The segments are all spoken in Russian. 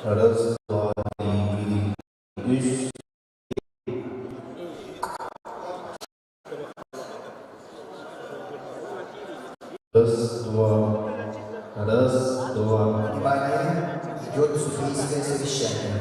Раз, два, три, üç. Раз, два. Раз, два. Внимание, идет судейское совещание.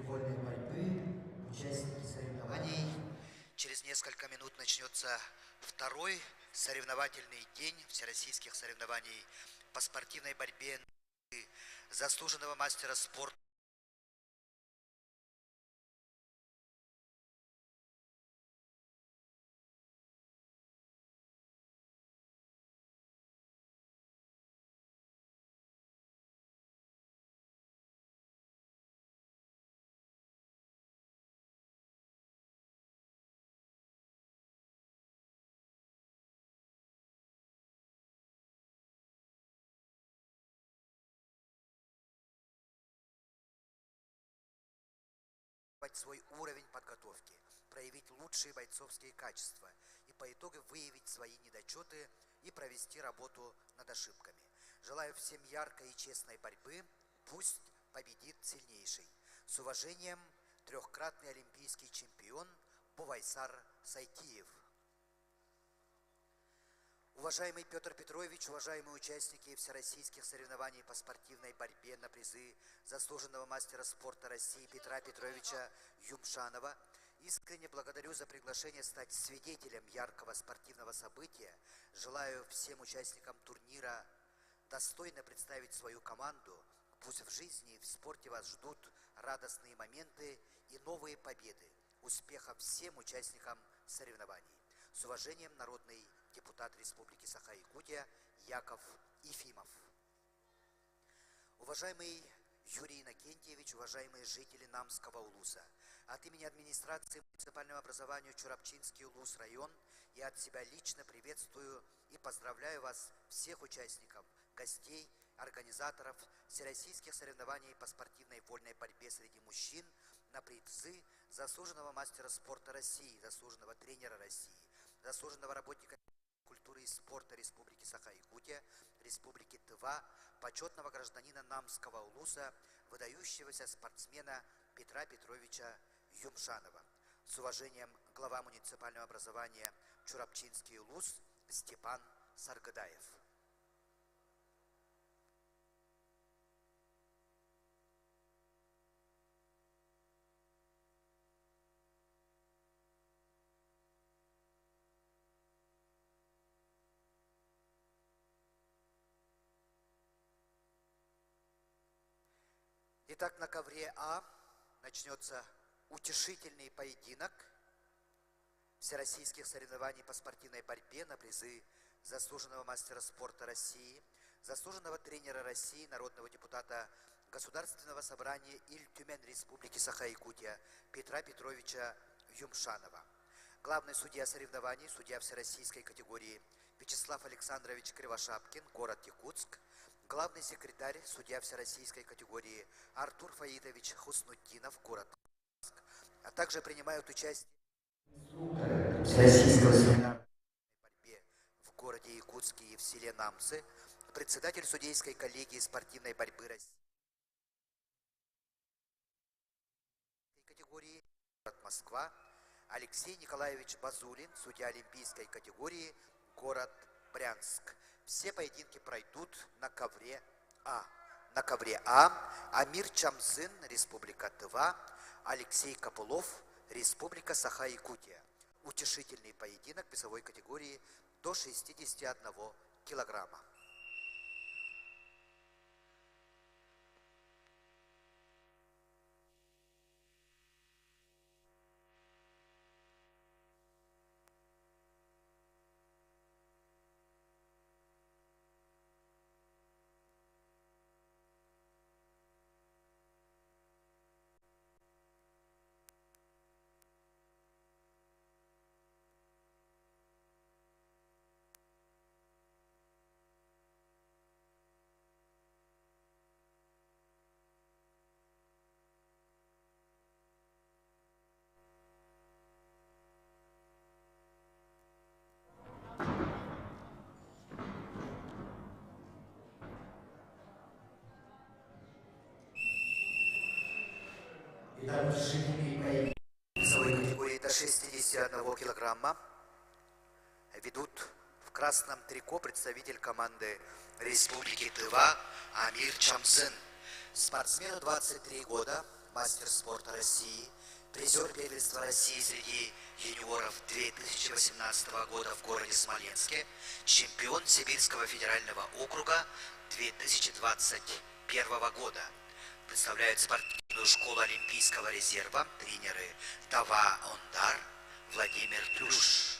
Вольной борьбы, участники соревнований. Через несколько минут начнется второй соревновательный день всероссийских соревнований по спортивной борьбе заслуженного мастера спорта. Свой уровень подготовки, проявить лучшие бойцовские качества и по итогу выявить свои недочеты и провести работу над ошибками. Желаю всем яркой и честной борьбы, пусть победит сильнейший. С уважением, трехкратный олимпийский чемпион Бувайсар Сайтиев. Уважаемый Петр Петрович, уважаемые участники всероссийских соревнований по спортивной борьбе на призы заслуженного мастера спорта России Петра Петровича Юмшанова, искренне благодарю за приглашение стать свидетелем яркого спортивного события. Желаю всем участникам турнира достойно представить свою команду. Пусть в жизни и в спорте вас ждут радостные моменты и новые победы. Успехов всем участникам соревнований. С уважением, народный депутат Республики Саха-Якутия Яков Ефимов. Уважаемый Юрий Иннокентьевич, уважаемые жители Намского улуса, от имени администрации муниципального образования Чурапчинский улус район я от себя лично приветствую и поздравляю вас, всех участников, гостей, организаторов всероссийских соревнований по спортивной вольной борьбе среди мужчин на призы заслуженного мастера спорта России, заслуженного тренера России, заслуженного работника культуры и спорта Республики Саха-Якутия, Республики Тыва, почетного гражданина Намского улуса, выдающегося спортсмена Петра Петровича Юмшанова. С уважением, глава муниципального образования Чурапчинский улус Степан Саргадаев. Итак, на ковре А начнется утешительный поединок всероссийских соревнований по спортивной борьбе на призы заслуженного мастера спорта России, заслуженного тренера России, народного депутата Государственного собрания Иль-Тюмень Республики Саха-Якутия Петра Петровича Юмшанова. Главный судья соревнований, судья всероссийской категории Вячеслав Александрович Кривошапкин, город Якутск. Главный секретарь, судья всероссийской категории Артур Фаидович Хуснутдинов, город Курск. А также принимают участие всероссийского соревнования борьбе в городе Якутске и в селе Намцы, председатель судейской коллегии спортивной борьбы России категории город Москва, Алексей Николаевич Базулин, судья олимпийской категории город Брянск. Все поединки пройдут на ковре А. На ковре А Амир Чамзын, Республика Тыва, Алексей Копылов, Республика Саха-Якутия. Утешительный поединок весовой категории до 61 килограмма. Итак, утешительный поединок весовой категории до 61 килограмма ведут в красном трико представитель команды Республики Тыва Амир Чамзын. Спортсмену 23 года, мастер спорта России, призер первенства России среди юниоров 2018 года в городе Смоленске, чемпион Сибирского федерального округа 2021 года. Представляют спортивную школу Олимпийского резерва тренеры Тава Ондар, Владимир Плюш.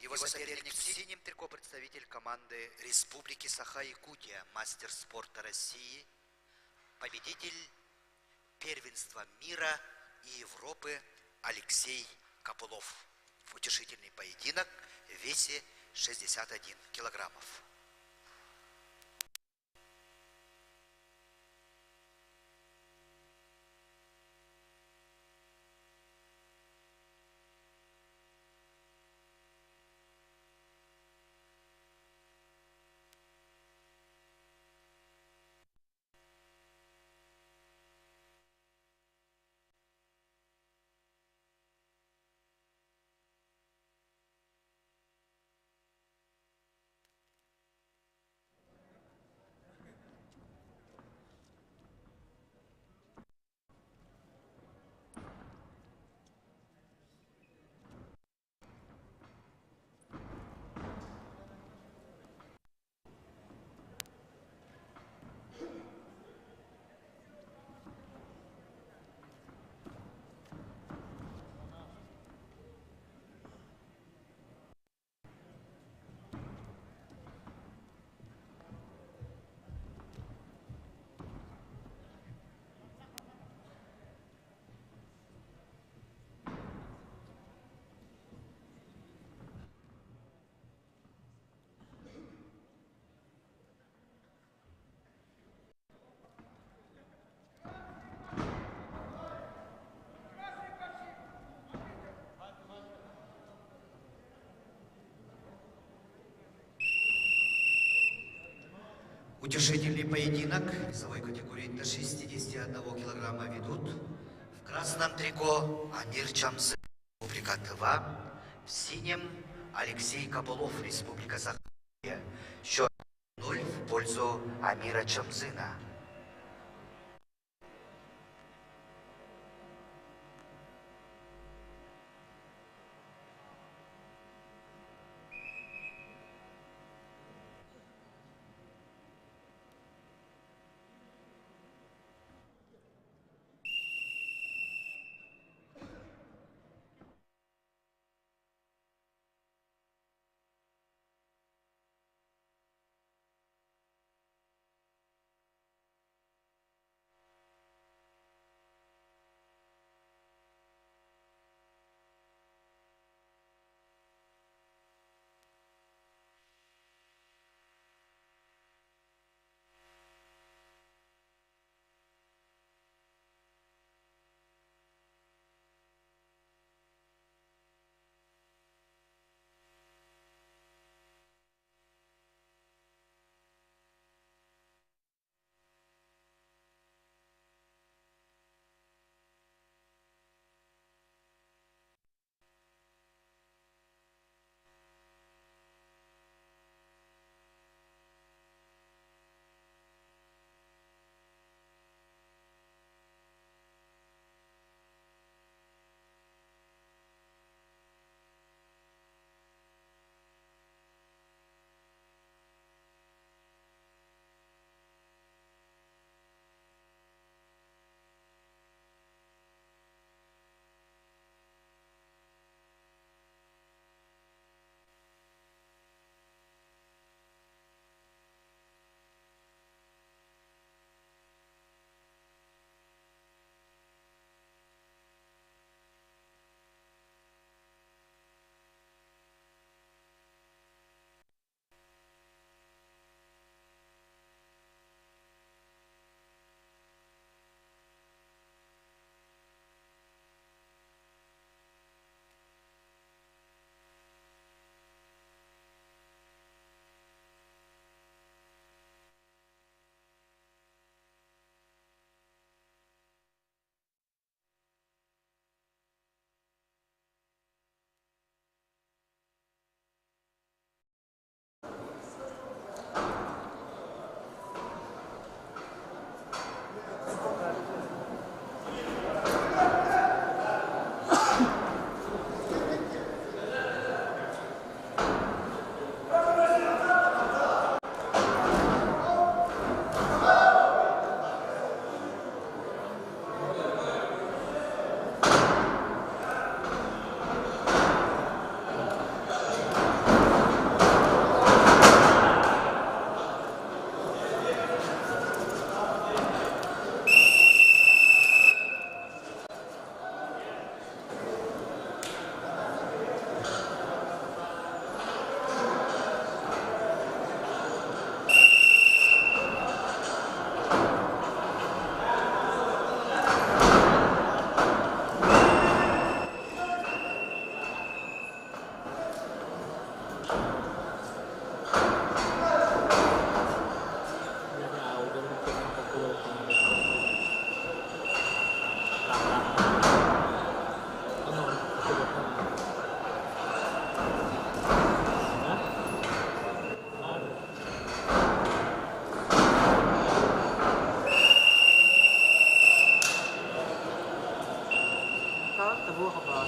Его соперник в синем трико представитель команды Республики Саха-Якутия, мастер спорта России, победитель первенства мира и Европы Алексей Копылов. Утешительный поединок в весе 61 килограммов. Утешительный поединок весовой категории до 61 килограмма ведут в красном трико Амир Чамзын, Республика Тыва, в синем Алексей Копылов, Республика Саха. Счет 0 в пользу Амира Чамзына.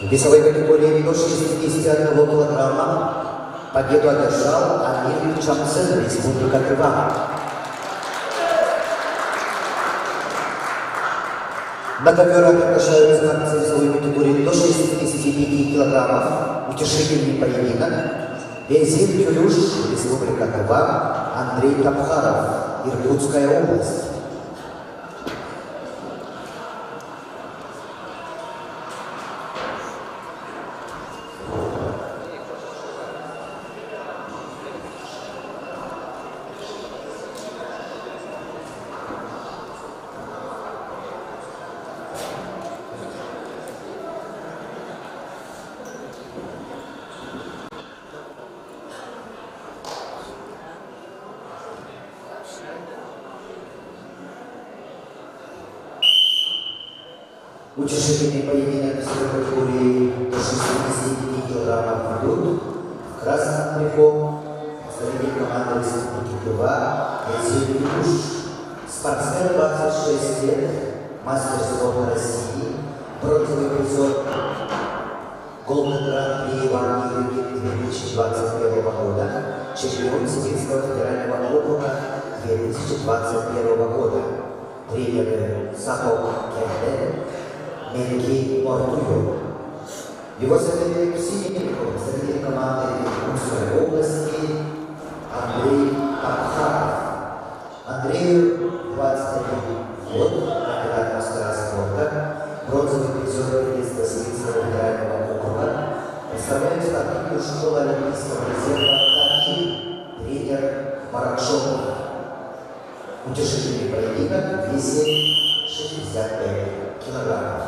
В весовой категории до 61 килограмма победу одержал Амир Чамзын, Республика Тыва. На ковер приглашаю знакомиться весовой категории до 65 килограммов. Утешительный поединок. Вензин Тюлюш, Республика Тыва. Андрей Тапхаров, Иркутская область. Утешительный поединок весовой категории до 69 килограммов идут. В красном трико представитель команды Республики Тыва Алексей Куш. Спортсмен 26 лет, мастер спорта России, бронзовый призер Голден Гран-при Иван Юрьевич 2021 года, чемпион Сибирского федерального округа 2021 года, тренеры Сапог Кенде, Мельки Мортуев. Его соперник в синем представитель команды Курской области Андрей Абхаров. Андрею 21 год, кандидат мастера спорта, бронзовый призер первенства Сибирского федерального округа, представляет спортивную школу Олимпийского резерва «Тамиль», тренер Маракшов. Утешительный поединок в весе 65 килограммов.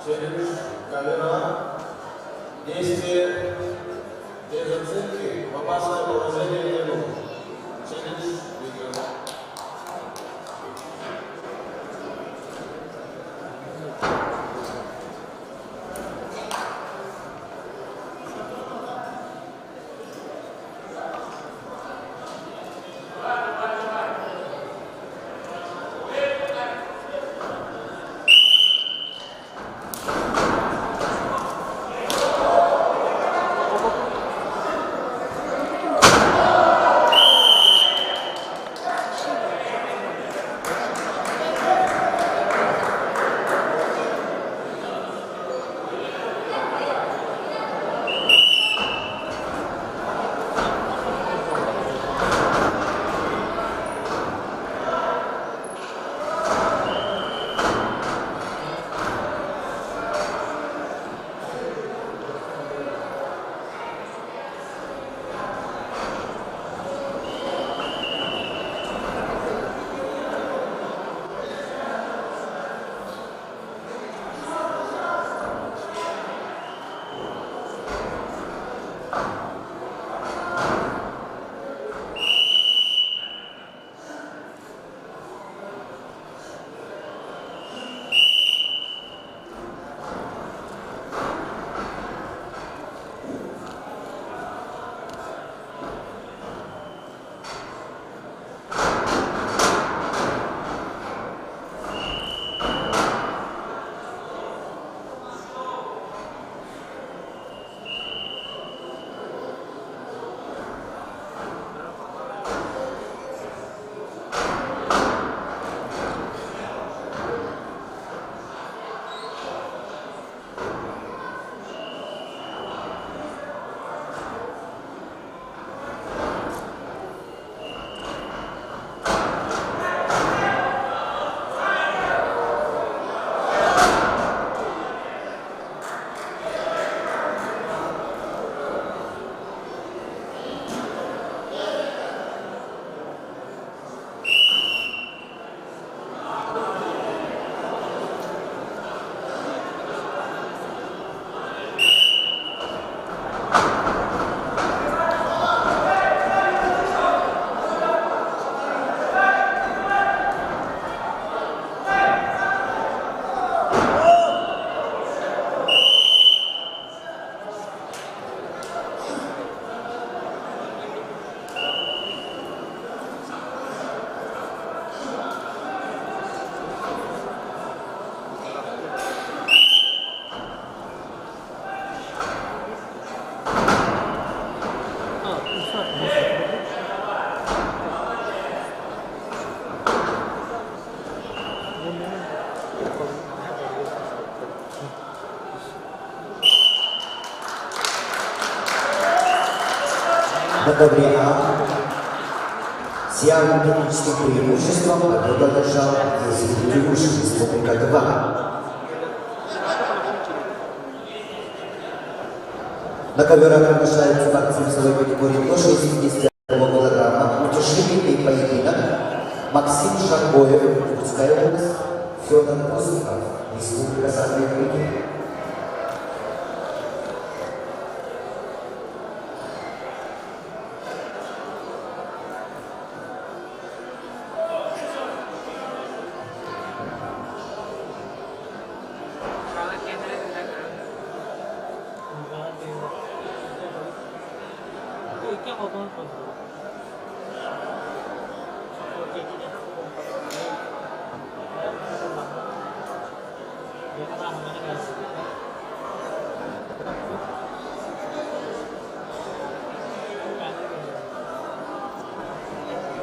Челлендж, камера, действие, без оценки, в опасное положение не было. Челлендж, видео. Одобрена. С явным техническим преимуществом победу одержал Езидиуш, Республика 2. На коверах приглашаются борцы весовой категории до 61 килограмма. Утешительный поединок. Максим Шаргоев, Иркутская область, Федор Постников, Республика Санкт-Петербург.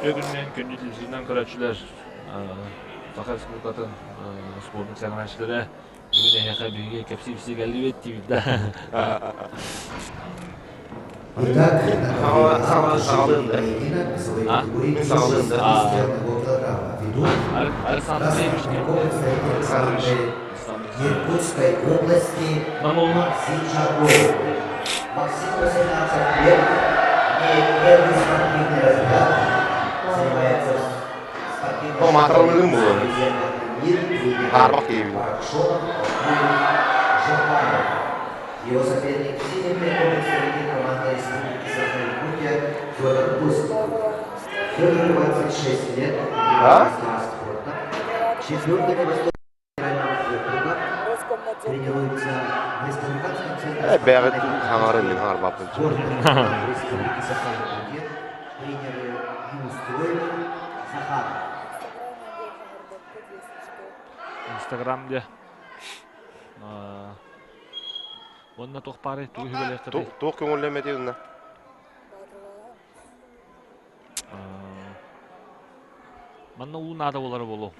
Бүгіннен күндіз жинан көрәтшілер Саха Республикатын спорттың сәңірәшілері бүгін әйәқа бүйге кәпсі кәлі бет деймді. Итак, поединок весовой категории до 61 килограмма. Ведут Александр Сеевич не Александр Иркутской области Намолна. Максим Жарков. Максим 18 лет, имеет первый спортивный разряд, занимается спортивной Ну, матровым было. тренер Арбахеев. Паркшонов Жапанов. Его соперник в синем приходит среди команды Республики Саха-Якутия Федор Пустов. Федору 26 лет, мастера спорта, четвертый по восточному округа, тренируется в республиканском центре Бәрі хаңары мен хар бапын. спорта Республики Саха-Якутия, тренеры Юстроев, Захаров. Инстаграмде. Онна тоқпары туғы хүбелек қытай. Тоқ көңілемеді үнна. Манна уынады олары болу.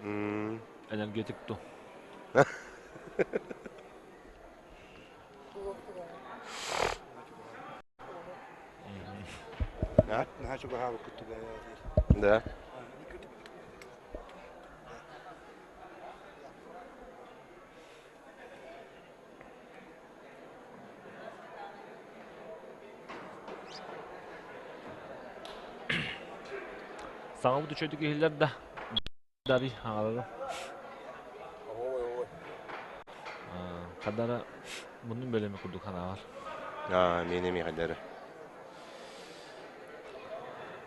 Энергетик ту. Да. Саңа бұды чөйді кейлер да. Дари аңалады. Қадары бұның бөлемі күрді қана бар. Мен еме қадары.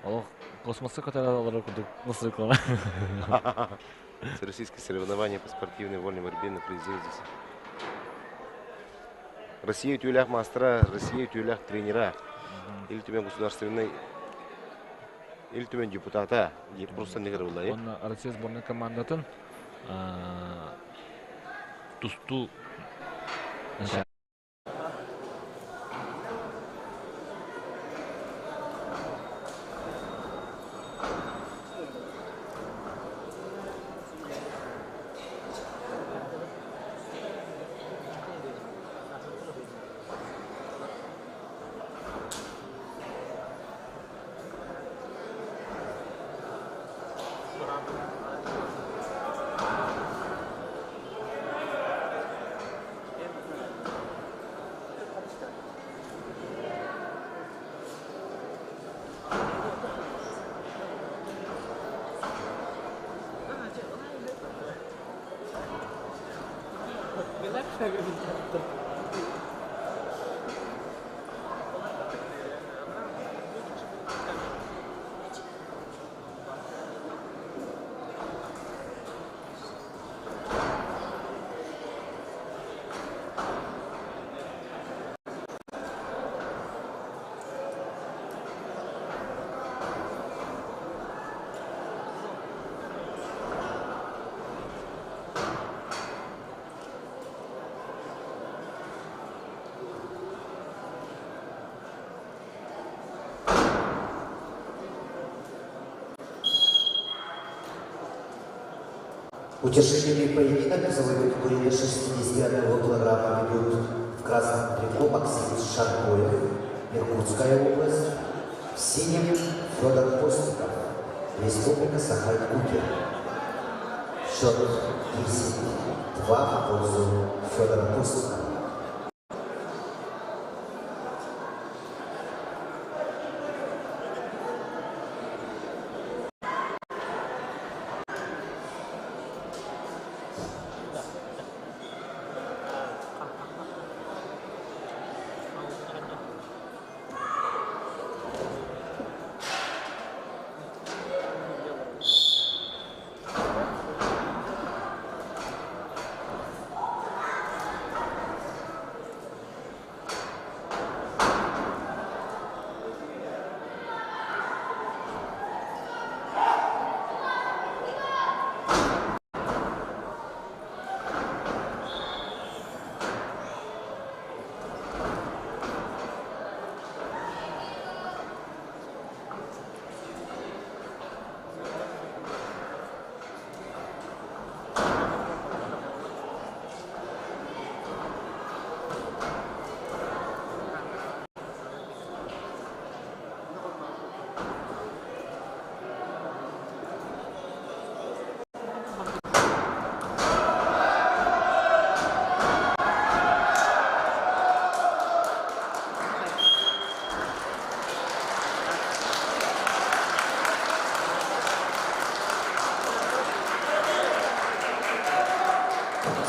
Ол космосы көтәрі алары күрді мұсыр қана. Российское соревнование по спортивной вольной борьбе на призыве здесь. Россия тюлях мастера, Россия тюлях тренера. Или Тюмень государственный, или Тюмень депутата. Просто не говорю, да? Он Россия сборная командатын тусту. Утешительный поединок весовой категории 61 килограмма ведут в красном трико Максим Шаркоев, Иркутская область, в синем Федор Постников, Республика Саха-Якутия. Счет 10-2 в пользу Федора Постникова.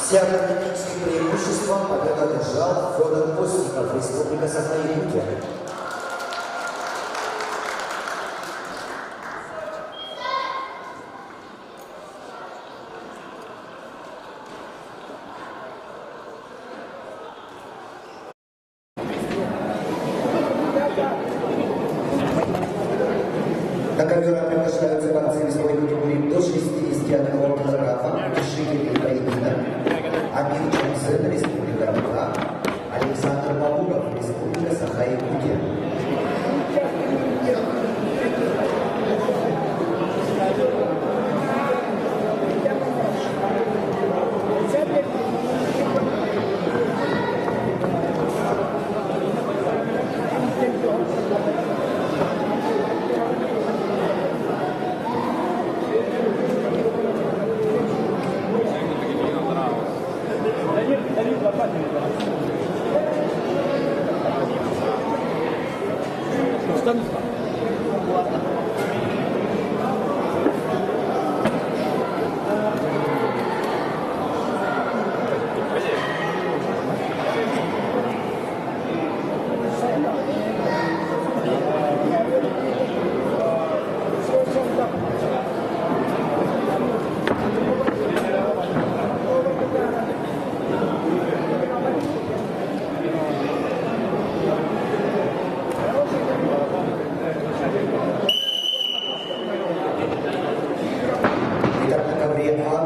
Все атлетические преимущества победу одержал Федор Постников, Республика Саха-Якутия. На ковер приглашаются борцы весовой категории до 61 килограмма, решительный поединок. Амир Чамзен, Республика Буга, Александр Бабуров, Республика Саха-Якутия.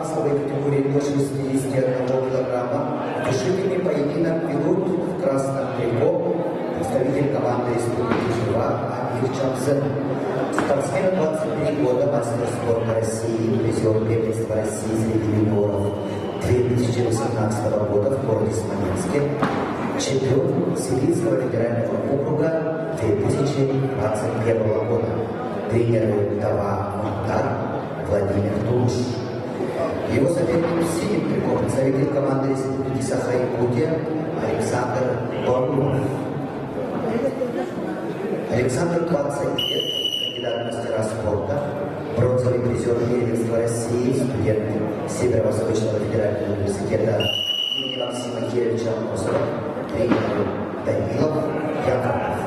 весовой категории до 61 килограмма. Решительный поединок ведут в красном трико представитель команды Республики Тыва Амир Чамзен. Спортсмен 23 года, мастер спорта России, призер первенства России среди юниоров 2018 года в городе Смоленске, чемпион Сибирского федерального округа 2021 года. Тренеры Тава Мантар Владимир Тулуш. Его соперник в синем трико представитель команды Республики Саха-Якутия Александр Бабуров. Александр 20 лет, кандидат в мастера спорта, бронзовый призер первенства России, студент Северо-Восточного федерального университета имени Максима Кирилловича Ломоносова, тренер Данилов Яковлев.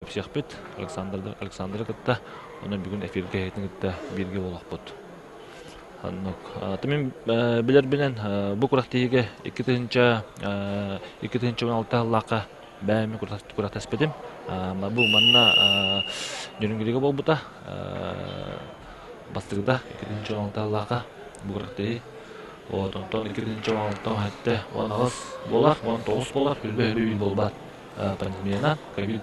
Психпит Александр кытта, оны бүгін эфирге хейтін кытта бірге олақ бұд. Тымын білер білен бұл құрақтығыға 2016 лақа бәйімі құрақтас бедім. Бұл манна жөніңгілігі бол бұта. Бастығыда 2016 лақа бұл құрақтығы Вот, онтон 2-нче валыктан хәтта ванагыз болар, 19 болар, бүлбе бил болбат. Пандемияна, ковид.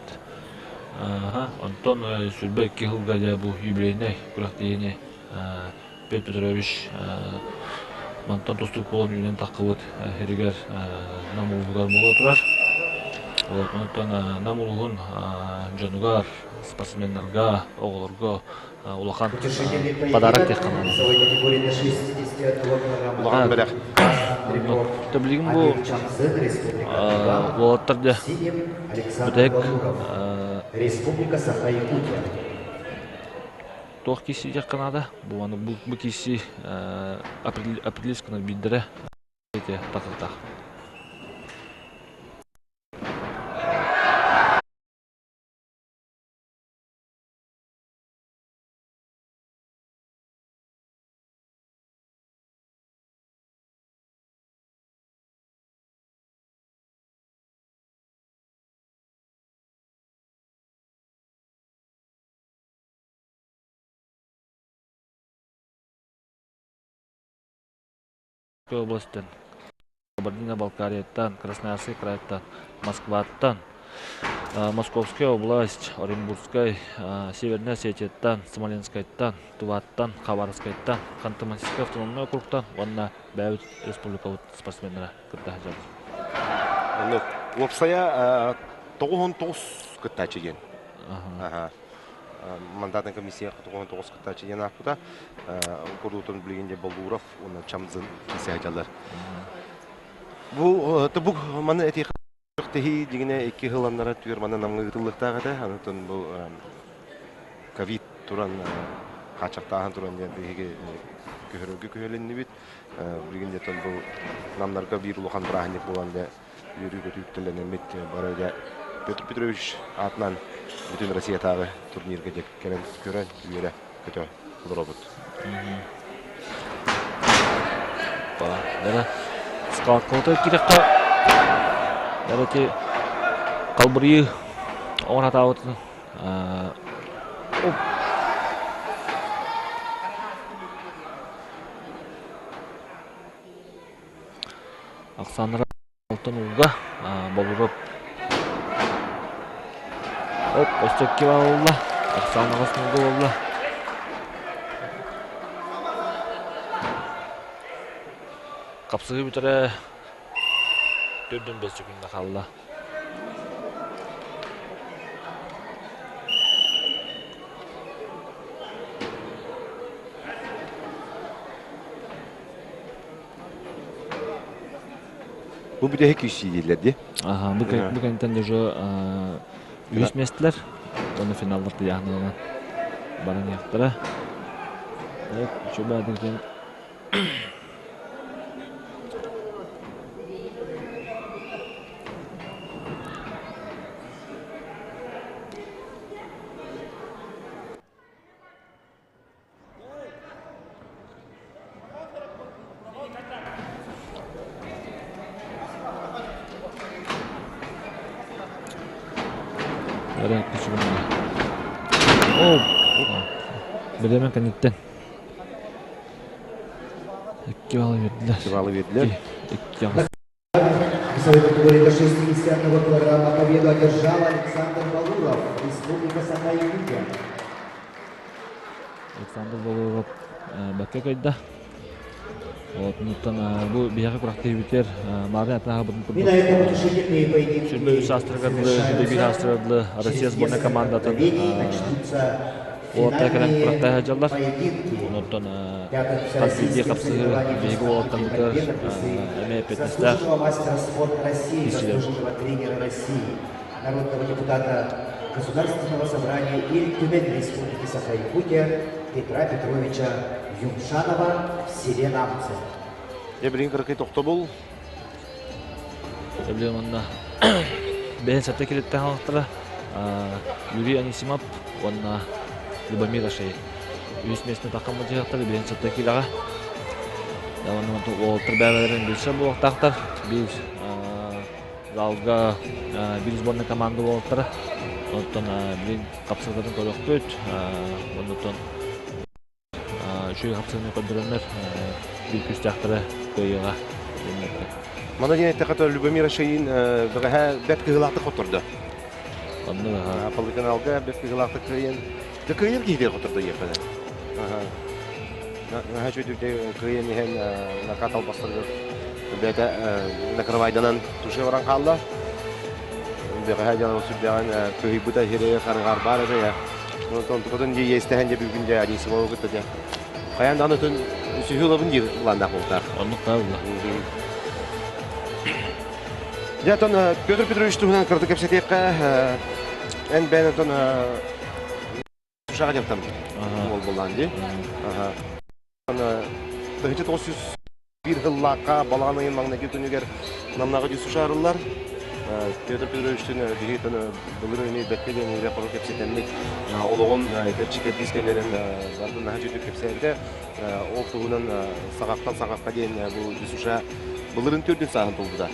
Онтон сүрбе 2 жылга да бу юбилейный күрәктәйне Петр Петрович Мантон тустук болон үйнен таққыбыт херигер намулугар бола турар. Вот, онтон намулугун жанугар спортсмендерга, оголорго улахан подарок тек кана. Улахан берек. Таблигин бу болоттарда бүтек Республика Саха-Якутия. Тох киси якынада, бу киси апрелийскана билдире эти такылтак. Областен, Кабардино-Балкарияттан, Красноярский крайттан, Москваттан, Московская область, Оренбургская, Северная Осетияттан, Смоленскайттан, Туваттан, Хабаровскайттан, Ханты-Мансийский автономный округтан, онна бәйбіт республикалық спортсмендері кірді жады. Лопсая 9 кытта чеген. Мандатный комиссия 9 кытта чеген ақпыда. Көрдуутын білгенде Балдуров, оны Чамзын кесе айталар. Бұл маны әте қақтығы дегене 2 ғыланлары түгер маны намғы ғытылықтағы да. Анытын бұл ковид туран қачақтағын туран дегеге көхірігі көхеленді бет. Білгенде тұн бұл намларға бір ұлыған бірағынек болғанда үйірі көтүйіктілі нәмет барайда Петр Петрович атынан бүтін Россия тағы турнирге дек кәлін көрін үйері көті бұлыр обыд. Дәрі сқалқылты керекқа дәрі те қалбыры оңыр атауыты. Ақсаныра алтын ұлға болырып Остекке балылы, Ақсаны ғасынғы болы. Қапсығы бүтірі 4-5 секундда қалды. Бұл бүде хек үйсі дейілерді? Бұл кәнттен де жо 100 местілер. Оны финалдықты яғынығына барын яқтыра. Чөбі әдірген. Білемен кәнеттен. 2 балы верділер. 2 балы верділер. В своей категории до 61 килограмма победу одержал Александр Балуров, Республика Саха-Якутия. Александр Балуров бәкке көйді. Бұл бияғы құрақтығы бітер мағын әтінаға бұдың күрді. Сүрбе үсі астырғадылы, жүдебін астырғадылы Россия сборная командатын Олатта кәрән құрақтағы жалдар. Оныттан қасыйде қапсығы бейгі олаттан бұтыр әмей петнестер. Народного депутата Государственного собрания и Тюмень Республики Саха-Якутия Петра Петровича Юмшанова в селе Намцы. Білген қырқай тоқты бұл? Білген онына бәйін сәтті келеттен қалықтыра Юрий Анисимов, онына Любомир Ашей. Үйіс месіне таққамы жақтары бәйін сәтті келеға. Олтыр бәйбәлерін білші бұл оқтақтар. Біз залға бір сборный команды болттыры. Оттан білін қапсырдарын көріқті өт. Оттан үші қапсырдың көндірінер. Bir küstəxtərə кыйга. Мана ден айтты Любомира Шейин бәгә бәт кыгылакты котырды. Онны Полыканалга бәт кыгылакты кыйын. Да кыйыр кийде котырды епене. Ага чөйдүдө кыйын һәм накатал бастырды. Бәтә накрывайданан тушы баран калды. Бәгә җаны сүбгән кый бута һире каргар бар иде я. Тон ди естәһән дә бүгенҗә адисы булып китте. Каяндан өтен сүйүлөбүн ди буланда бултар. онны калды. Я тон Петр Петрович туһунан кырды кепсетеккә эн бәне тон шуша диптем. Ул буланды. Ага. Аны тәһҗи 901 еллакка баланың маңына китүнегер намнага дису шарылар. Петр Петровичтин дигән булырыны бәккәдән үзе кырды кепсетенник. Олыгын әйтәчекә дискәләрен барды нәһҗи кепсәдә. Ол туһунан сагактан сагакка дигән бу дисуша булырын төрдән сагын булды.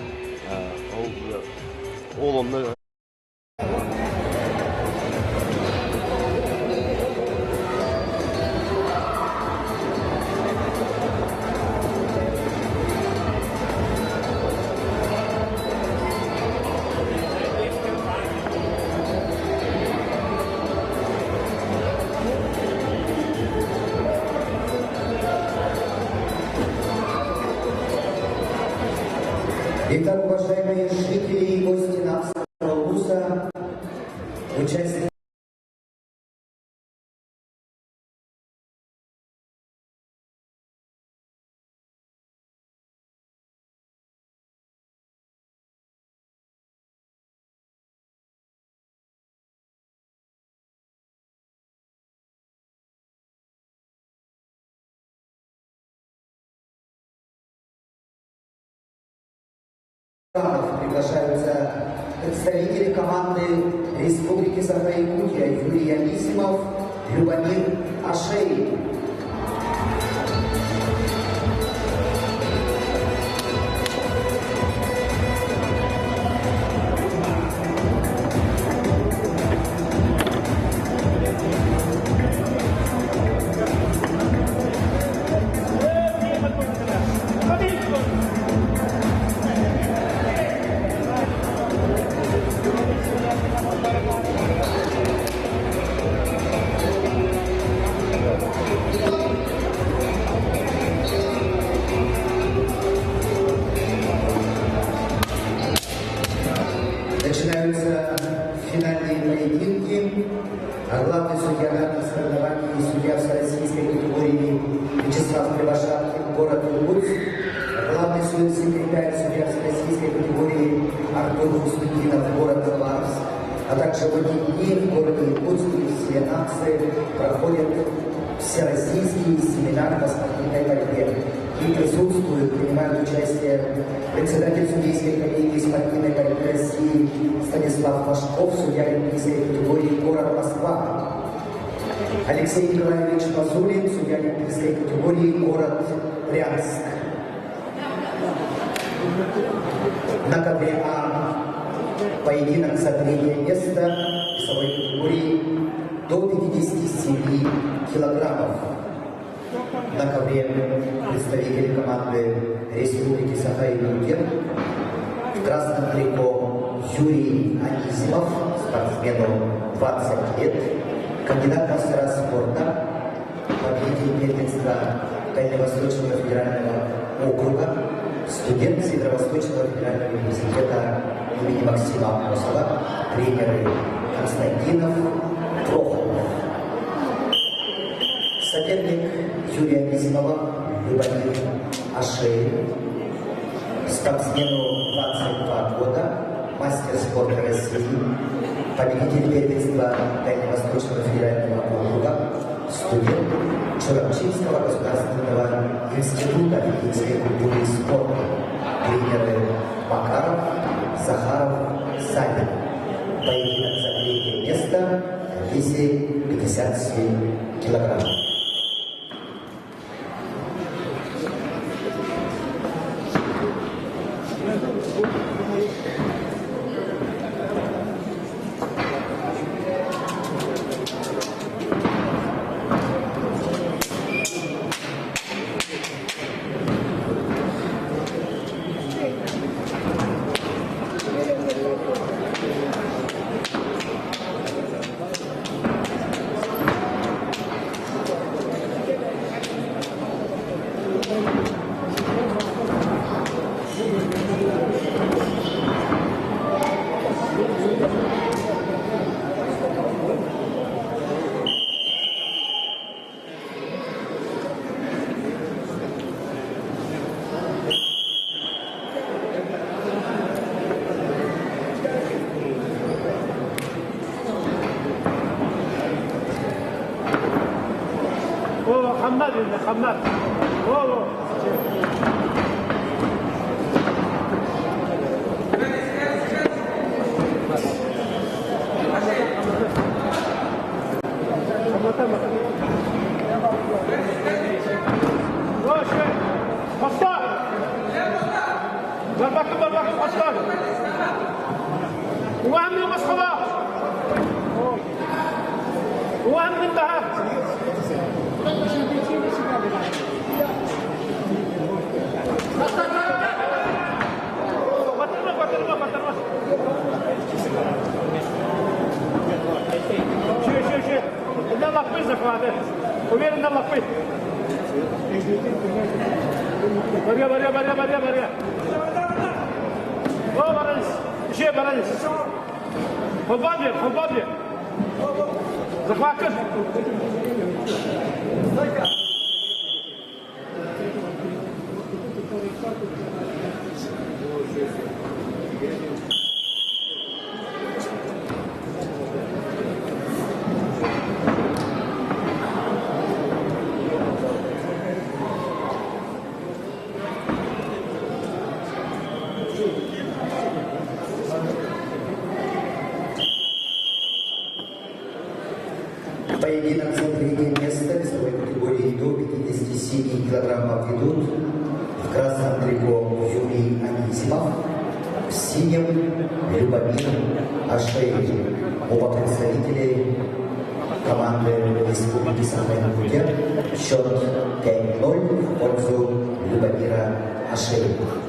Ол онны Итак, уважаемые жители и гости нашего вуза, участники приглашаются представители команды Республики Саха-Якутия Юрий Анисимов, Любомир Ашей. Начинаются финальные поединки. Главный судья на соревновании и судья всероссийской категории Вячеслав Кривошапкин, город Иркутск. Главный секретарь судья всероссийской категории Артур Хуснутдинов, город Хабаровск. А также в эти дни в городе Иркутске все нации проходят всероссийский семинар по спортивной борьбе. И присутствуют, принимают участие председатель судейской коллегии спортивной борьбы России Станислав Машков, судья олимпийской категории город Москва. Алексей Николаевич Мазулин, судья олимпийской категории город Брянск. На ковре А поединок за третье место весовой категории до 57 килограммов. На ковре представители команды Республики Саха-Якутия. В красном трико Юрий Анисимов, спортсмену 20 лет, кандидат в мастера спорта, победитель первенства Дальневосточного федерального округа, студент Северо-Восточного федерального университета имени Максима Амосова, тренеры Константинов, Прохоров. Соперник Юрия Анисимова, Любомир Ашей, спортсмену 22 года, мастер спорта России, победитель первенства Дальневосточного федерального округа, студент Чурапчинского государственного института физической культуры и спорта, тренеры Макаров, Захаров, Савин. Поединок за третье место в весе 57 килограммов. محمد والله وهم المسخرة وهم الانتهاء شو إن الله كويس هذا وغير إن الله كويس بريا أوه برنس شيء برنس خبابي زخواكر Поединок за третье место весовой категории до 57 килограммов ведут в красном трико Юрий Анисимов, в синем Любомир Ашеев. Оба представители команды Республики Санкт-Петербург. Счет 5-0 в пользу Любомира Ашеева.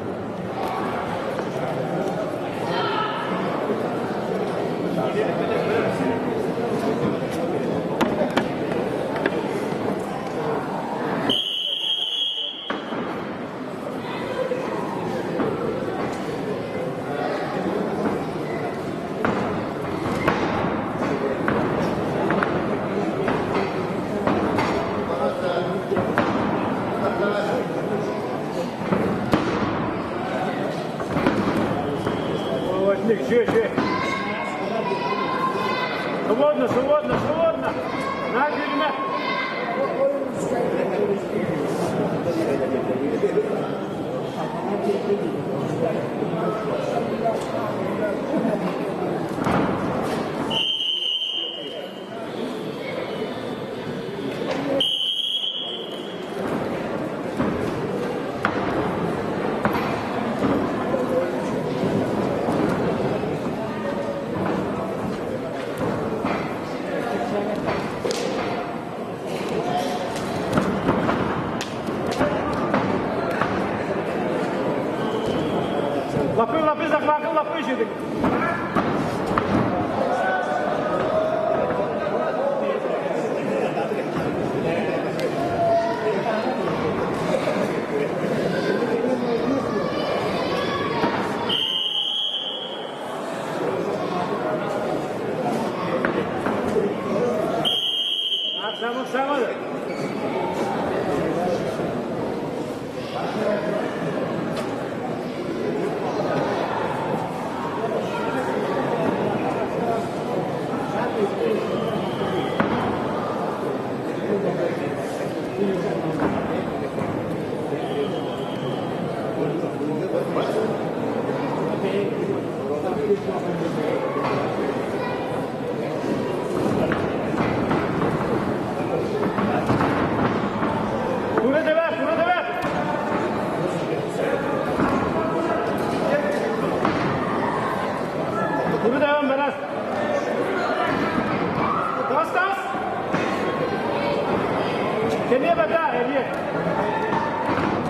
Жи. Свободно. На грильме. Лапы жидик. Само.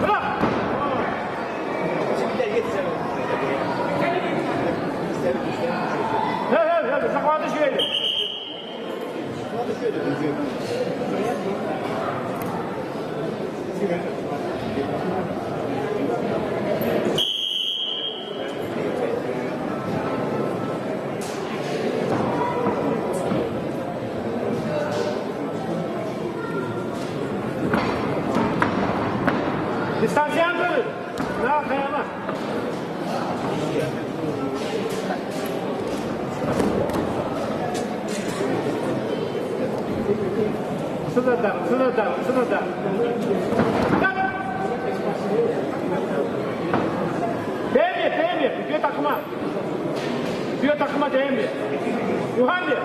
Браво! Сюда. Демья, две такма Демья. Юханди.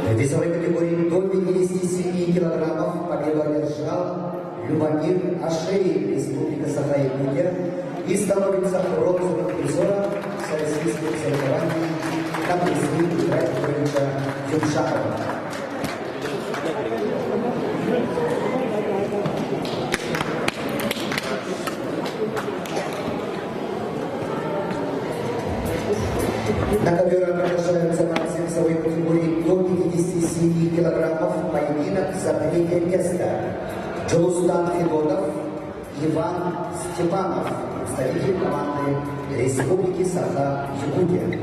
В весовой категории до 57 килограммов победу одержал Любомир Ашей, Республика Саха-Якутия, и становится бронзовым призером всероссийских соревнований на призы Петра Петровича Юмшакова. На ковер приглашаются на весовой категории до 57 килограммов поединок за третье место. Джулустан Федотов, Иван Степанов, представитель команды Республики Саха-Якутия.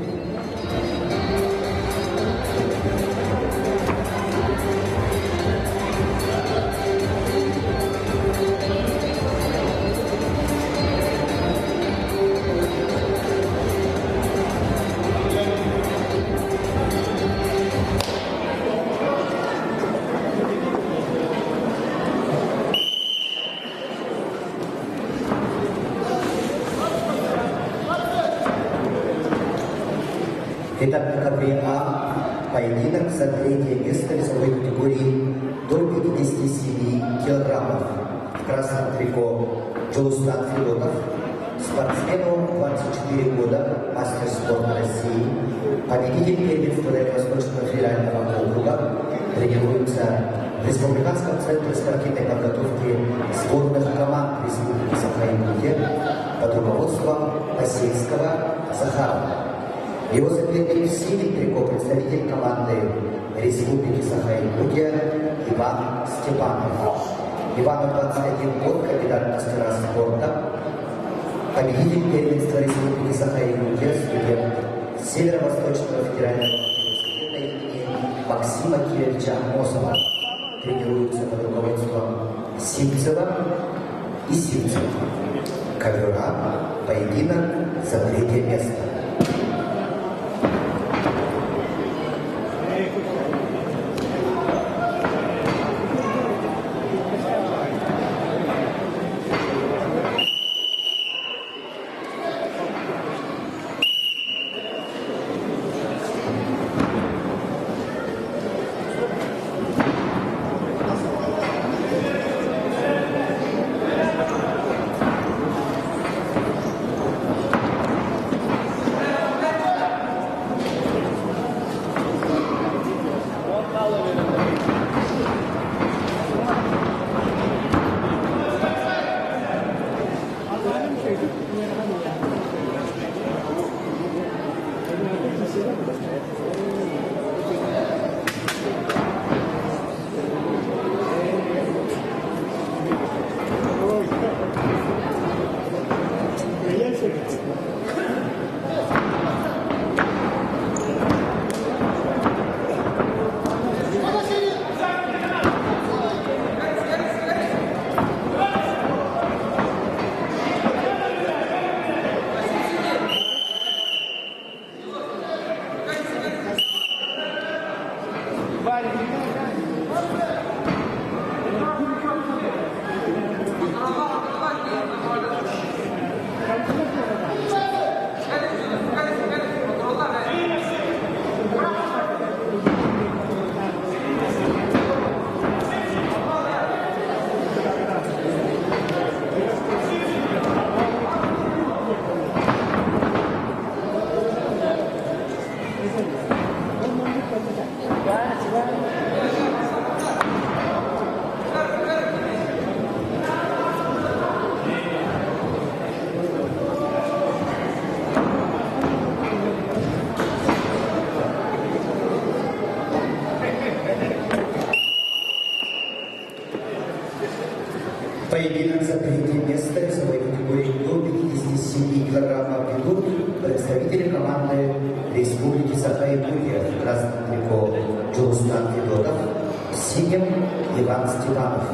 Итак, на ковре А поединок за третье место весовой категории до 57 килограммов. В красном трико Джулустан Федотов, спортсмену 24 года, мастер спорта России, победитель первенства Дальневосточного федерального округа, тренируется в Республиканском центре спортивной подготовки сборных команд Республики Саха-Якутия под руководством Басейского Захарова. Его соперник в синем трико представитель команды Республики Саха-Якутия Иван Степанов. Ивану 21 год, кандидат мастера спорта, победитель первенства Республики Саха-Якутия, студент Северо-Восточного федерального университета имени Максима Кирилловича Мосова. Тренируются под руководством Симцева и Симцева. Ковера, поединок за третье место. Поединок за третье место весовой категории до 57 килограммов. представители команды Республики Саха-Якутия, красным трико Джоустан Федотов, синим Иван Степанов.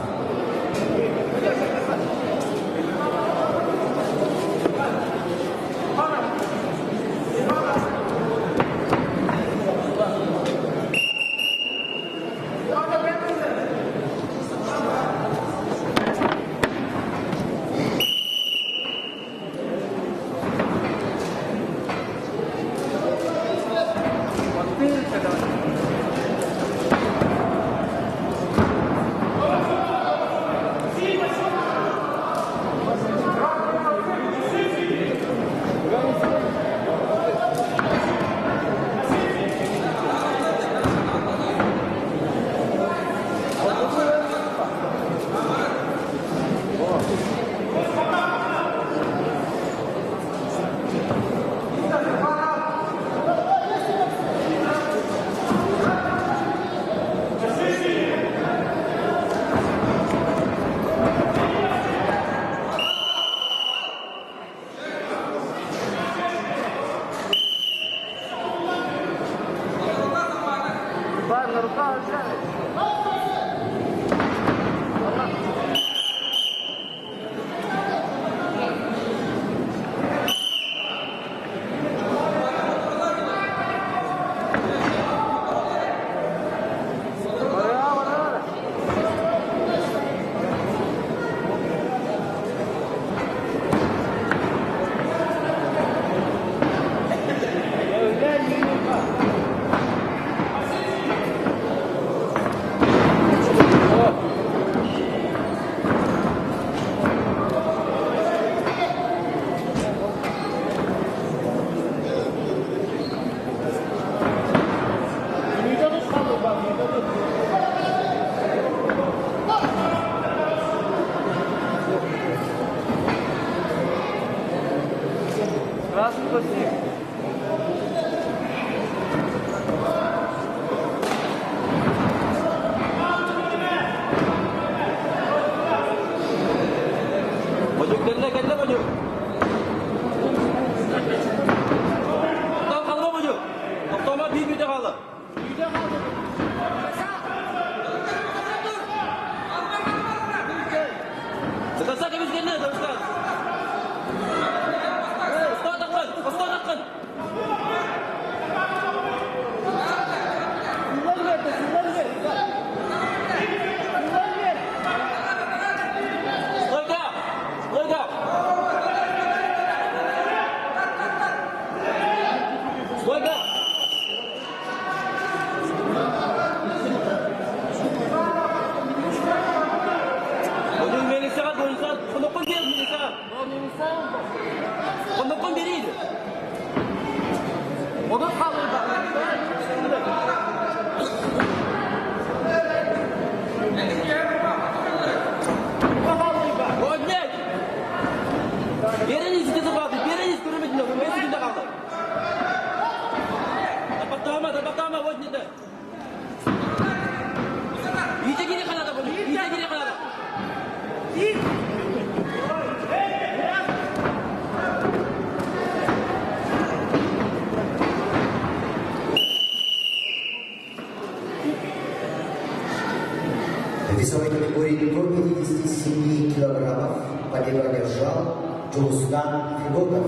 В весовой категории до 57 килограммов победу одержал Джоустан Федотов,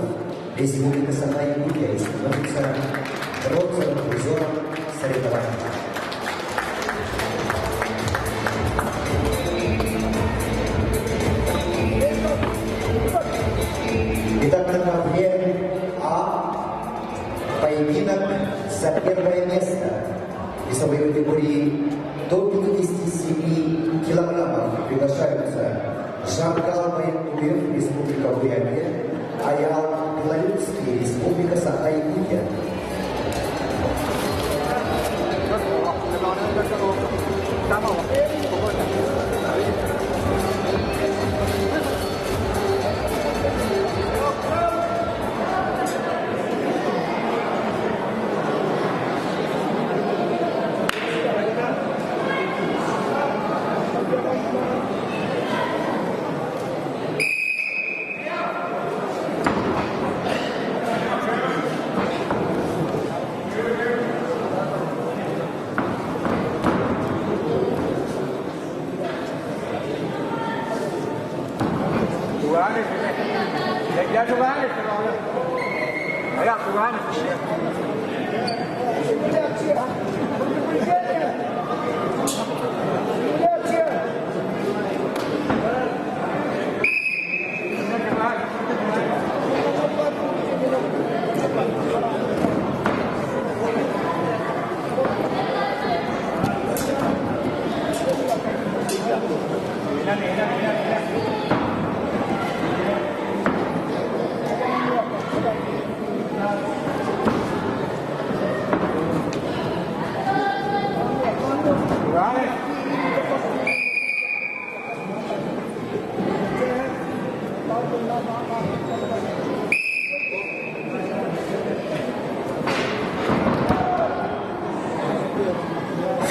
Республика Саха-Якутия, и становится бронзовым призером соревнований. Итак, на ковре А поединок за первое место в весовой категории до 57 килограммов приглашаются Жангал Баянкулев, Республика Бурятия, Аял Белолюбский, Республика Саха-Якутия. Allá juganes, allá juganes.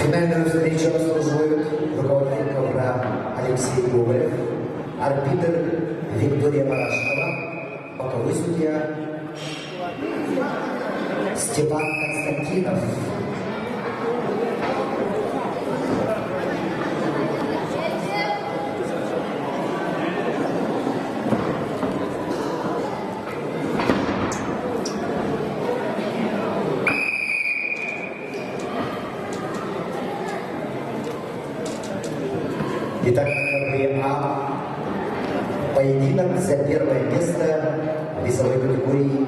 Финальную встречу заслуживают руководитель ковра Алексей Гоголев, арбитр Виктория Барашкова, боковой судья Степан Константинов. Итак, на ковре А поединок за первое место в весовой категории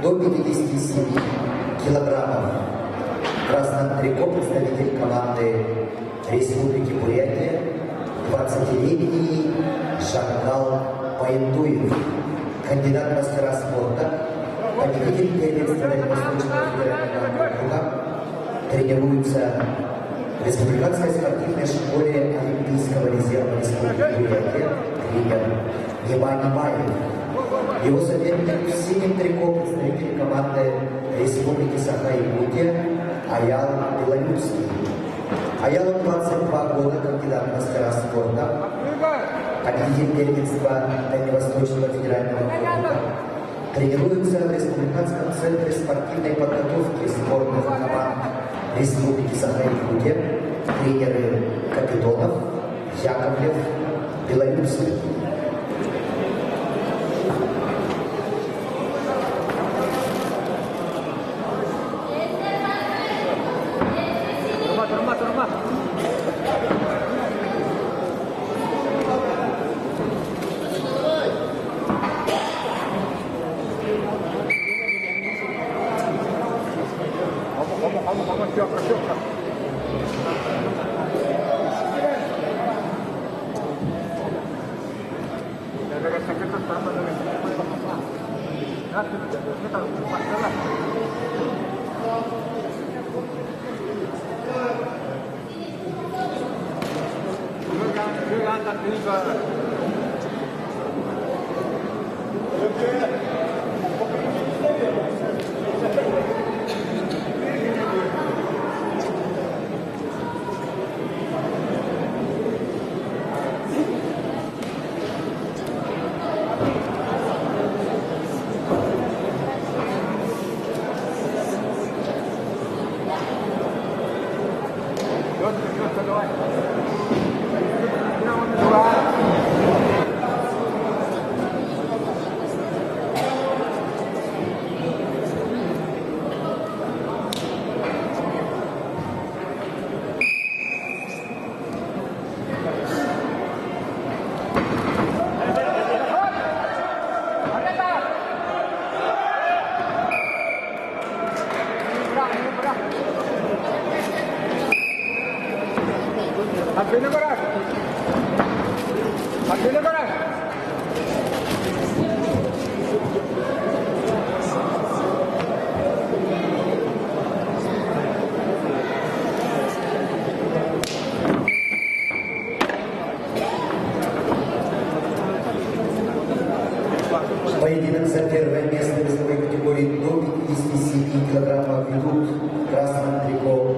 до 57 килограммов. В красном трико представитель команды Республики Бурятия 20-летний Шакал Пайндуев, кандидат в мастера спорта, победитель первенства Дальневосточного федерального округа, тренируется в Республиканской спортивной школе Олимпийского резерва Республики Бурятия, тренер Иван Маев. Его соперник в синем трико представитель команды Республики Саха-Якутия Аял Белолюбский. Аялу 22 года, кандидат в мастера спорта, победитель первенства Дальневосточного федерального округа. Тренируется в Республиканском центре спортивной подготовки спортных команд Республики Саха-Якутия, тренеры Капитонов, Яковлев, Белолюбский. Поединок за первое место в весовой категории до 57 килограммов ведут в красном трико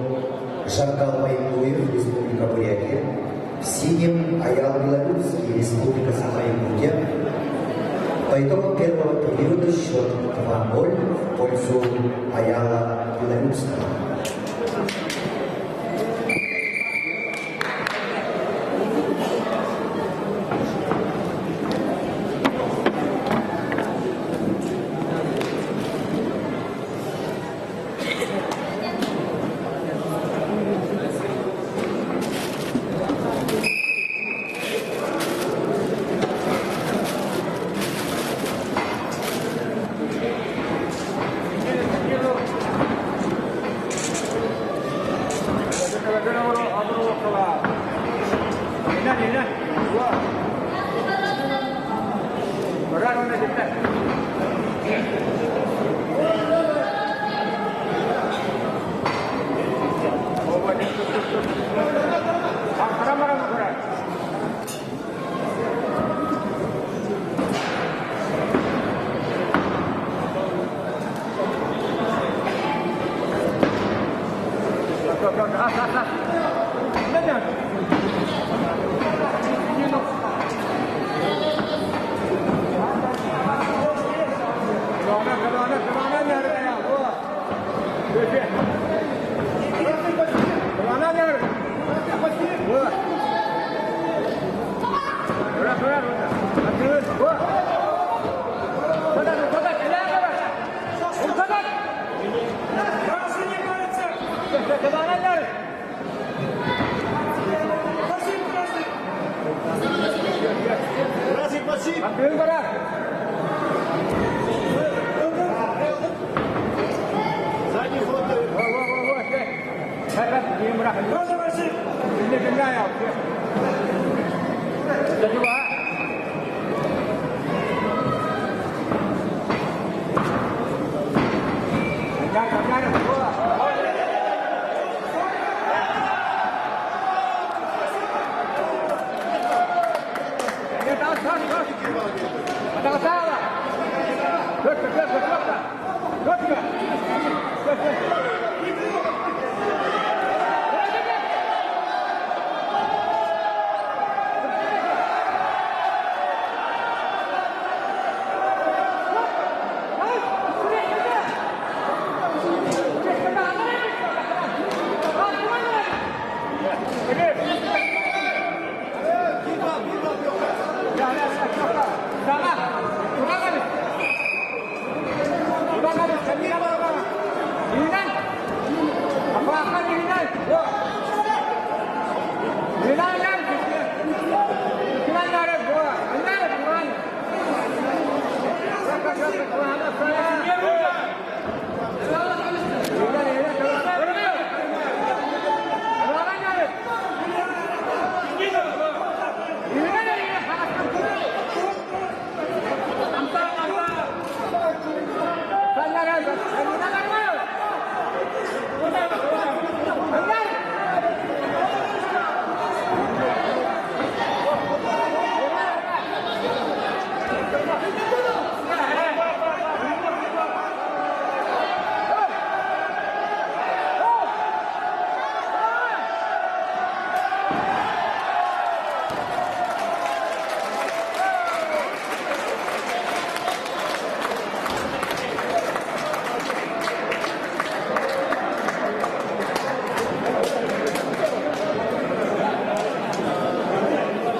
Шакал Пайндуев, Республика Бурятия, в синем Аял Белолюбский, Республика Саха-Якутия. По итогам первого периода счет 2-0 в пользу Аяла Белолюбского.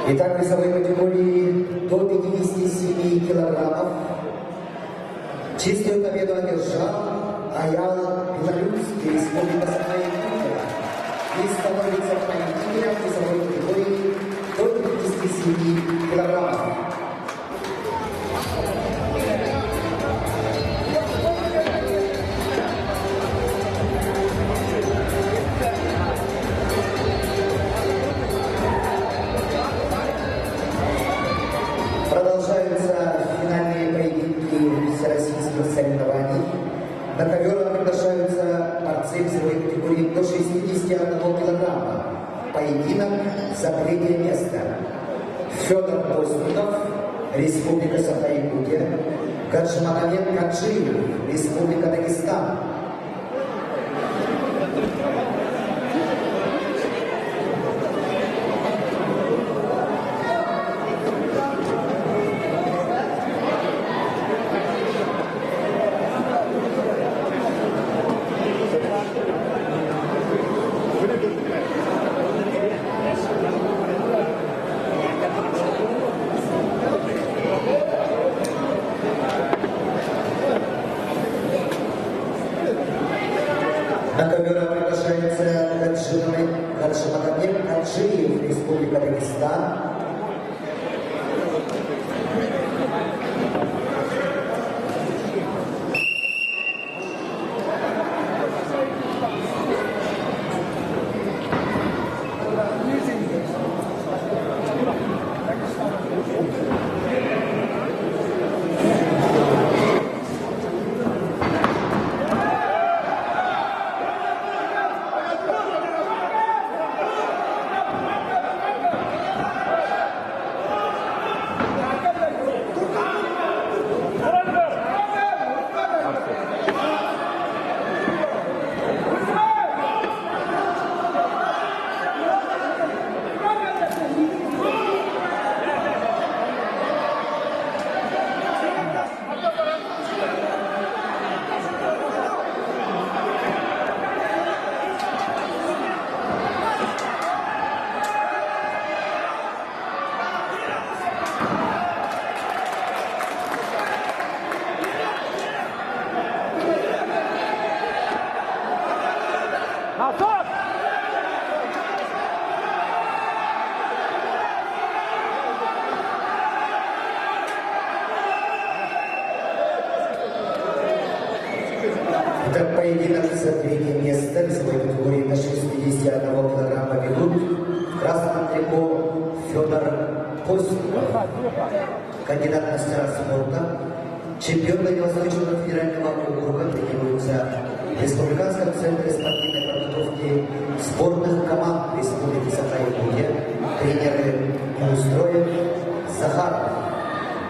Итак, в весовой категории до 57 килограммов чистую победу одержал Аял Белорусский, Республика Саха-Якутия. И становится победителем в весовой категории до 57 килограммов. Продолжаются финальные поединки всероссийских соревнований. На ковер приглашаются борцы весовой категории до 61 килограмма. Поединок за третье место. Федор Постников, Республика Саха-Якутия. Гаджимагомед Каджиев, Республика Дагестан. На ковер приглашается Гаджимагомед Каджиев, Республика Дагестан. Итак, поединок за третье место весовой категории до 61 килограмма ведут в красном трико Федор Постников, кандидат в мастера спорта, чемпион Дальневосточного федерального округа, тренируется в Республиканском центре спортивной подготовки спортных команд Республики Саха-Якутия, тренеры Устроев, Захаров.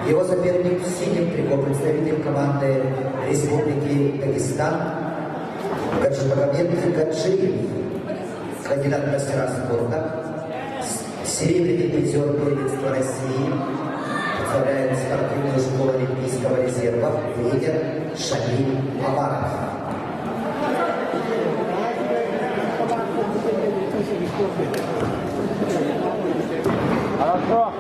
Его соперник в синем трико, представитель команды Республики Дагестан, Гаджимагомед Гаджиев, кандидат в мастера спорта, серебряный призер первенства России, представляет спортивную школу Олимпийского резерва, тренер Шамиль Амаров. Хорошо.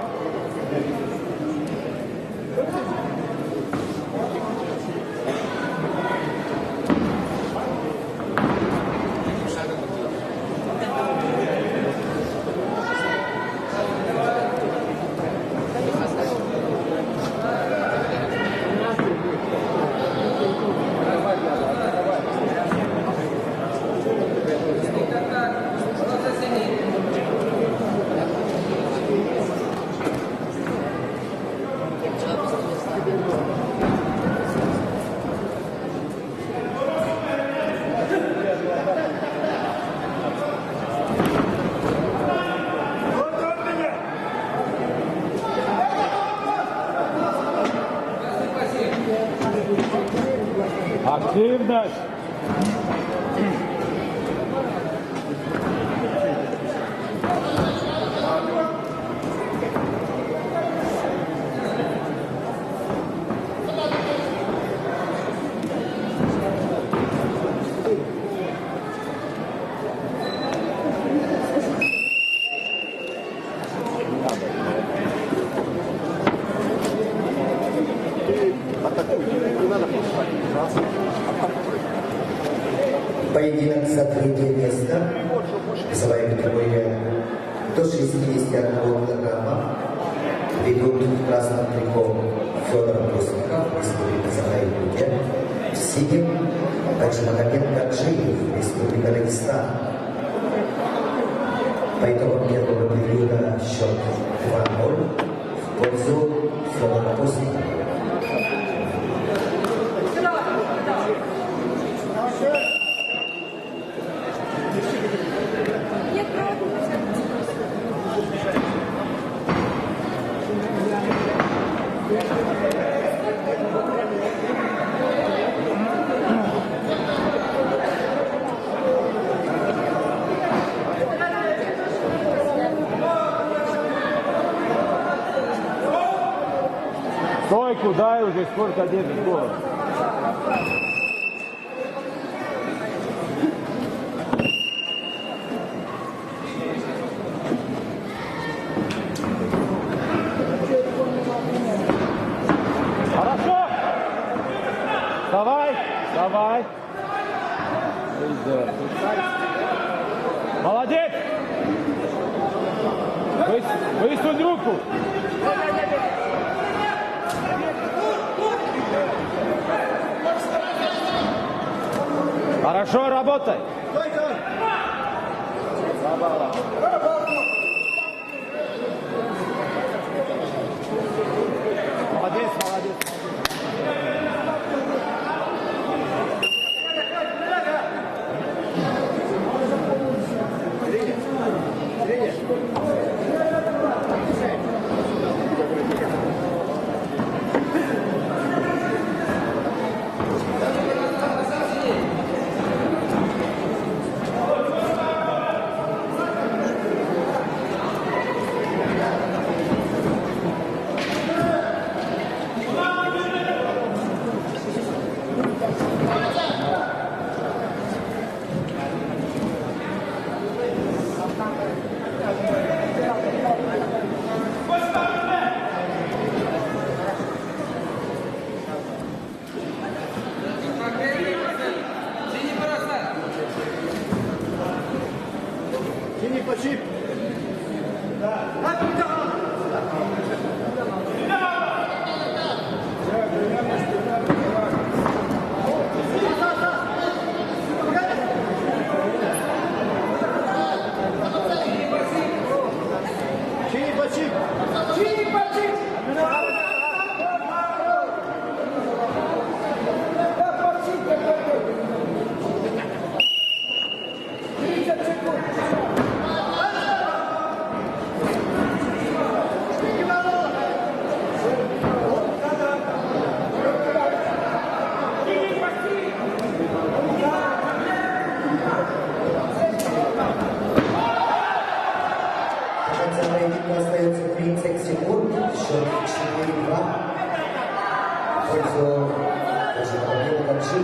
Активность. Поединок за третье место, весовая категория до 61 килограмма, ведут в красном трико Федор Постников, Республика Саха-Якутия, в синем Гаджимагомед Гаджиев, Республика Дагестан. По итогам первого периода счет 2-0 в пользу Федора Постникова. Стойку дай уже, сколько держит голову. Хорошо! Давай, давай. Молодец! Высунь руку! Хорошо, работай! Молодец, молодец! конце поединка остается 30 секунд, счет 4-2. В пользу даже победы Гаджи.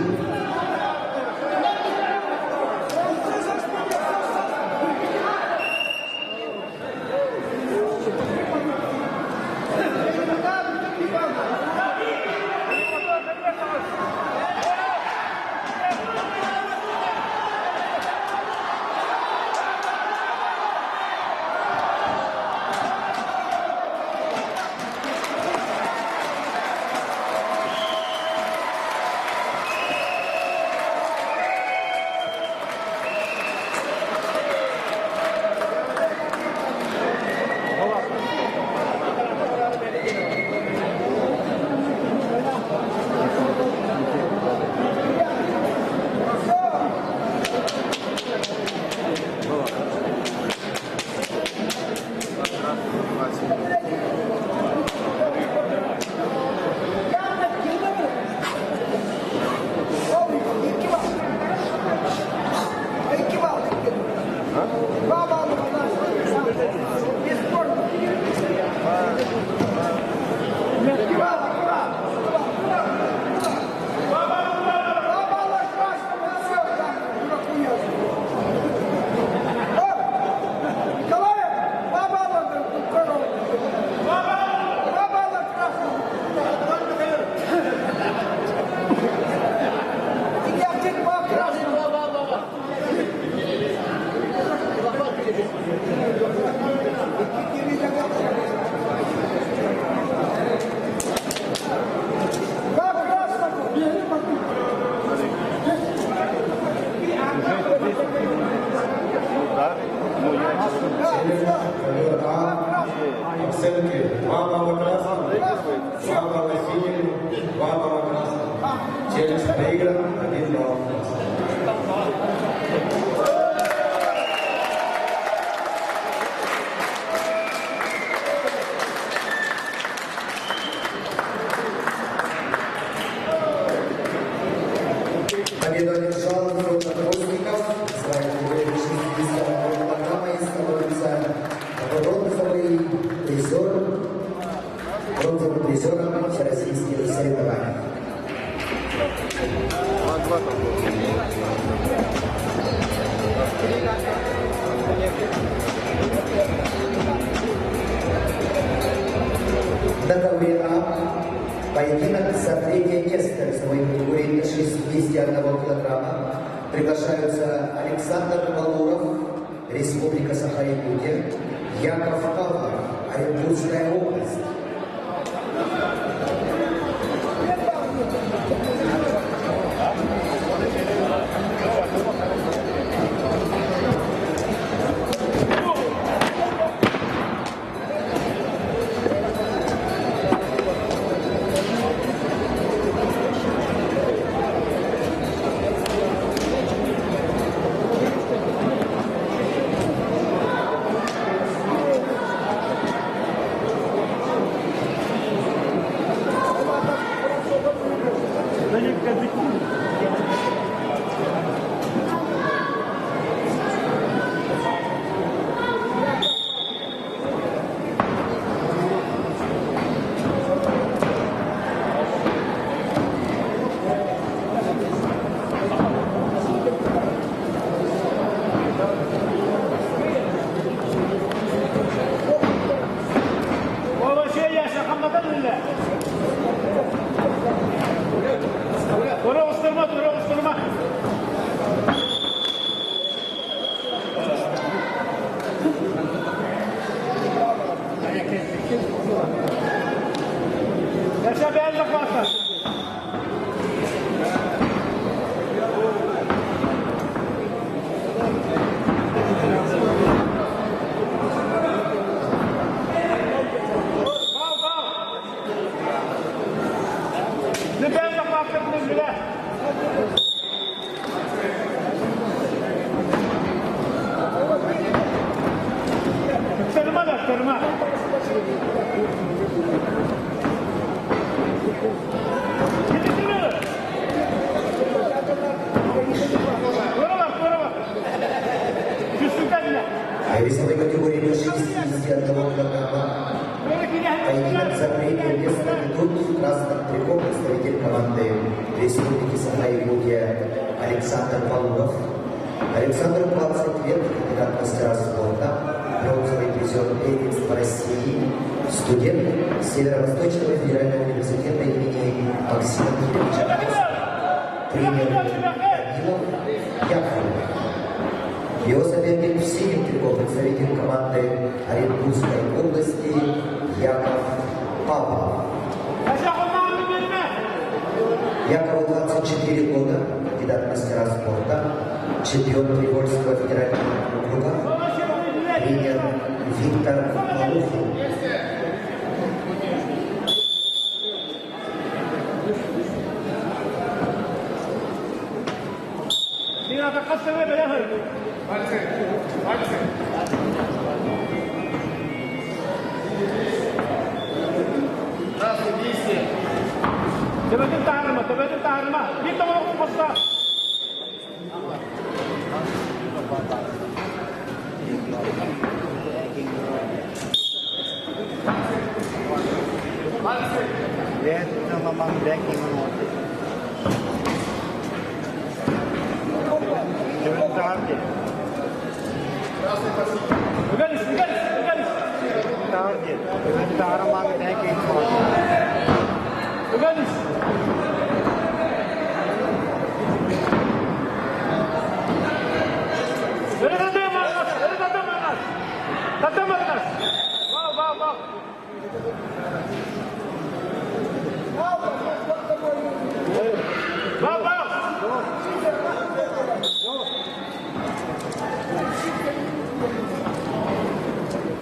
Оценки 2 балла красных, 2 балла синих, 2 балла красных. Челлендж проигран, 1 балл. Победу одержал Федор Русников, звание 60 килограмма и становится бронзовый призер, бронзовым призером всероссийских соревнований. На ковре А поединок за третье место весовой категории до 61 килограмма приглашаются Александр Малуров, Республика Саха-Якутия, Яков Павлов, Оренбургская область. весовой категории до 61 килограмма. Поединок за третье место ведут в красном трико представитель команды Республики Саха-Якутия Александр Павлов. Александру 20 лет, кандидат в мастера спорта, бронзовый призер первенства России, студент Северо-Восточного федерального университета имени Максима Кирилловича, тренер Данилов Яков. Его соперник в синем трико представитель команды Оренбургской области Яков Павлов. Якову 24 года, кандидат в мастера спорта, чемпион Привольского федерального округа, тренер Виктор Малухин. Тебе арма. Виктор Малухин поставь.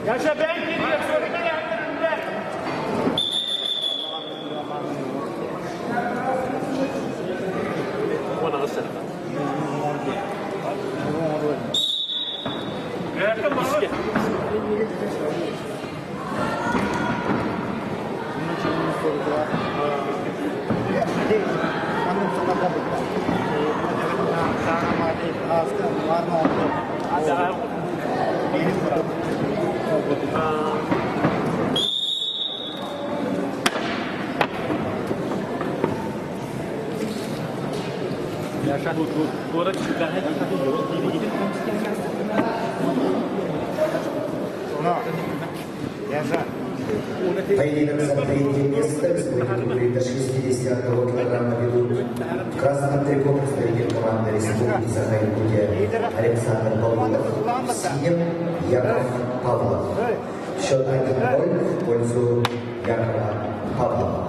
Yaşa ben gidiyorum. Sonra yanlarında. Bana nasıl? Yakın mı? Поединок за третье место в весовой категории до 61 килограмма ведут в красном трико представитель команды Республики Саха-Якутия Александр Павлов, в синем Яков Павлов. Счет 1-0 в пользу Якова Павлова.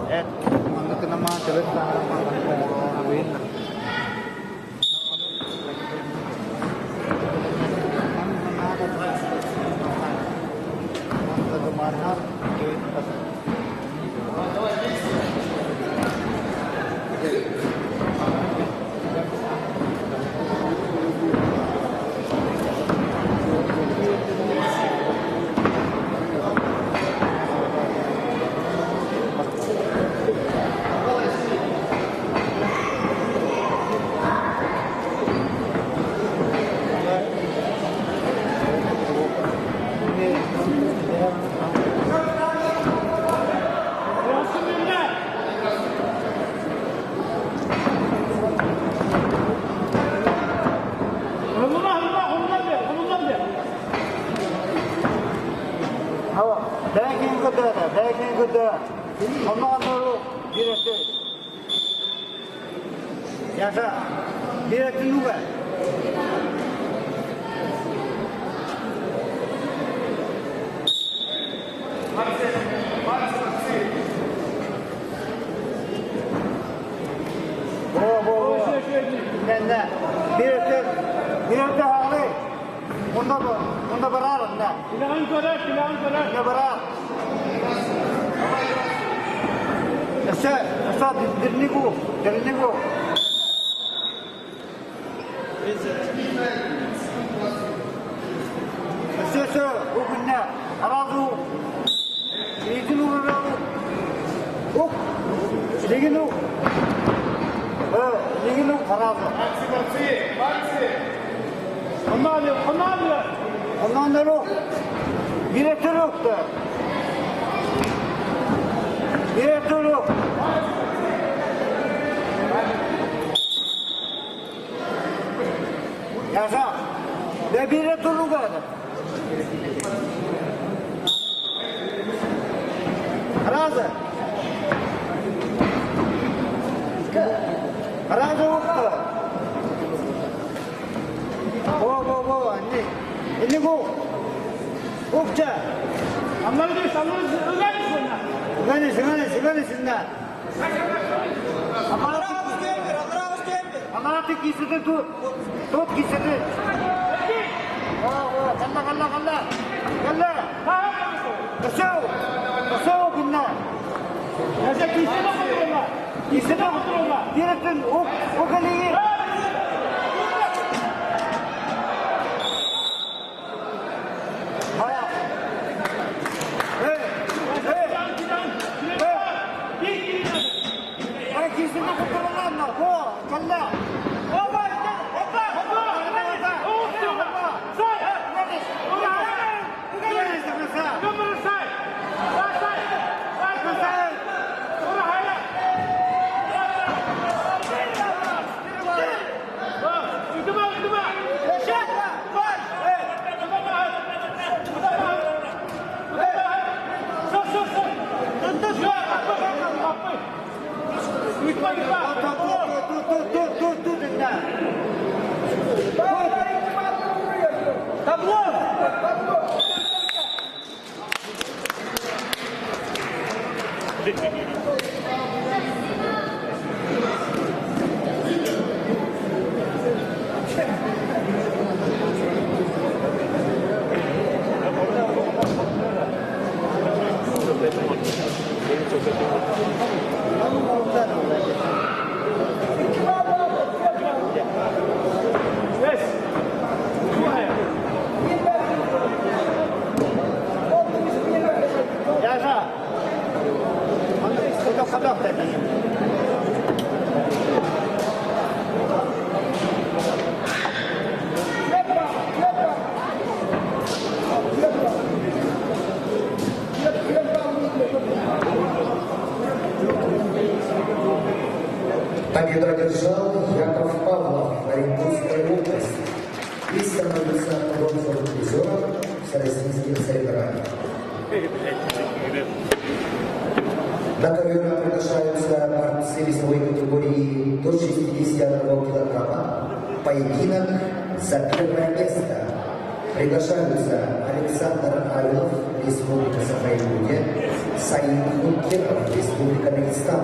Ondan Директорлукта. Директорлук. Yaşa. Ve dиректорлук var. Razı. Razı oldu. Bo, anne. İni bu. Ukça. Öğrenirsin de. Amaratı giysidir tut. Tut giysidir. Kalla. Kasao bunlar. Giysidir. Direktör o kaleyi. Победу одержал Яков Павлов, Оренбургская область, и становится бронзовым призером всероссийских соревнований. На ковер приглашаются борцы весовой категории до 61 килограмма. Поединок за первое место. Приглашаются Александр Авилов, Республика Саха-Якутия, Саид Хункеров, Республика Дагестан.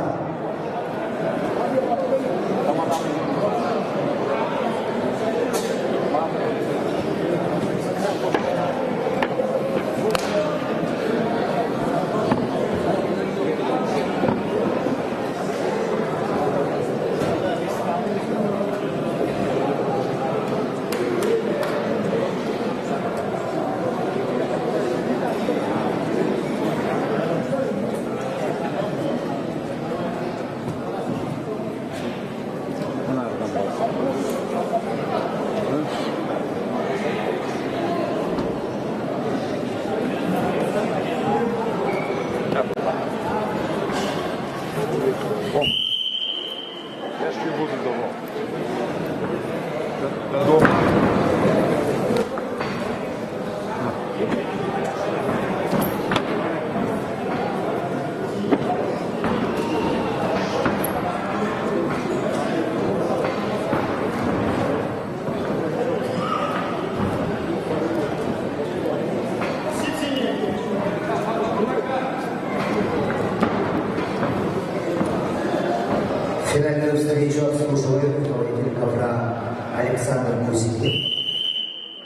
Финальную встречу обслуживает руководитель ковра Александр Кузькин,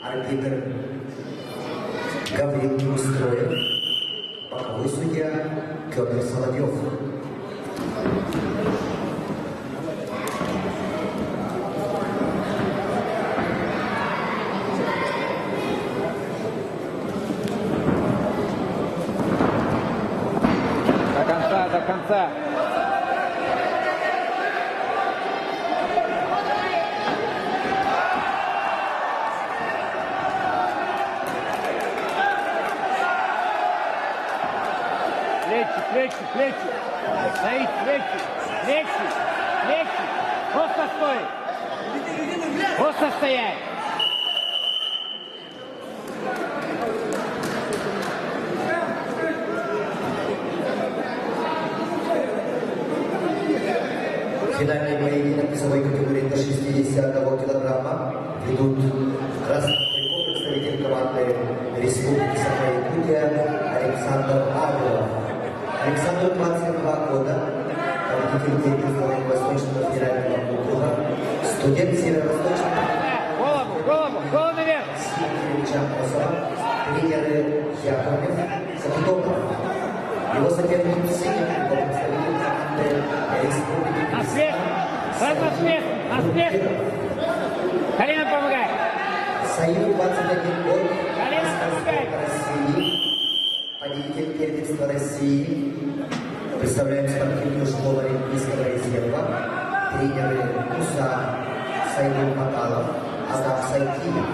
арбитр Гаврил Устроев, боковой судья Петр Соловьев. До конца. плечи. Стоит, плечи. Просто стой. Просто стоять. Финальный поединок весовой категории до 60 килограмма ведут красный трикот представитель команды Республики Саха-Якутия Александр Авилов. Александру 22 года, победитель Киргизского Восточного федерального округа, студент Северо-Восточного Голову наверх. тренеры Яковлев, Капитонов. Его соперник в синем представитель команды Республики На свет. Карина, помогай. Саид 21 год, Галина, помогай. России, победитель первенства России. Представляем спортивную школу Олимпийского резерва. Тренеры Муса Сайдул Маталов, Адам Сайтиев.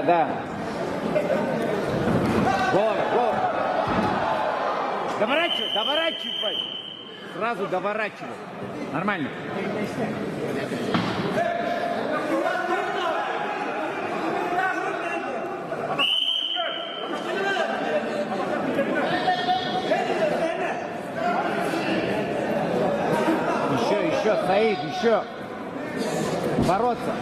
Да. Голову. Доворачивай. Сразу доворачивай. Нормально. Еще, Саид, еще. Бороться.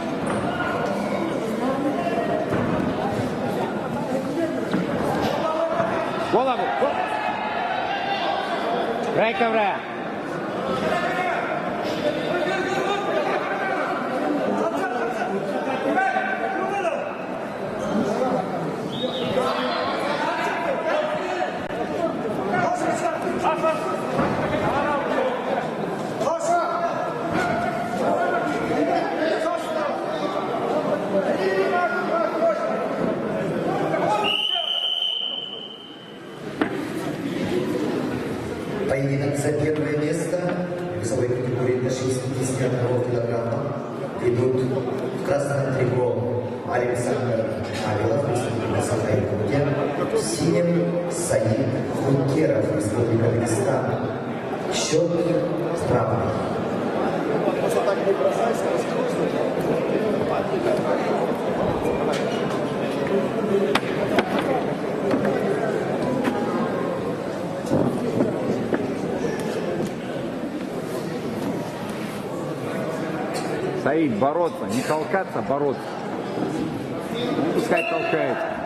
Голову. Край ковра. Поединок за первое место в весовой категории до 61 килограмма ведут в красном трико Александр Авилов, Республика Саха-Якутия, в синем Саид Хункеров, Республика Дагестан. Счет равный. Саид, бороться, не толкаться, бороться. Пускай толкается.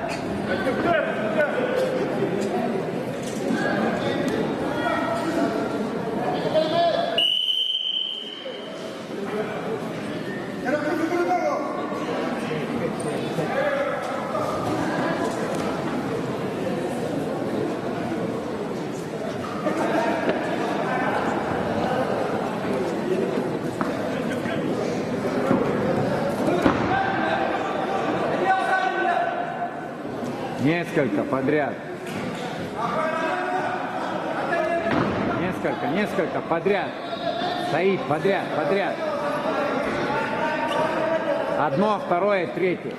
Несколько подряд. Несколько подряд. Стоит подряд. Одно, второе, третье.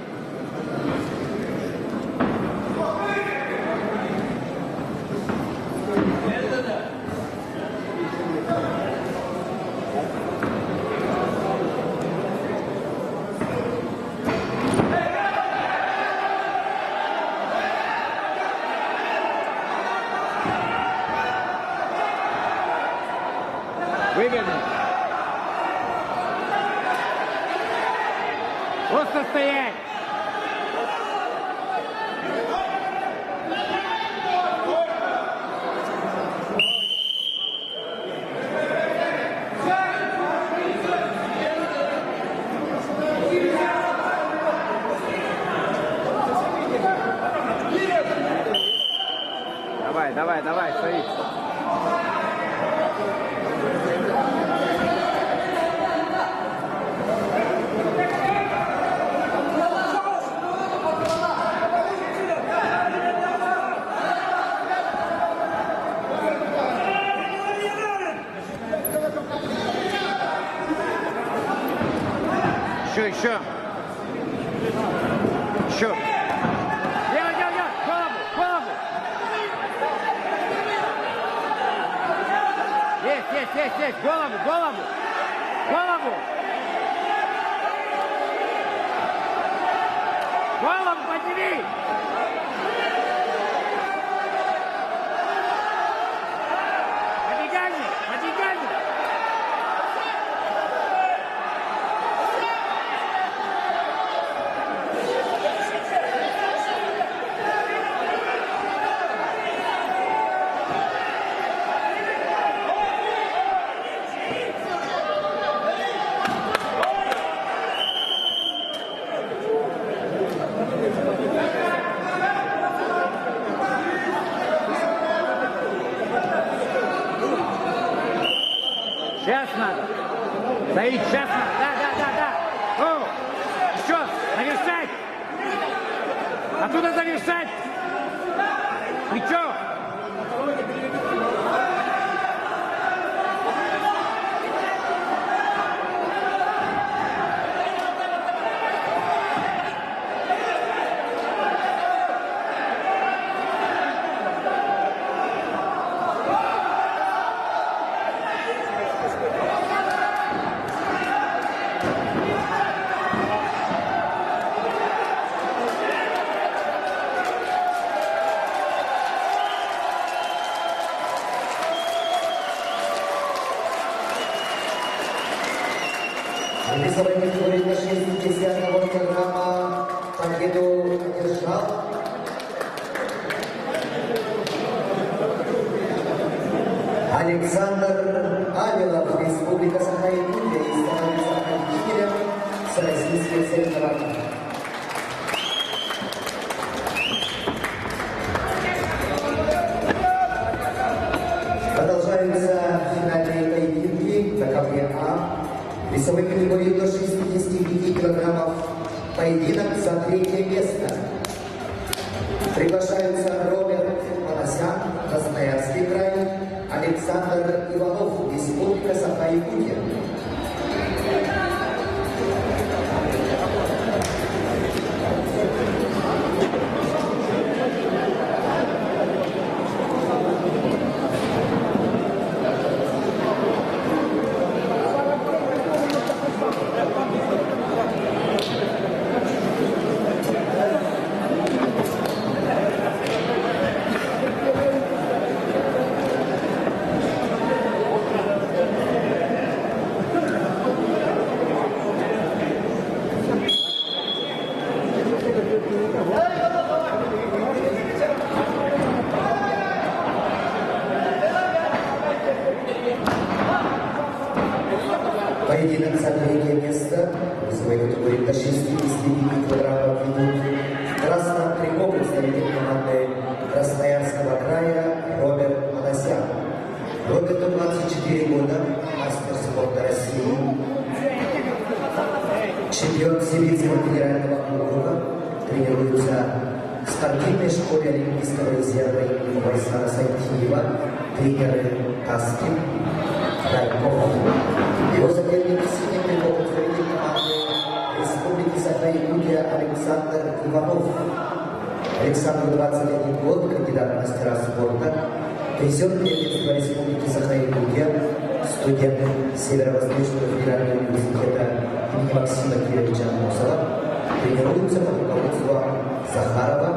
Выверни. Просто стоять. Давай, стоит. Еще. Еще. Делай. Голову. Есть. Голову. Голову подними. Подвигай. Сейчас надо. Стоит, сейчас надо. Да. О, еще, завершать. Оттуда завершать. Плечо. Весовой категории на 61 килограмма победу одержал Александр Авилов, Республика Саха-Якутия, и становится победителем всероссийских соревнований. Продолжаются финальные поединки на КВА. Весовой категории до 65 килограммов. Поединок за третье место. Приглашаются Роберт Манасян, Красноярский край, Александр Иванов, Республика Саха-Якутия. Поединок за третье место в своей категории до 65 килограммов ведут красным триком представитель команды Красноярского края Роберт Манасян. Роберту 24 года, мастер спорта России, чемпион Сибирского федерального округа, тренируется в спортивной школе Олимпийского резерва имени Вайсара Сайтиева, тренеры Каскин, Райков. Его соперник синий триком представитель команды Республики Саха-Якутия Александр Иванов. Александру 21 год, кандидат в мастера спорта, призер первенства Республики Саха-Якутия, студент Северо-Восточного федерального университета имени Максима Кировича Амосова, тренируется под руководством Захарова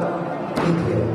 Дмитриева.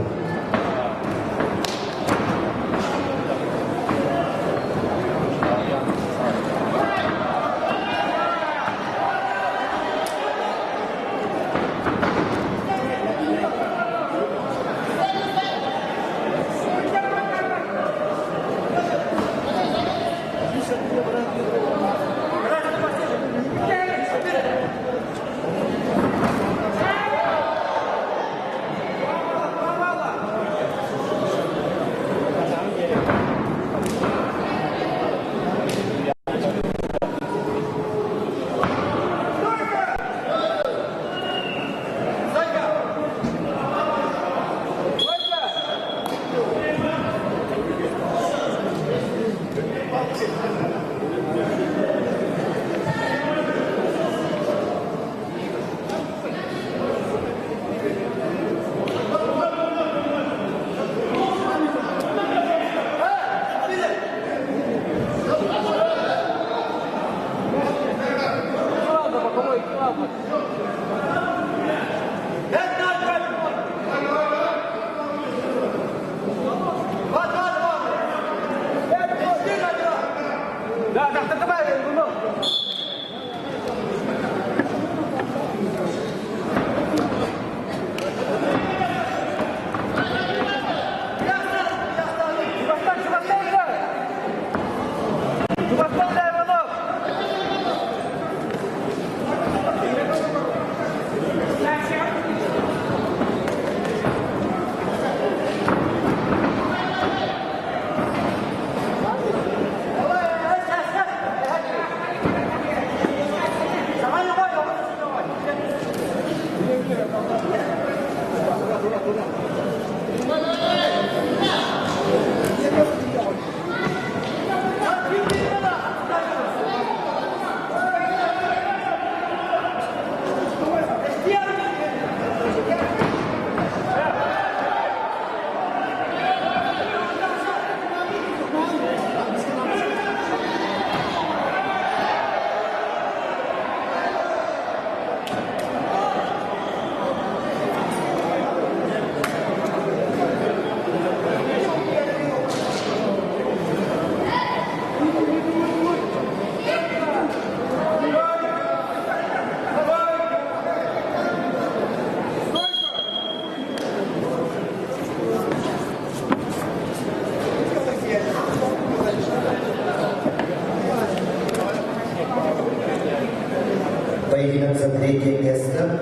поединок за третье место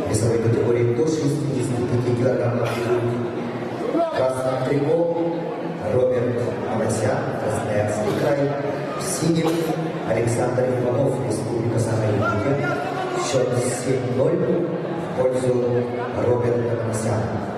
в весовой категории до 65 килограммов. Красный трико Роберт Авасян, Красноярский край. В синем Александр Иванов, Республика Саха-Якутия. Счет 7-0 в пользу Роберта Авасяна.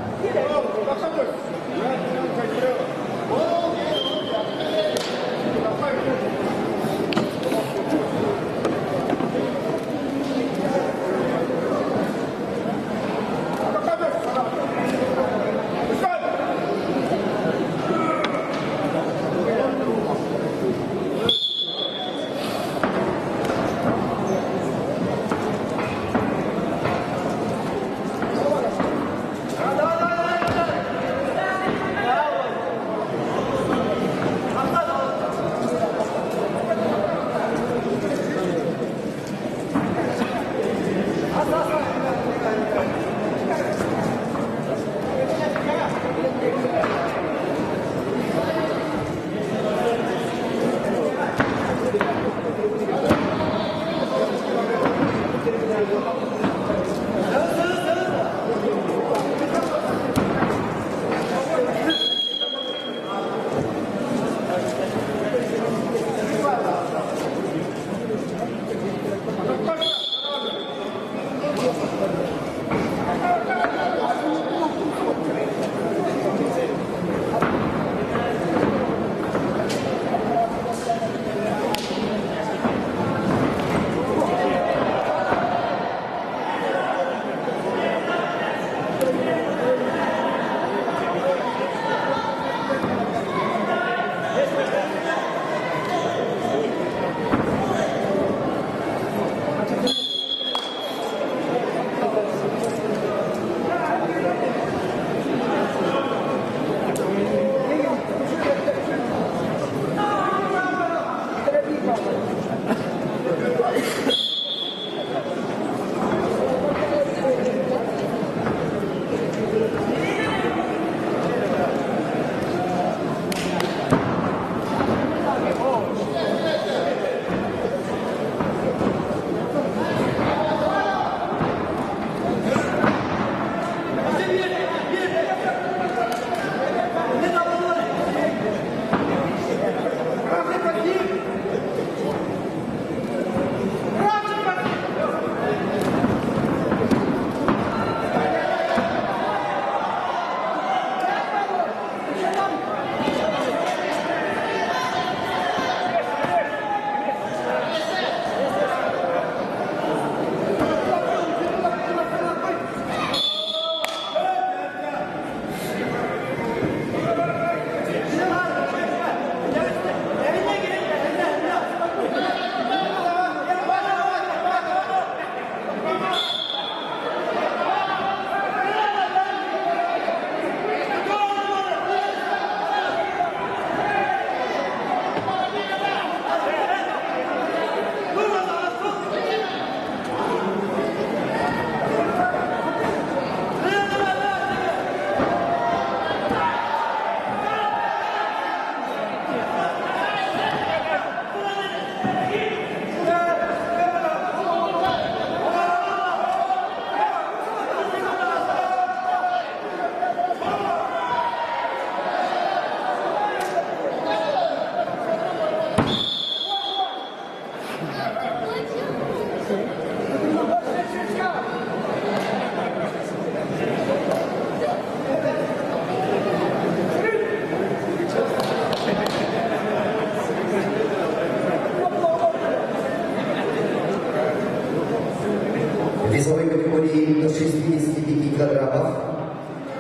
весовой категории до 65 килограммов.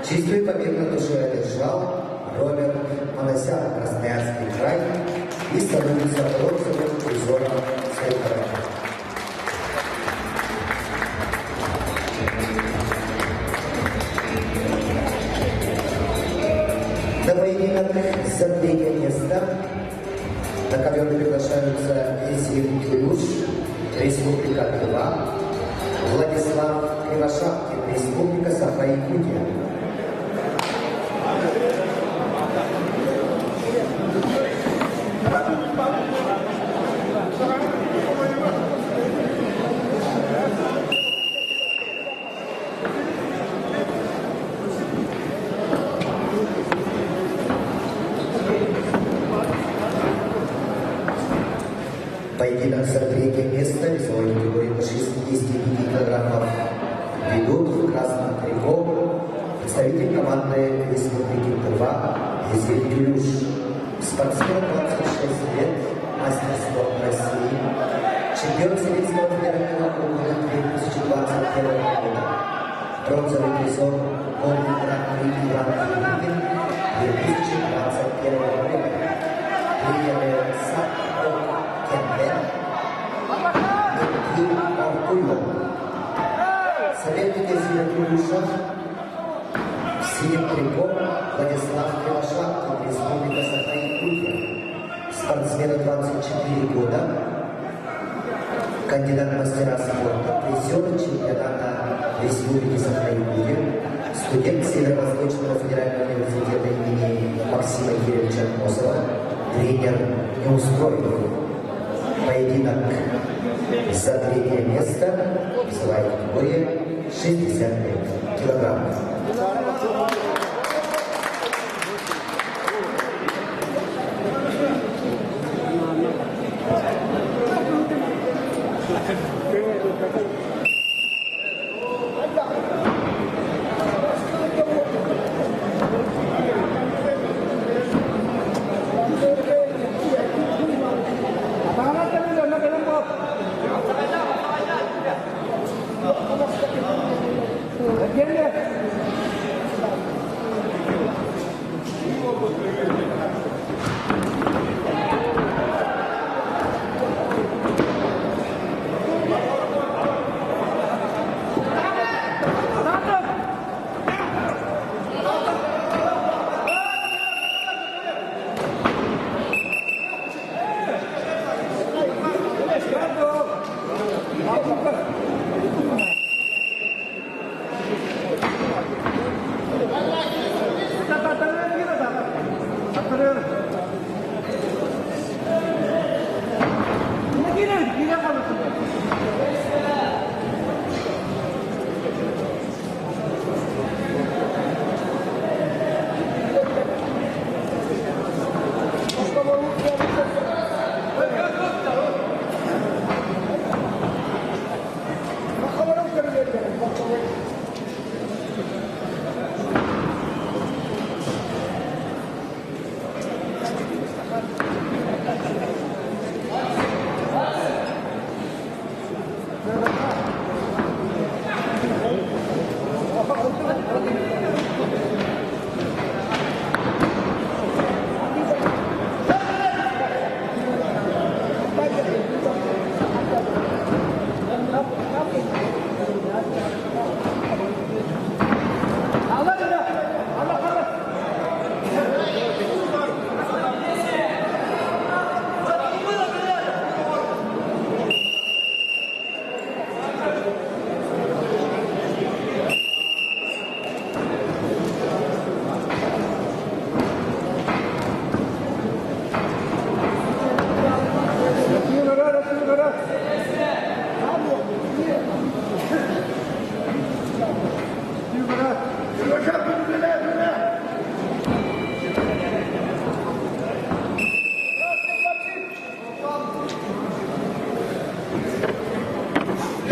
Чистую победу на душе одержал Роберт Манасян, Красноярский край, и становится бронзовым призером своей программы. На поединок за третье место на ковер приглашаются Весерин Килюш, Республика Тыва, Владислав Кривошапкин, Республика Саха-Якутия. Тюлюш. Спортсмен 26 лет, мастер спорта России, чемпион Советского федерального округа 2021 года, бронзовый призер Голден Гран-при Иван Кириллин 2021 года, тренеры Саппо Кемпе, Никит Аркуйо, советники Зина Тюлюша, в синем трико Владислав Кривошапкин, Республика Саха-Якутия, спортсмену 24 года, кандидат в мастера спорта, призер чемпионата Республики Саха-Якутия, студент Северо-Восточного федерального университета имени Максима Кирилловича Мосова, тренер Неустроев. Поединок за третье место, весовая категория 65 килограммов.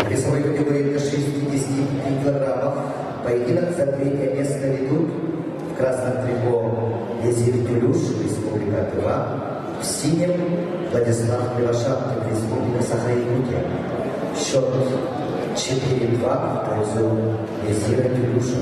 Весовой категории до 65 килограммов. Поединок за третье место ведут в красном трико Езир Тюлюш, Республика Тыва, в синем Владислав Кривошапкин, Республика Саха-Якутия. Счет 4-2 в пользу Езира Тюлюша.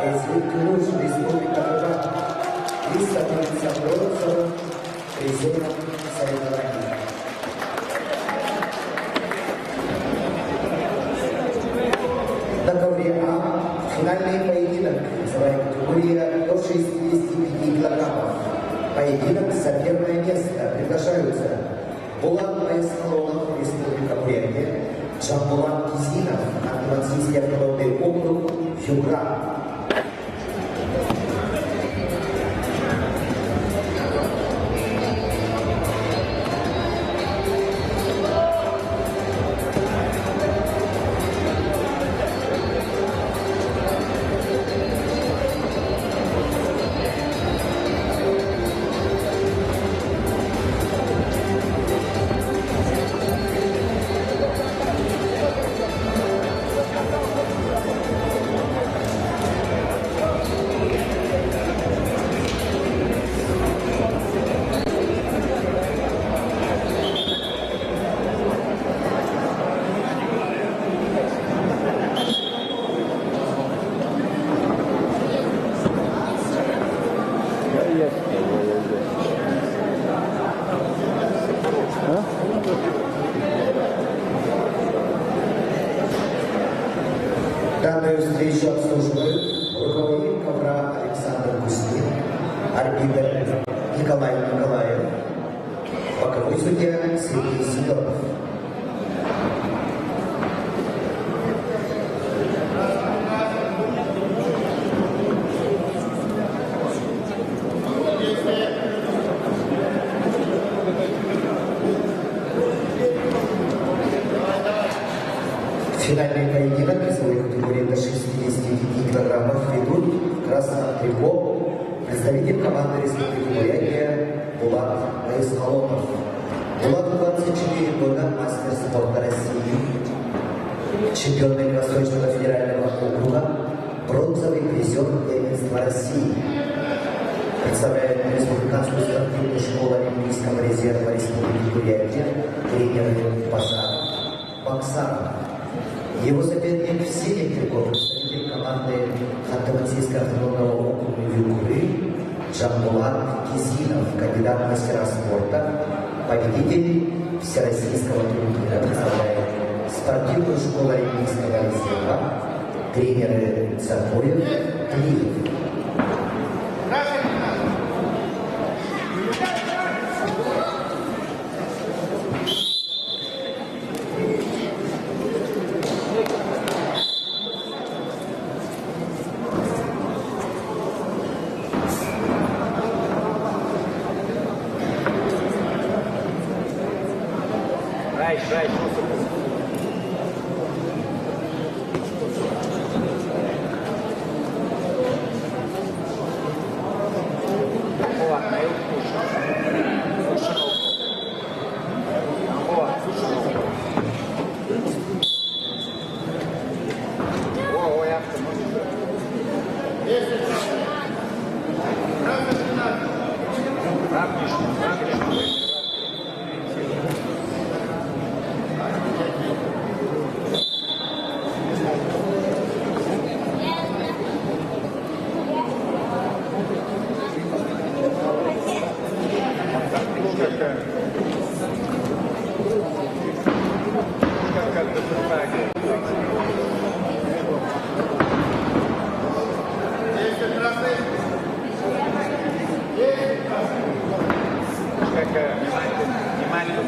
Ключ Республика Татар. 350 бронзовых призеров соревнований. На ковре А финальный поединок весовая категория до 65 килограммов. Поединок за первое место приглашаются Булат Байскалонов, Республика Бурятия, Джамбулат Кизинов, Адмиралтейский автономный округ, Югра. Данную встречу обслуживают руководитель ковра Александр Кузьмин, арбитр Николай Николаев, боковой судья Сергей Сидоров. Финальный поединок весовой категории до 65 килограммов ведут в красном трико представитель команды Республики Бурятия Булат Байскалонов. Булату 24 года, мастер спорта России, чемпион Дальневосточного федерального округа, бронзовый призер первенства России. Представляет Республиканскую спортивную школу Олимпийского резерва Республики Бурятия, тренер Баксаров. Его соперник в синем трико, представитель команды Ханты-Мансийского автономного округа Югры Джамбулат Кизинов, кандидат в мастера спорта, победитель всероссийского турнира, представляет спортивную школу Олимпийского резерва, тренеры Царкоев, Клиев.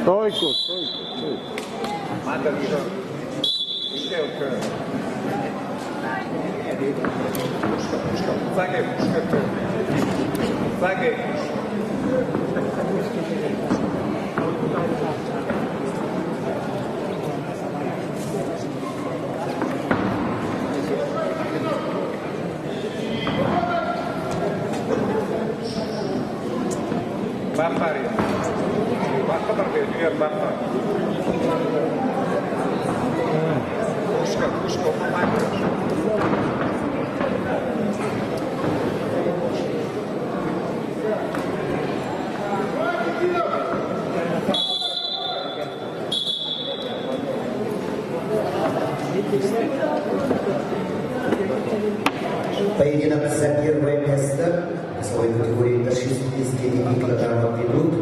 Стойку. Поединок за первое место в весовой категории до 69 килограммов ведут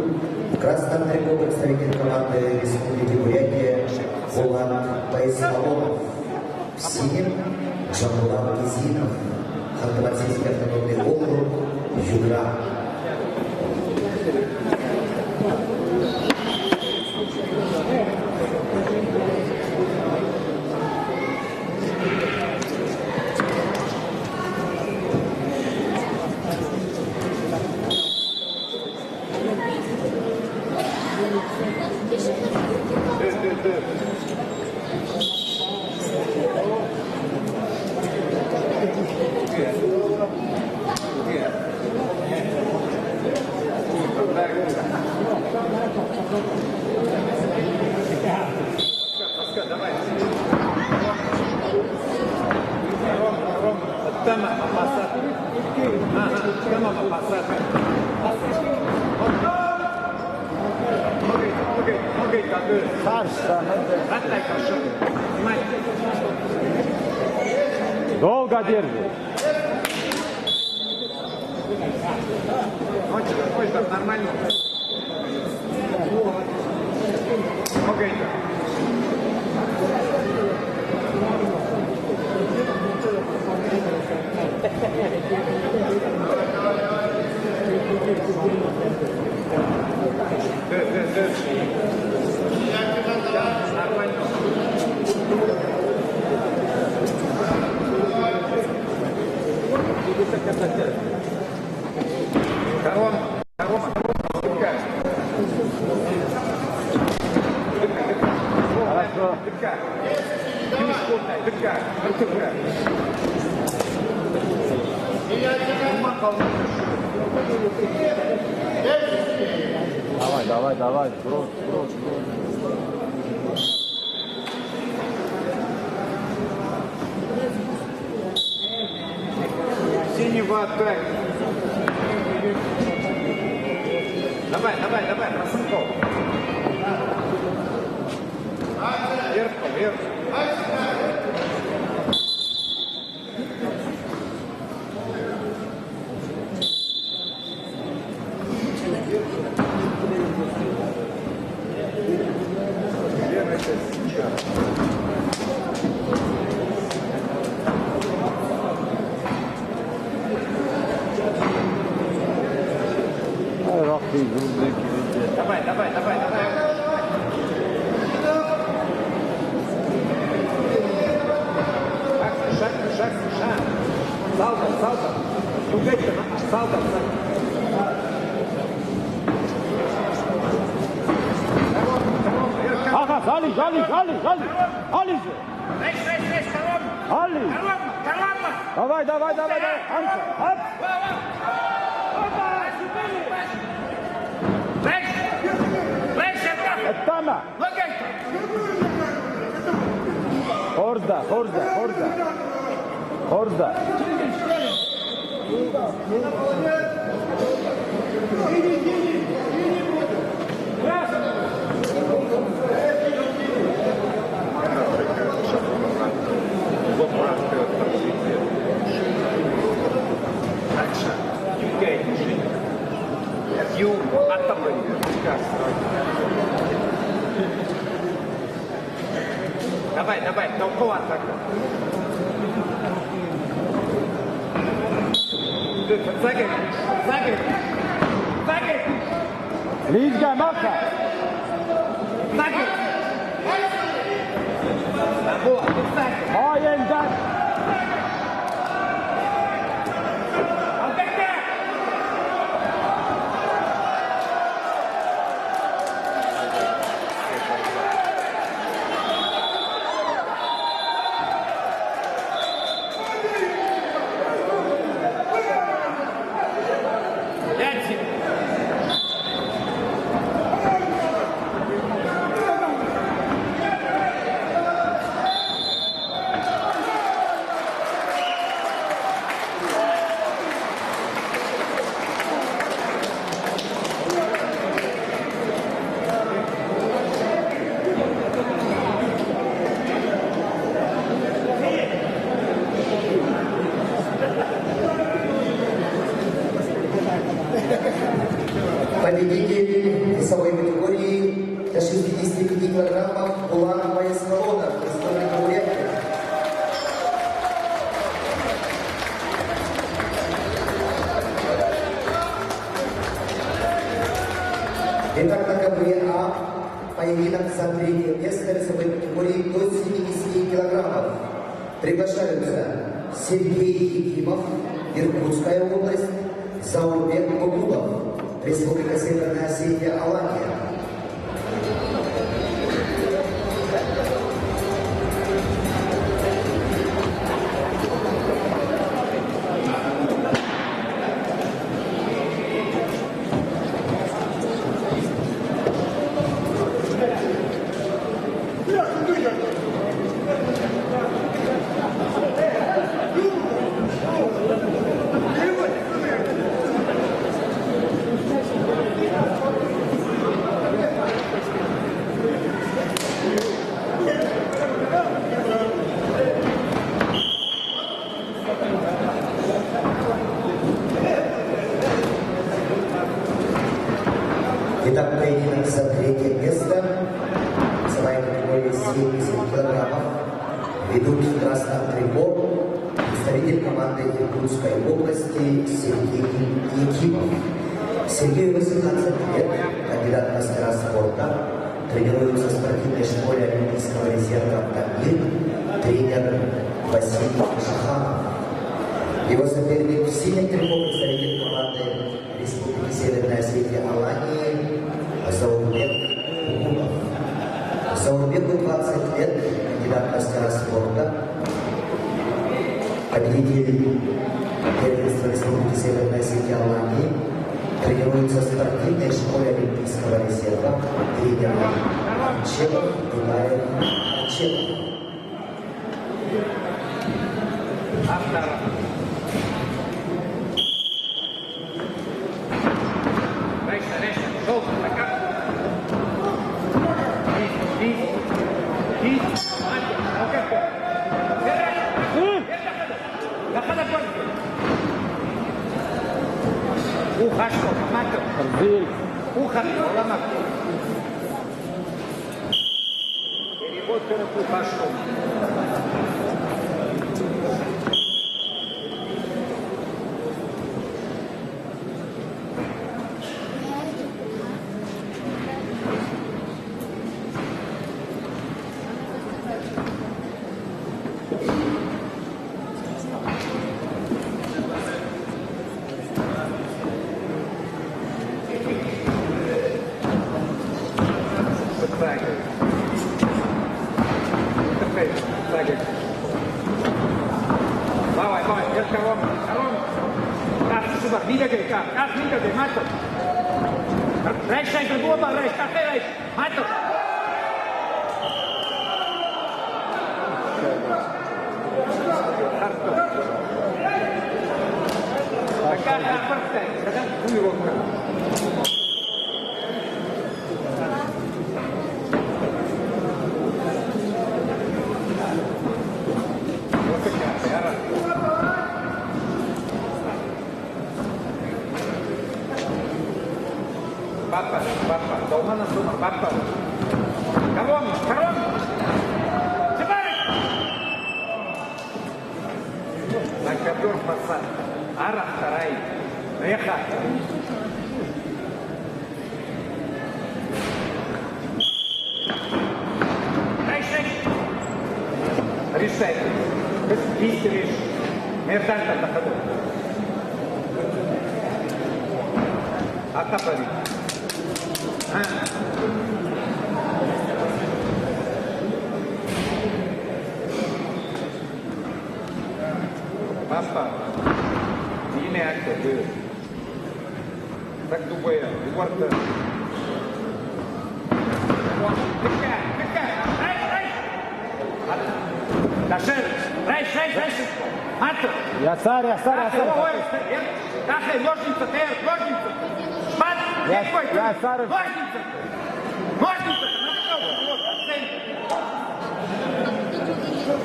в красном трико представитель команды Республики Бурятия Булат Байсалонов. В синем Жамбулат Гизинов, Ханты-Мансийский автономный округ, Югра. Долго держи. Ой, так нормально. Окей. Нормально. Корон. Хорошо. Давай. Брось. Синего атак. Давай, Росенков. Вверх. Давай. Шаг. Салта. Салта. Ага, Али. Давай. Анса. Tama. Horda. Давай, толково атака. Загиб. Лизга, Маха. Загиб. Оендан. Итак, на КВА поединок за третье место весовой категории до 70 килограммов. Приглашаются Сергей Якимов, Иркутская область, Заурбек Богулов, Республика Северная Осетия, Алания. Итак, поединок за третье место. Весовая категория 70 килограммов. Ведут в красном трико представитель команды Иркутской области Сергей Якимов. Сергею 18 лет, кандидат в мастера спорта, тренируется в спортивной школе Олимпийского резерва «Тамир», тренер Василий Шаханов. Его соперник в синем трико представитель команды Республики Северная Осетия Алании Заурбек Богулов. Заурбеку 20 лет, кандидат в мастера спорта, победитель первенства Республики Северная Осетия Алании, тренируется в спортивной школе Олимпийского резерва, тренер Чепов, Дунаев Чепов.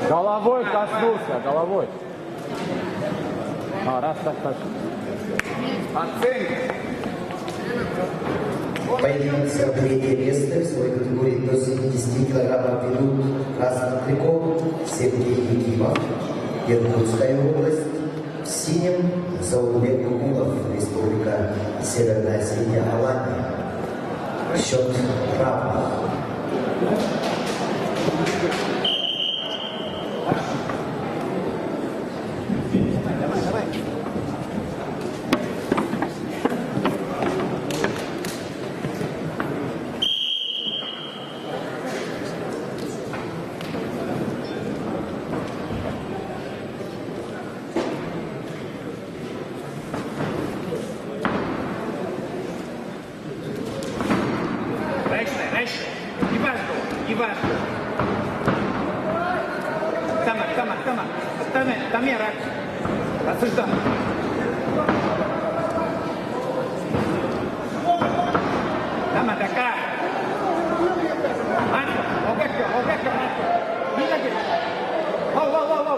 Головой коснулся, головой. Раз так. Поединок за третье место в своей категории до 70 килограммов ведут в красном трико Сергей Якимов, Иркутская область, в синем Заурбек Богулов, Республика Северная Осетия, Алания. Счет равный. Тамера, осужден. Тама, такая. Манко, огекка, манко. Видите? Оу.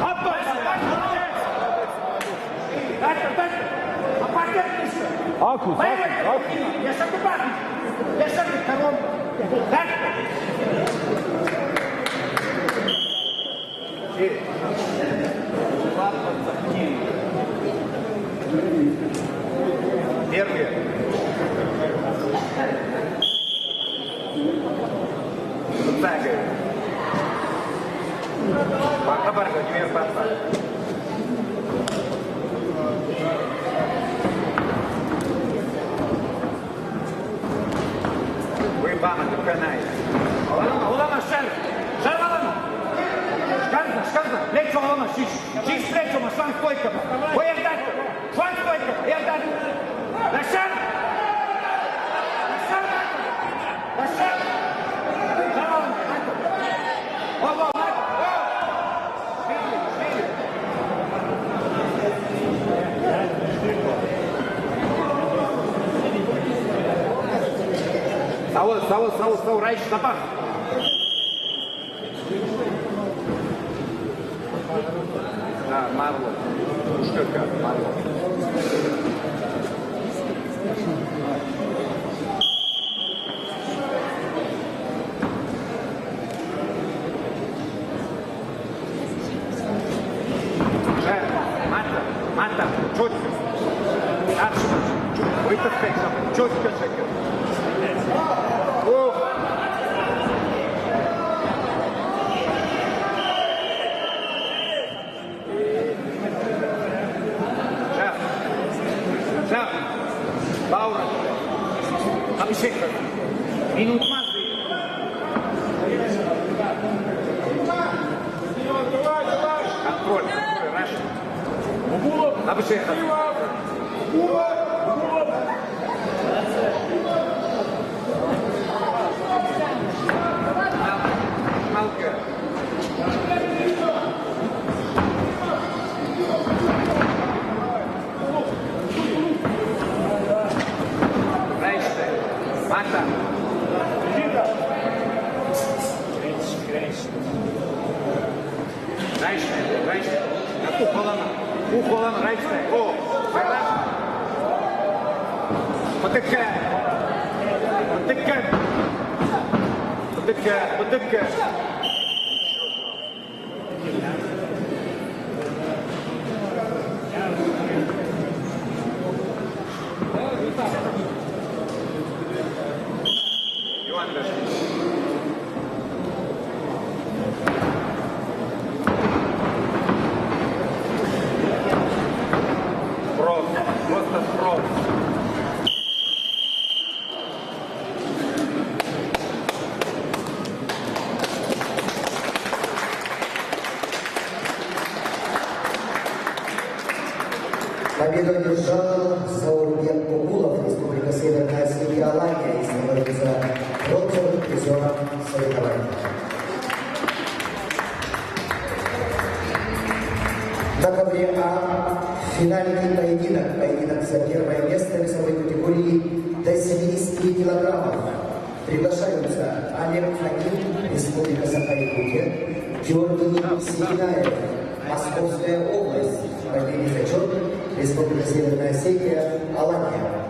Опа! Дальше. Опасайтесь. Акус. Я шагу бабу. Я шагу втором. Дальше. Первый. Тагай. Папа, не папа. Вы бама, ты канай. Улама, шар. Шказна, плечо олама, шиш плечо, шлан стойка. Ой, шлан стойка, Лашар! Сау, райш, запах. Марло. Штука, Марло. Мата, четко. Вытаскай, четко шагай. Баура. Абишек. Минут мазы. Контроль. Раш. Абишек. Малка. Mata. Райштай. Ухолана, райштай. О, потыкай. Просто спрос. Победу одержал Заурбек Кукулов, Республика Северная Осетия, Алания, и становится бронзовым призером соревнований. На ковре А финальный поединок за первое место весовой категории до 70 килограммов. Приглашаются Олег Хаким, Республика Саха-Якутия, Георгий Сигинаев, Московская область, последний зачет, Республика Северная Осетия, Алания.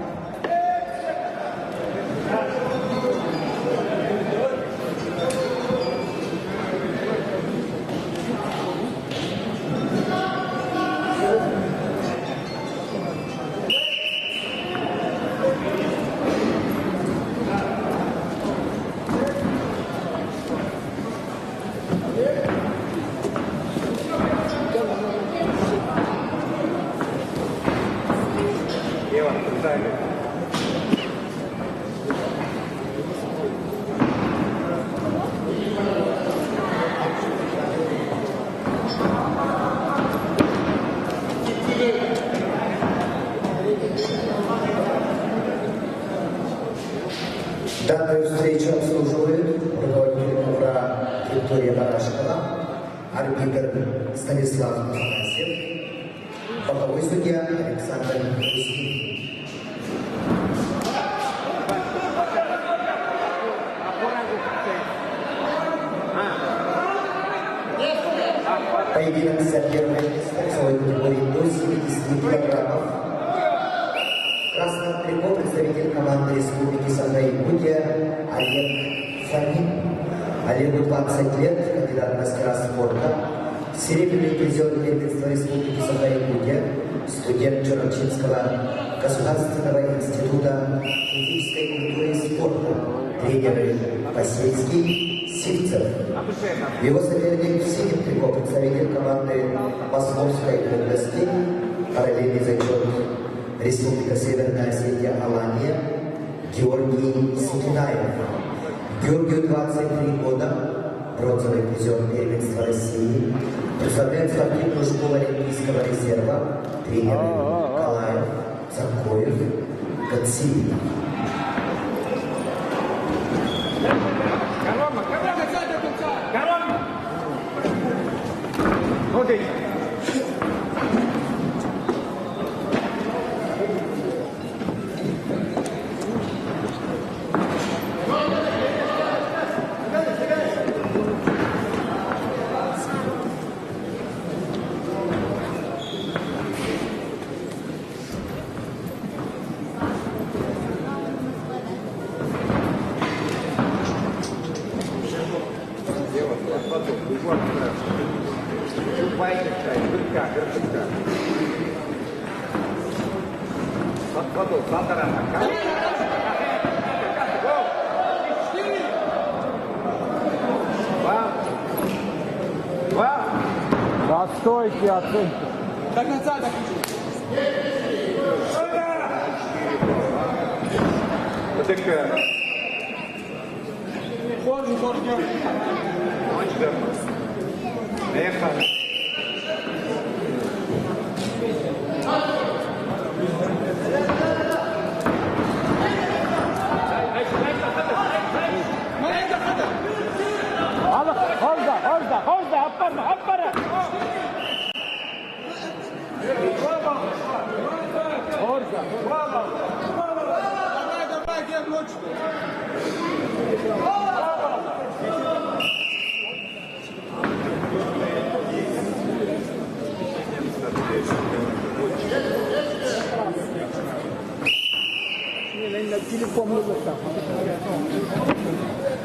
Данную встречу обслуживают руководитель ковра Виктория Барашкова, арбитр Станислав Афанасьев, боковой судья Александр Кузькин. Поединок за первое место весовой категории до 70 килограммов. В красном трико представитель команды Республики Саха-Якутия Олег Фомин. Олегу 20 лет, кандидат в мастера спорта, серебряный призер первенства Республики Саха-Якутия, студент Черночинского государственного института физической культуры и спорта, тренеры Посельский, Сивцев. Его соперник в синем трико представитель команды Московской области, параллельный зачет Республика Северная Осетия Алания, Георгий Сикинаев. Георгию 23 года, бронзовый призер первенства России, представляет спортивную школу Олимпийского резерва, тренеры Калаев, Царкоев, Гаци. Стойте, оценки. Так назад, так.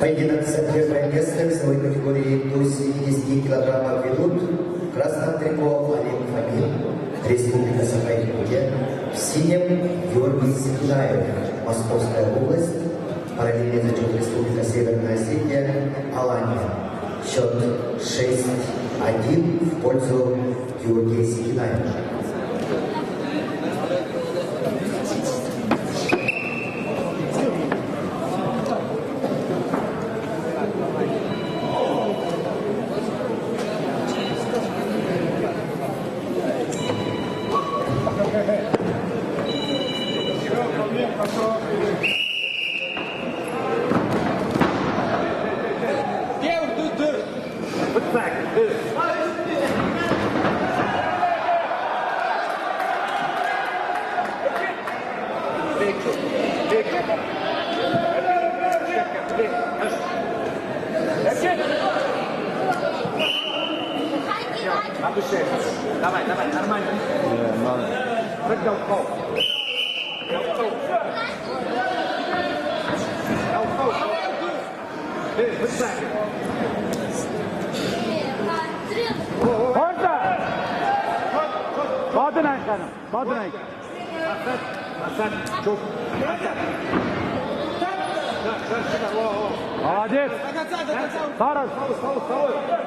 Поединок за первое место весовой категории до 70 килограммов ведут в красном трико Олег Фомин, Республика Саха-Якутия, в синем Георгий Сикинаев, Московская область, параллельный зачет Республика Северная Осетия, Алания. Счет 6-1 в пользу Георгия Сикинаева. Давай, нормально. Прыгал пол. Badınay. Hasan, çok. Молодец. Тарас.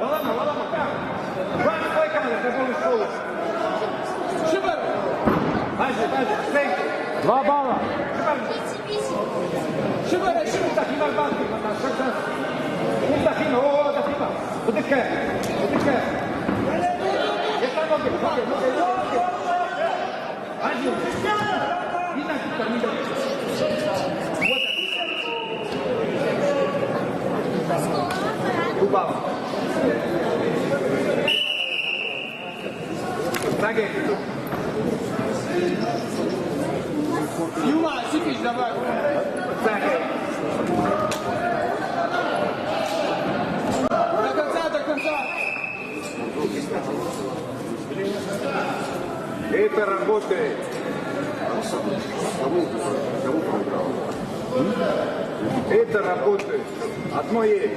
Валама. Стой, камера, ты будешь шоу. Шибар. Дальше. 2 балла. Шибар, так, не надо. О, Утыкай. Я ноги. Один. Не надо. Вот так. баллов. Саги. Юма, Сипич, давай. Саги. До конца, до конца. Это работает. Это работает. Одно есть.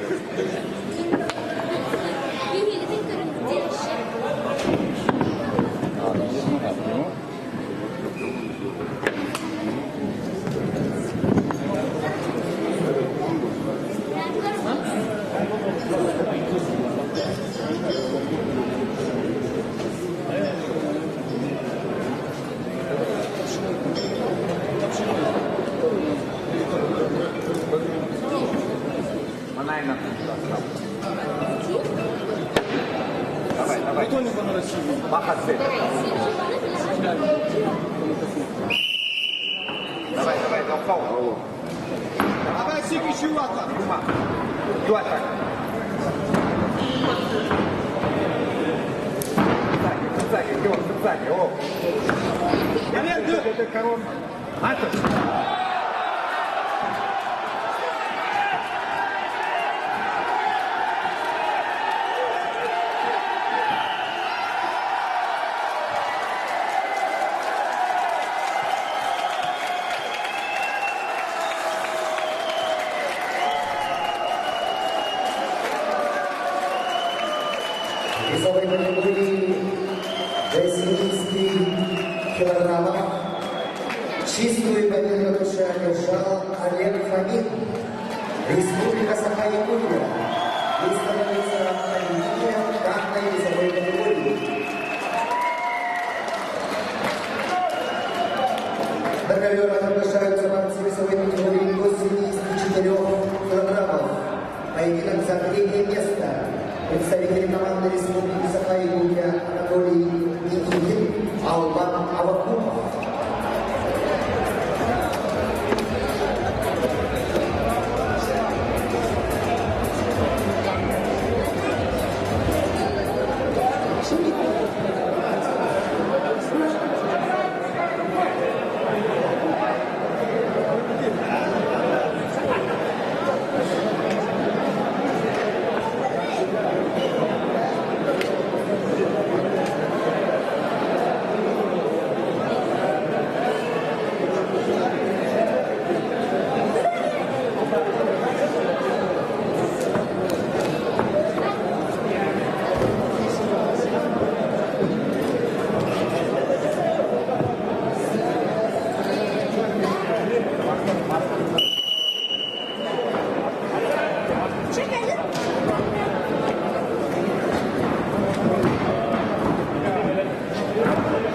Давай, давай. Махаться. Давай, давай, допал. Давай, Сики, чувака. Два так. Сзади, о. Это корона. Антон. Весовой категории до 70 килограммов чистую победу одержал Олег Фомин, Республика Саха-Якутия. Выставляется равноправие данной весовой категории. На ковер приглашаются борцы весовой категории до 74 килограммов. Поединок за третье место. Представители команды Республики Саха-Якутия Анатолий Никитин, Албан Авакумов.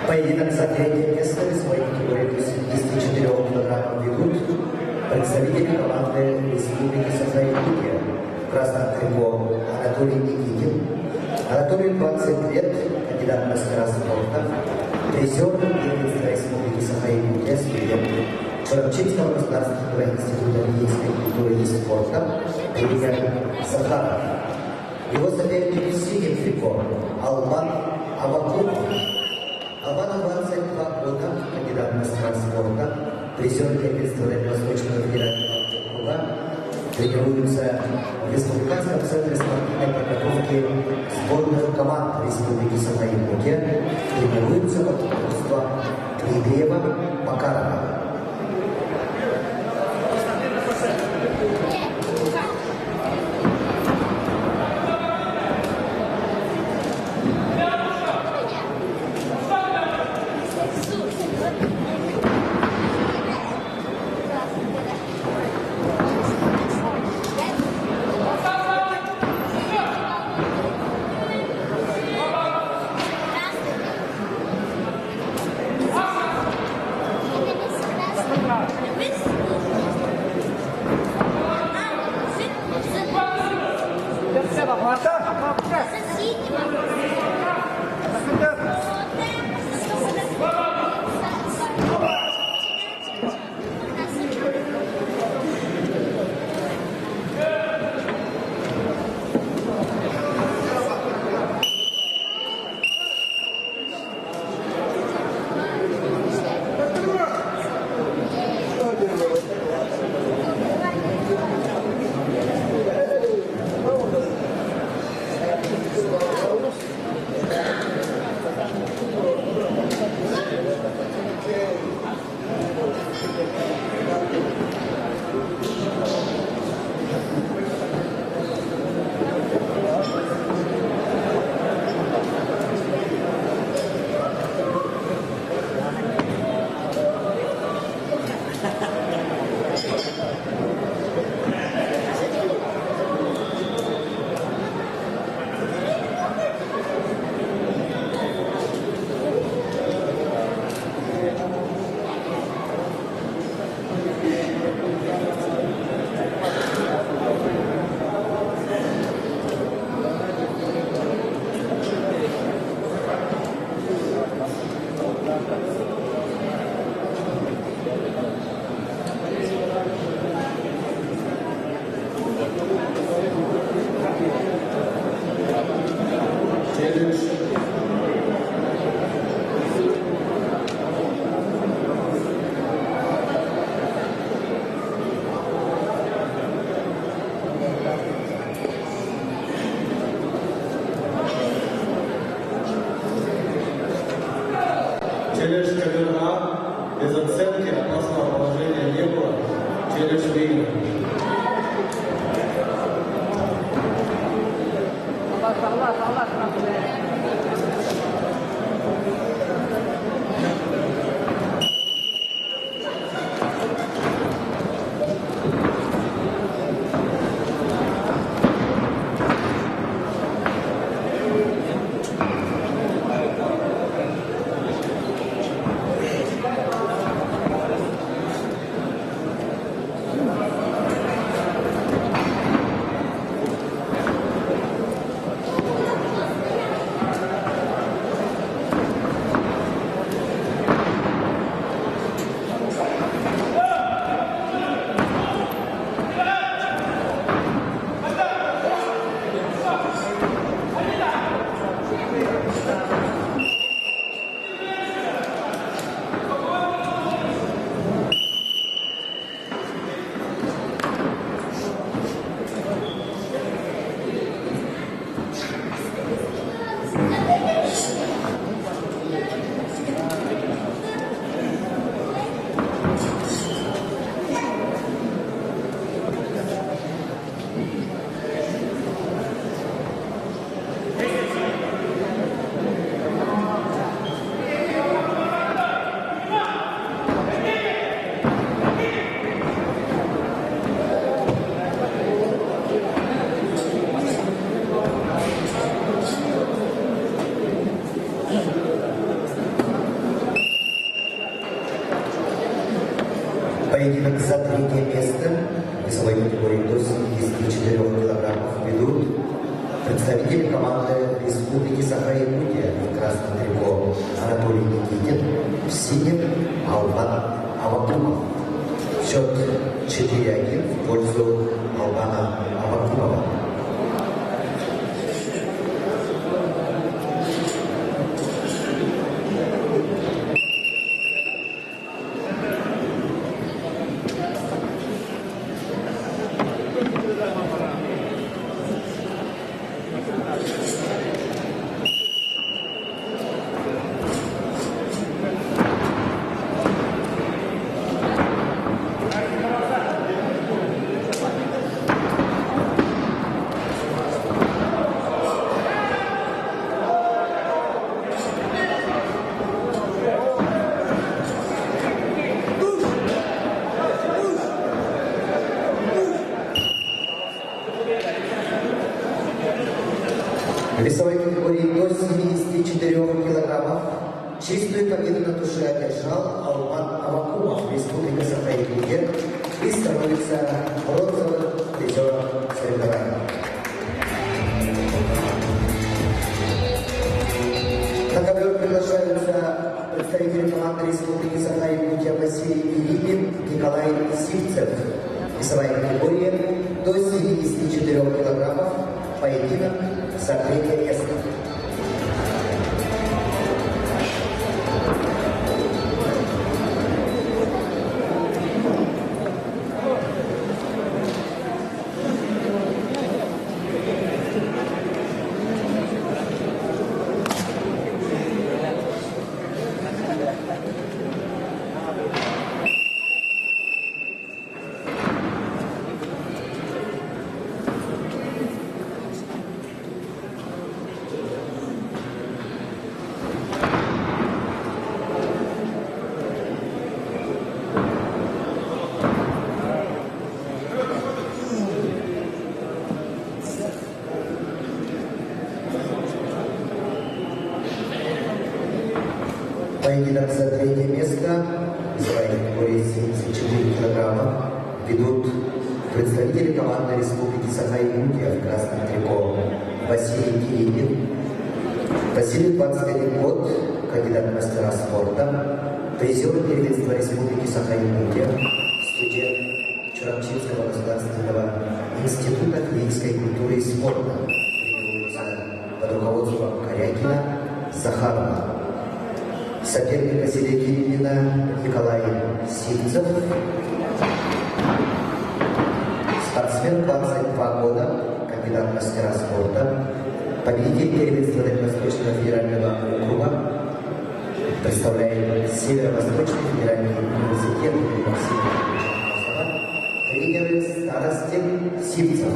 Поединок за третье место весовой категории 74 килограммов ведут представители команды Республики Саха-Якутия. В красном трико Анатолий Никитин. Анатолий 20 лет, кандидат в мастера спорта, призер Первенства Республики Саха-Якутия, студент Чарапчинского государственного института медицинской культуры и спорта имени Сахаров. Его соперник в синем трико Албан Авакумов. Албану 22 года, кандидат в мастера спорта, призер Первенства Дальневосточного федерального округа, тренируется в Республиканском центре спортивной подготовки сборных команд Республики Саха-Якутия, тренируется под руководством Дмитриева Макарова. Челлендж ковер А. Без оценки опасного положения не было. Челлендж выигран. Поединок за третье место в весовой категории до 74 килограммов ведут представители команды Республики Саха-Якутия в красном трико Анатолий Никитин, в синем Албан Авакумов. Счет 4-1 в пользу Албана Авакумова. В весовой категории до 74 килограммов чистую победу на душе одержал Албан Авакумов, Республика Саха-Якутия, и становится бронзовым призером соревнований. На ковер приглашаются представители команды Республики Саха-Якутия Василий Филиппин, Николай Сивцев. Весовая категория до 74 килограммов, поединок за третье место. Поединок за третье место в весовой категории 74 килограмма ведут представители команды Республики Саха-Якутия в красном трико Василий Кириллин. Василий 21 год, кандидат в мастера спорта, призер первенства Республики Саха-Якутия, студент Чурамчинского государственного института физической культуры и спорта, тренируется под руководством Корякина, Захарова. Соперник Василия Кириллина Николай Сивцев. Спортсмен 22 года, кандидат в мастера спорта, победитель первенства Дальневосточного федерального округа, представляет Северо-Восточный федеральный университет Максим тренеры Старостин Сивцев.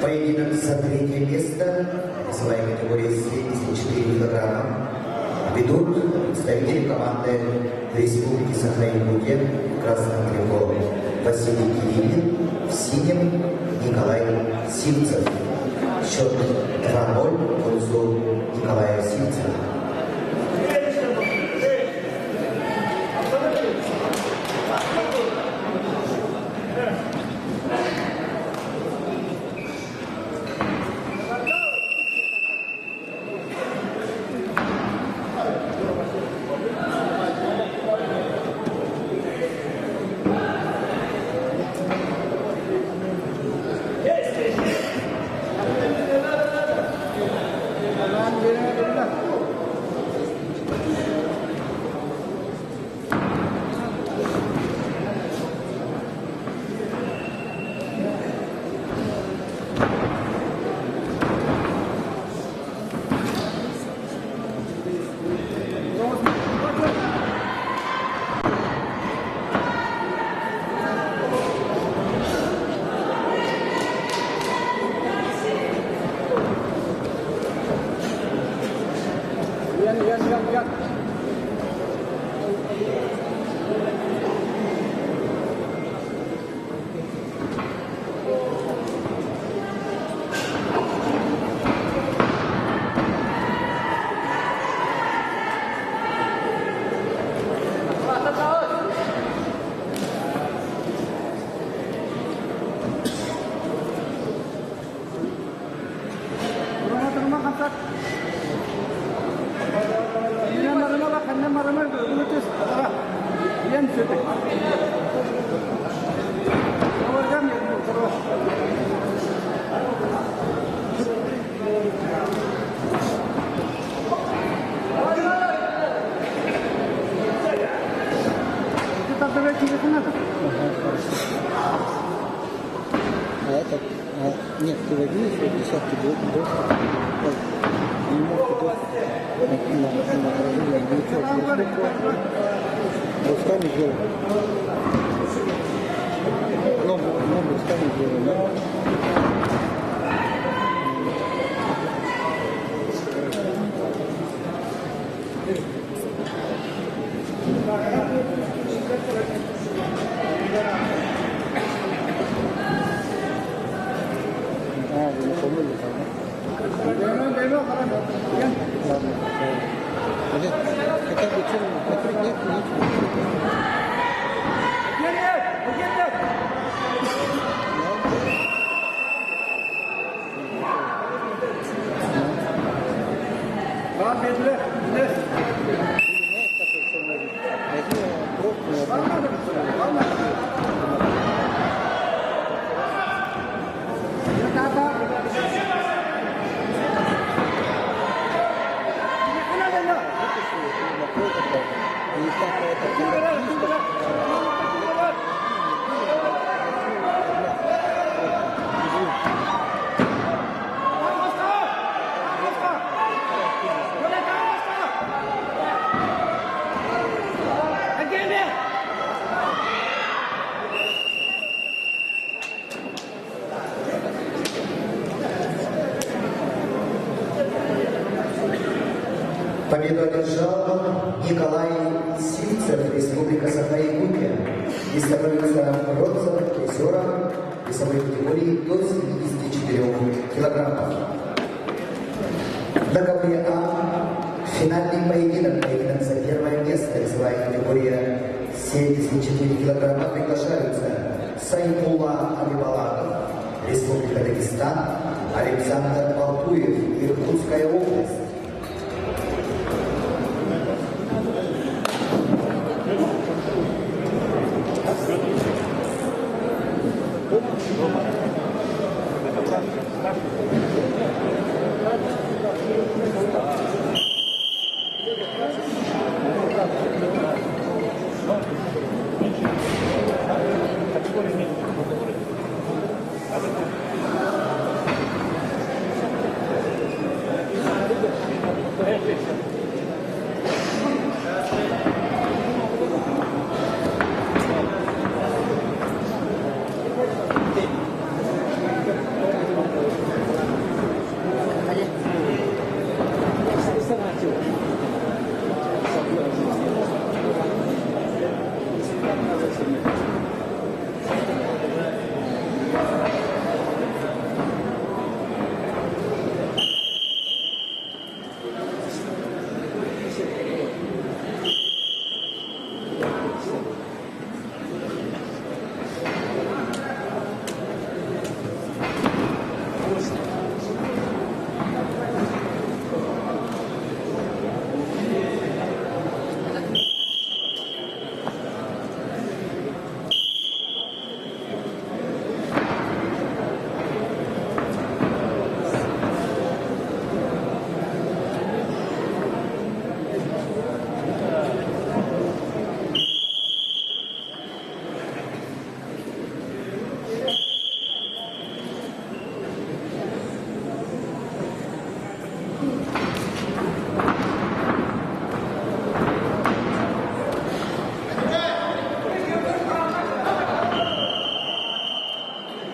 Поединок за третье место весовой категории 74 килограмма ведут представители команды Республики Саха-Якутия в красном трико Василий Кириллин, в синем Николай Сивцев. Счет 2-0 в пользу Николая Сивцева. Нет, ты водишь, десятки до руками делай. Ногу руками делай, да? хотя бы чем накрыть, нет, ничего. Победу одержал Николай Сильцев, Республика Саха-Якутия, и становится бронзовым призером весовой категории до 74 килограммов. На ковре А финальный поединок за первое место весовая категория 74 килограмма приглашаются Сайфулла Алибалатов, Республика Дагестан, Александр Балтуев, Иркутская область.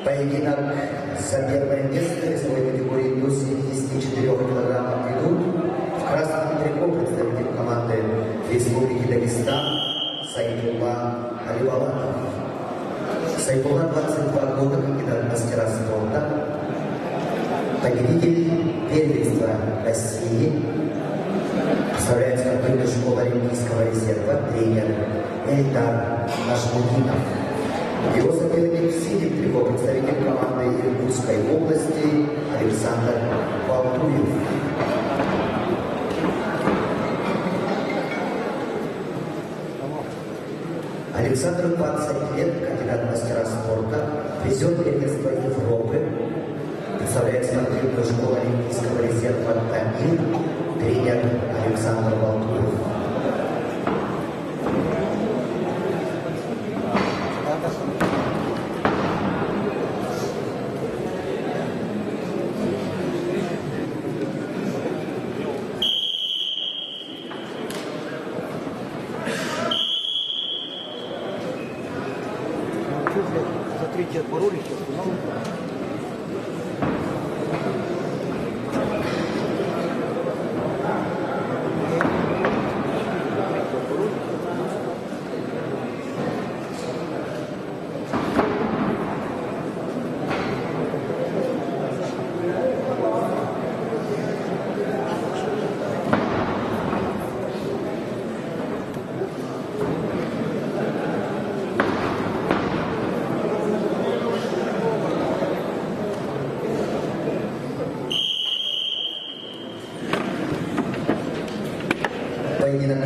Поединок за первое место весовой категории до 74 килограммов идут в красном трико представитель команды Республики Дагестан Сайфулла Алибалатов. Сайфулла 22 года, кандидат в мастера спорта, победитель первенства России, представляет спортивную школу Олимпийского резерва, тренер Эльдар Нашмутинов. Его соперник в синем трико представитель команды Иркутской области Александр Балтуев. Александру 20 лет, кандидат в мастера спорта, призер первенства Европы, представляет спортивную школу Олимпийского резерва «Тамир», тренер Александр Балтуев. За третий отбороли сейчас,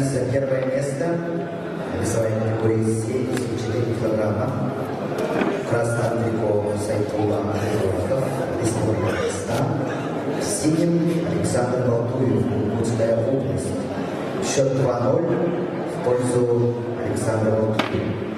комиссия первое место. Весовая категория 74 килограмма. Красный трико Сайфулла Азизов, лесной Дагестан. Синим Александр Балтуев, Иркутская область. Счет 2-0 в пользу Александра Балтуева.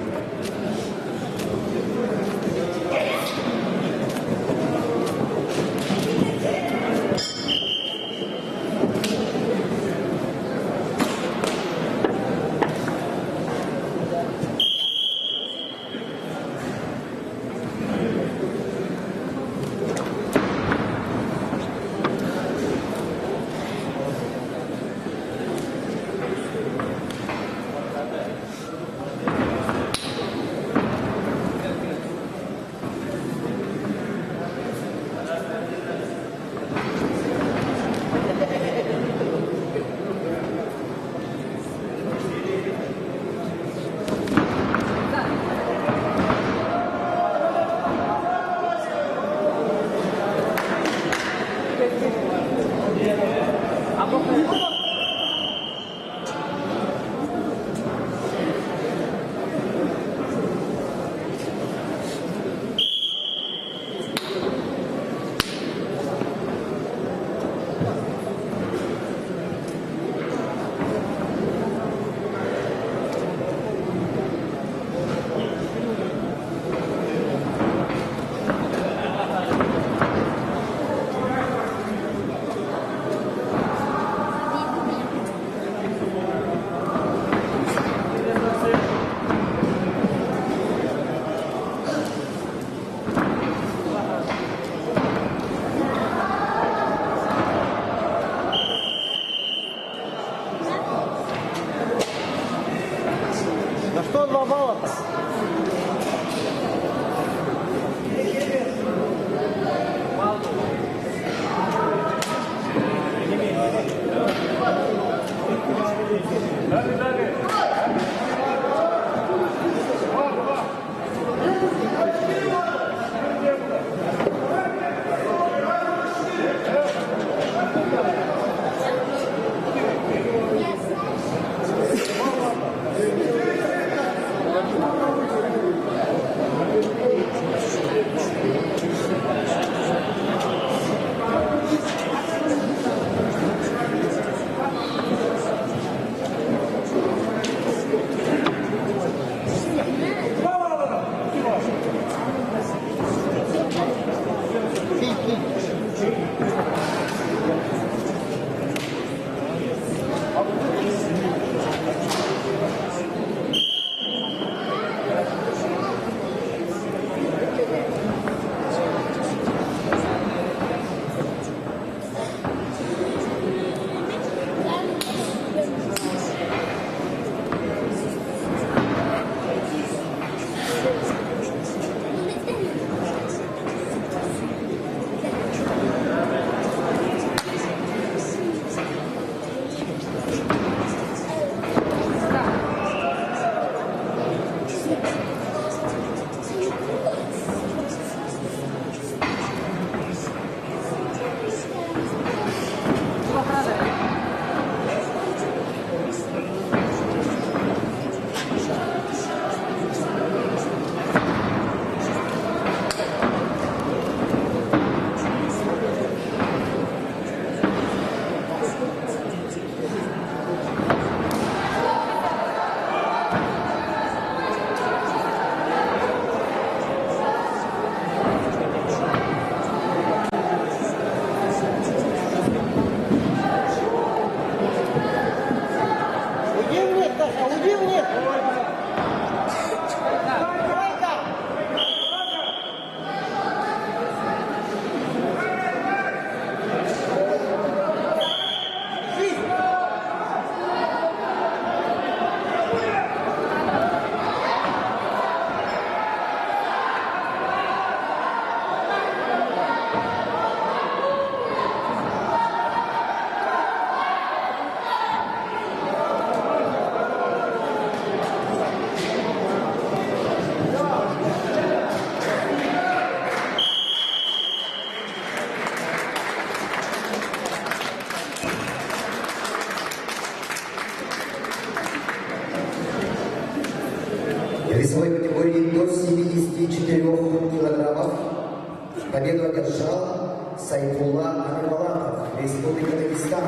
Победу одержал Сайфулла Амирбалатов, Республика Дагестан.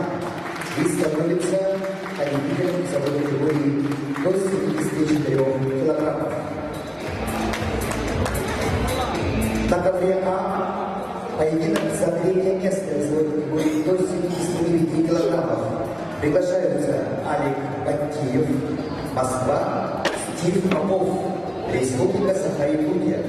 И становится победителем весовой категории до 74 килограммов. На ковре А поединок за третье место весовой категории до 79 килограммов. Приглашаются Алик Баттиев, Москва, Стив Попов, Республика Саха-Якутия.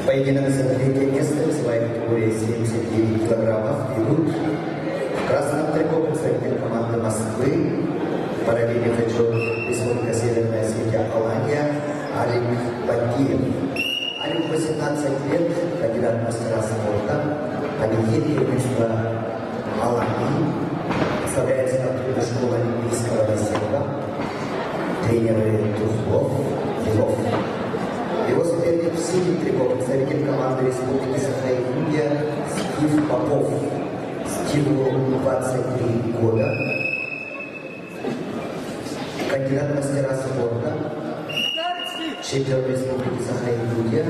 Поединок за третье место весовая категория 79 килограммов идут в красном трико представитель команды Москвы, параллельный зачет Республика Северная Осетия, Алания, Алик Баттиев. Алик 18 лет, кандидат в мастера спорта, победитель первенства Алании, представляется на школу олимпийского резерва, тренеры Тухлов, Белов. Его соперник в синем трико, представитель команды Республики Саха-Якутия Стив Попов. Стиву 23 года. Кандидат в мастера спорта. Чемпион Республики Саха-Якутия.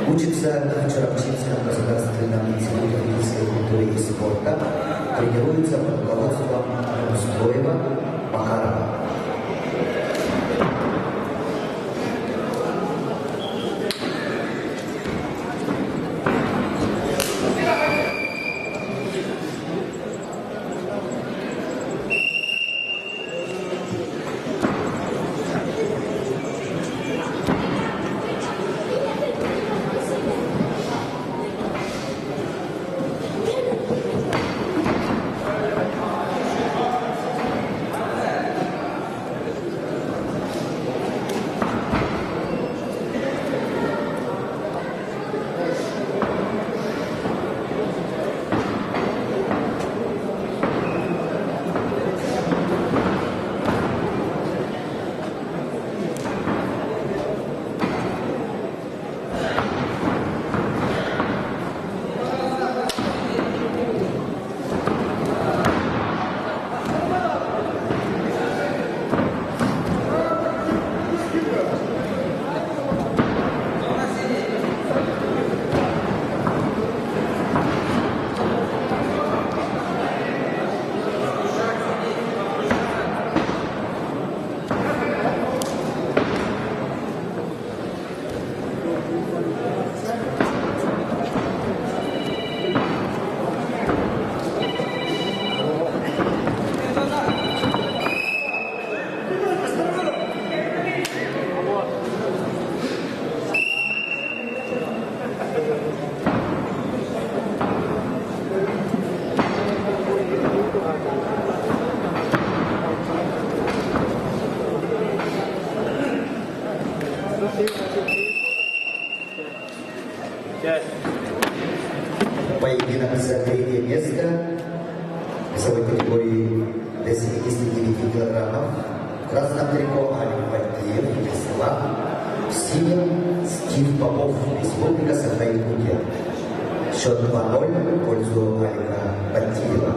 Учится в Черемшинском государственном институте физической культуры и спорта. Тренируется под руководством Устроева Макарова. Поединок за третье место весовой категории до 79 килограммов. В красном трико Алик Баттиев, Москва. В синем Стив Попов, Республика Саха-Якутия. Счет 2-0 в пользу Алика Баттиева.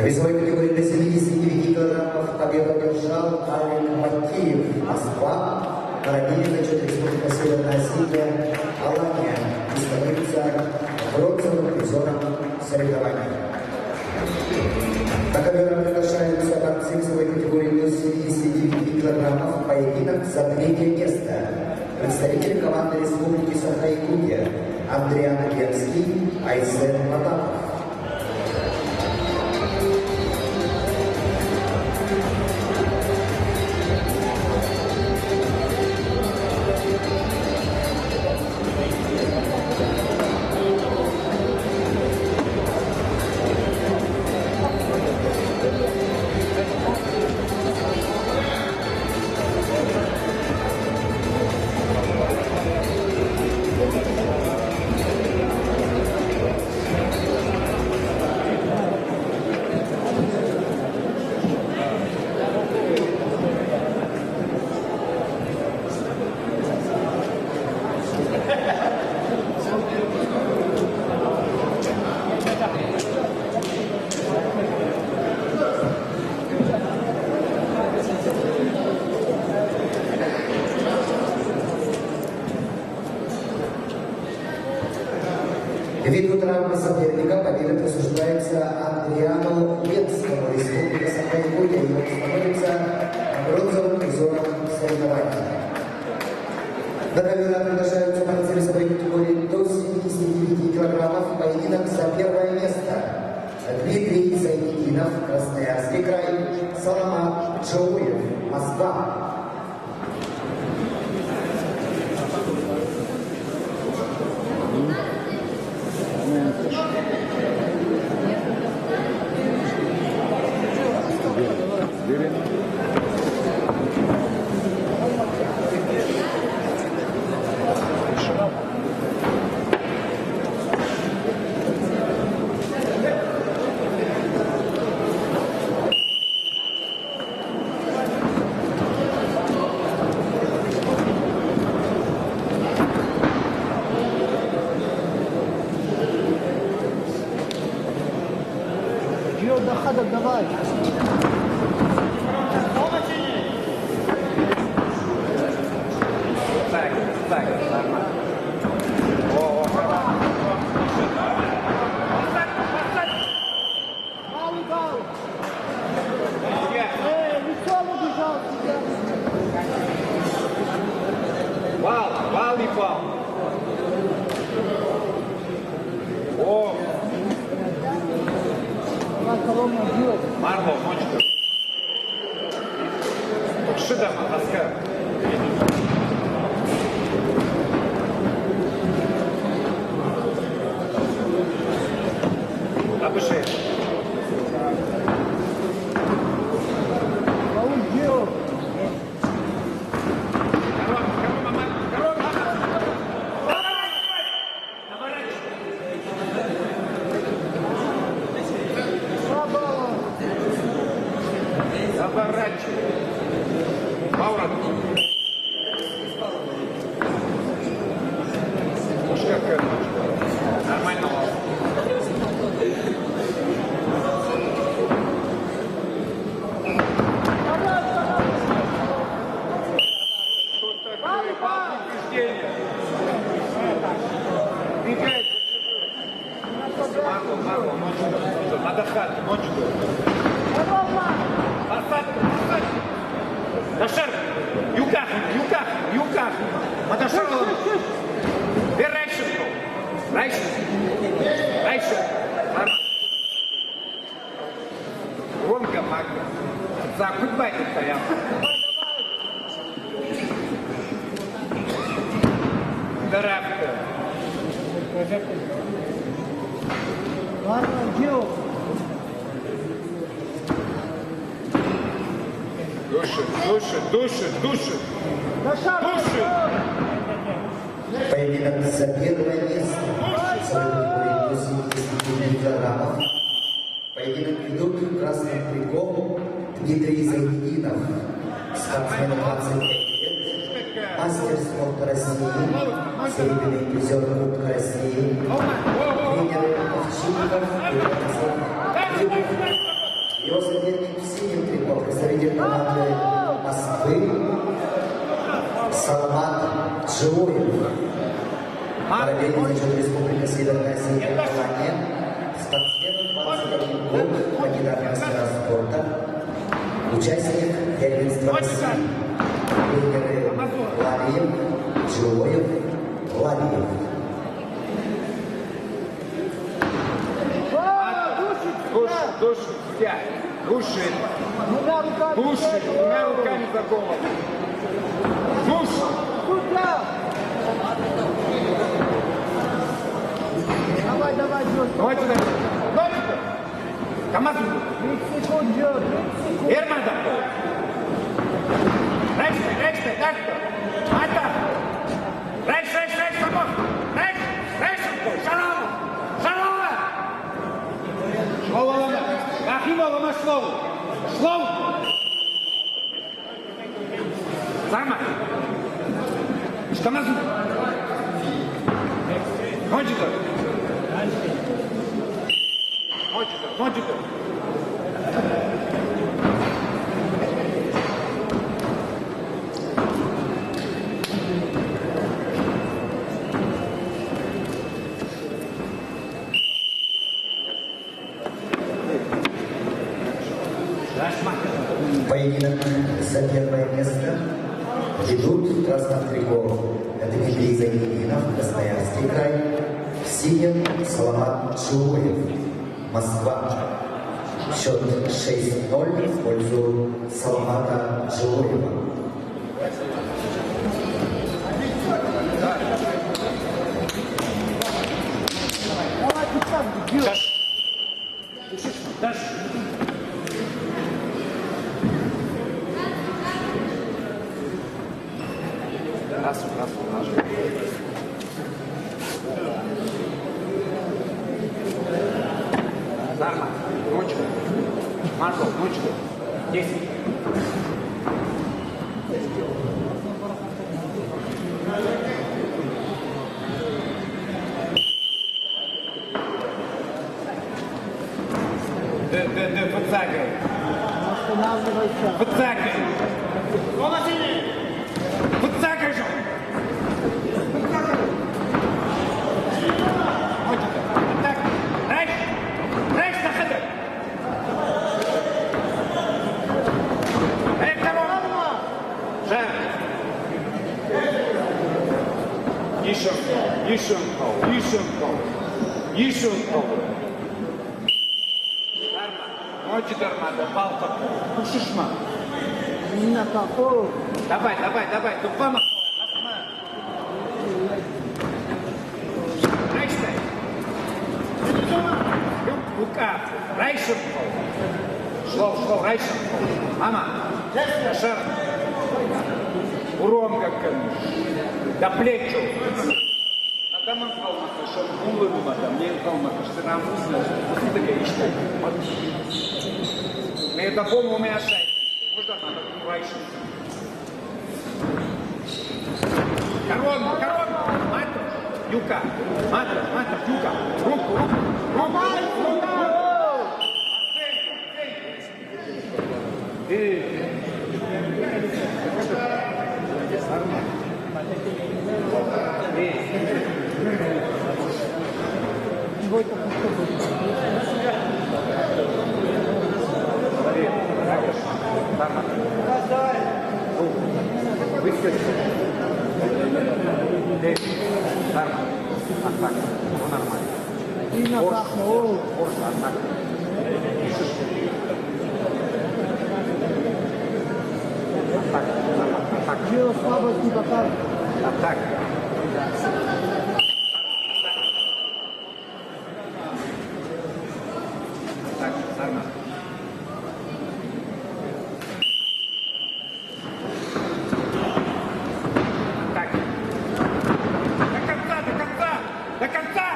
весовой категории до 79 килограммов победу одержал Алик Макеев, Москва. На родине зачет Республика Северная Осетия, Алания, и становится бронзовым призером соревнований. На ковер приглашаются борцы весовой категории до 79 килограммов в поединок за третье место. Представители команды Республики Саха-Якутия Андриан Ленский, Айсен Потапов. Ввиду травмы соперника победа присуждается Андриану Ленскому, Республика Саха-Якутия, и он становится бронзовым призером соревнований. На ковер приглашаются борцы весовой категории до 79 килограммов в поединок за первое место. Дмитрий Зайнетдинов, Красноярский край, Саламат Джоуев, Москва. Давай. Так, нормально. Вал и вал. О! Марло, мочку. Шидама, таска. Обыше. Маура. Уж как это. Нормально. Что такое? Повреждение. Бегает. Марло, мочку. Надо хат, мочку. Посадка. Дашар, юках, Маташар, Райшин, Гонка, Магда, закутбай тут стоял. Дарабка. Души. Поединок за первое место. Весовой категории 89 килограммов. Поединок ведут красным криком Дмитрий Зайнетдинов, спортсмен 25 лет, мастер спорта России, серебряный призер Кубка России, тренер Овчинников и Его соперник в синем трико, представитель команды Москвы, Саламат Джилоев. Параллельно идет Республика Северная Осетия, Алания. Спортсмен 21 год, кандидат в мастера спорта. Участник первенства России. Тренеры Лавиев, Джилоев, Лавиев. Души, сидя. Души. Души. Двумя руками за голову. Души. Давай, давай, Джордж. Давай сюда. Давай сюда. Камазу. 30 секунд, Джордж. Ермада. Рейс, так. Ата. Рейс, собак. Рейс. Шалава. Шлова. Рахимова на слово. Слово. Сама. Камазу. Хочется. Поединок за первое место ведут в красном трико. Это Дмитрий Загидинов, Красноярский край. В синем Саламат Джилоев, Москва. Счет 6-0 в пользу Саламата Джилоева. Зарма, ручку. Маршал, ручку. 10. Подсагивай. Останавливайся. Подсагивай. Подсагивай же. Так. Рейс на ходу. Жар. Еще. Ночи дармада, палка. Ушишма. На какого? Давай. Тупама. Рейс. Рука. Рейс. Шло, рейс. Мама. Шар. Урон как до плечу. А там он қалмаққа, шоқ ұлы адам, мен қалмаққа, штырам ұзын, ұзындығы ішті. Мен это помню, у меня шайт. Можно надо курайшить. Корона, мать, юка, мать, юка, руку. И на какого? Дело слабость не показывает. Атака. До конца!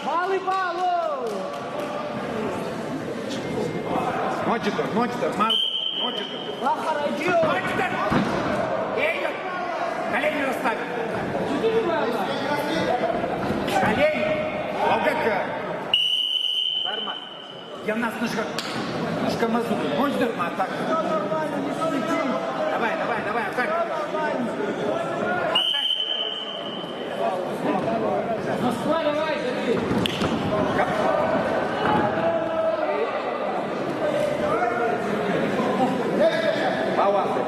Малый балл! Мочитор, мочитор. Мочитор! Эй, колени расставь. Колени! Логока! Я нас немножко мазу. Можно атаку? Нормально, не полетим. Давай, атаку. Москва, давай, забей. Пауазы.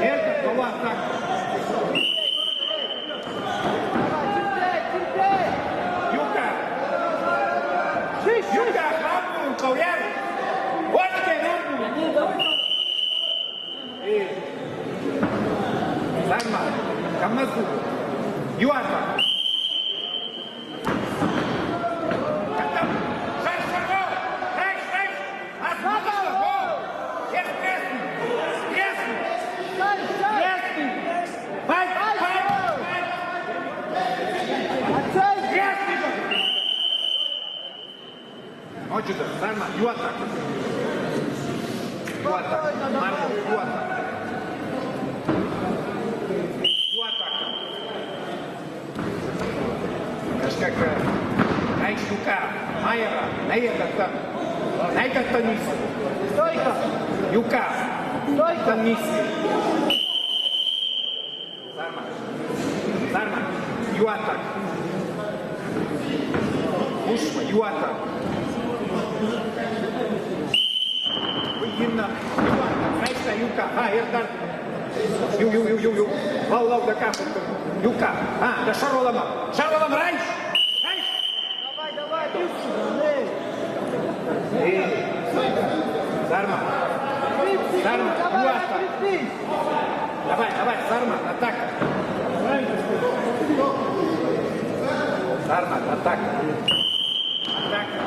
Это была атака. Юка, хапнул, Кауян. Вот тебе Сарма, Камазу. Юата. Отсюда, Сарма, Юата. Марко, Юата. Как Найшука, Майера, Найгата, Найгата Ниси. Стойка. Юка, Стойка. Ниси. Сарма, Юата. Ушма, Юата. Выгинна, Юата, Найшта, Юка, Ердар. Ю. Валлав да капу. Юка, да Шарлама. Шарлама, Райш. Давай, быстро. Сарма, Юата. Давай, Сарма, атака. Сарма, атака.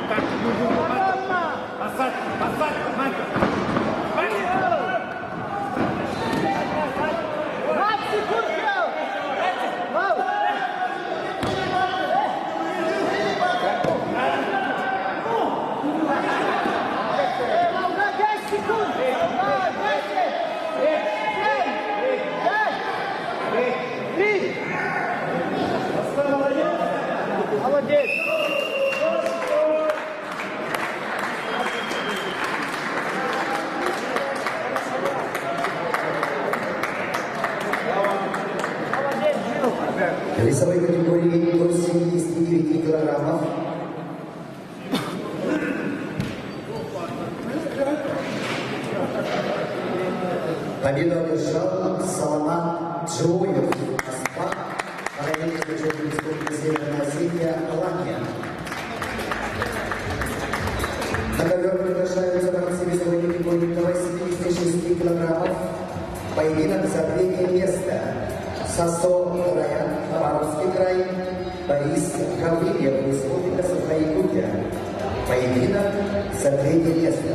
Атака. Посадка, Марко. 20 секунд, Вау. На 10 секунд. 10, 9, 3. Молодец. В весовой категории до 79 килограммов победу одержал Саламат Джоев, Москва, параллельно Международной республики Северная Осетия, Алания. На ковер приглашаются борцы весовой категории до 86 килограммов. Поединок за третье место. Сосо Раян, Хабаровский край, Борис Гаврилев, Республика Саха-Якутия. Поединок за третье место.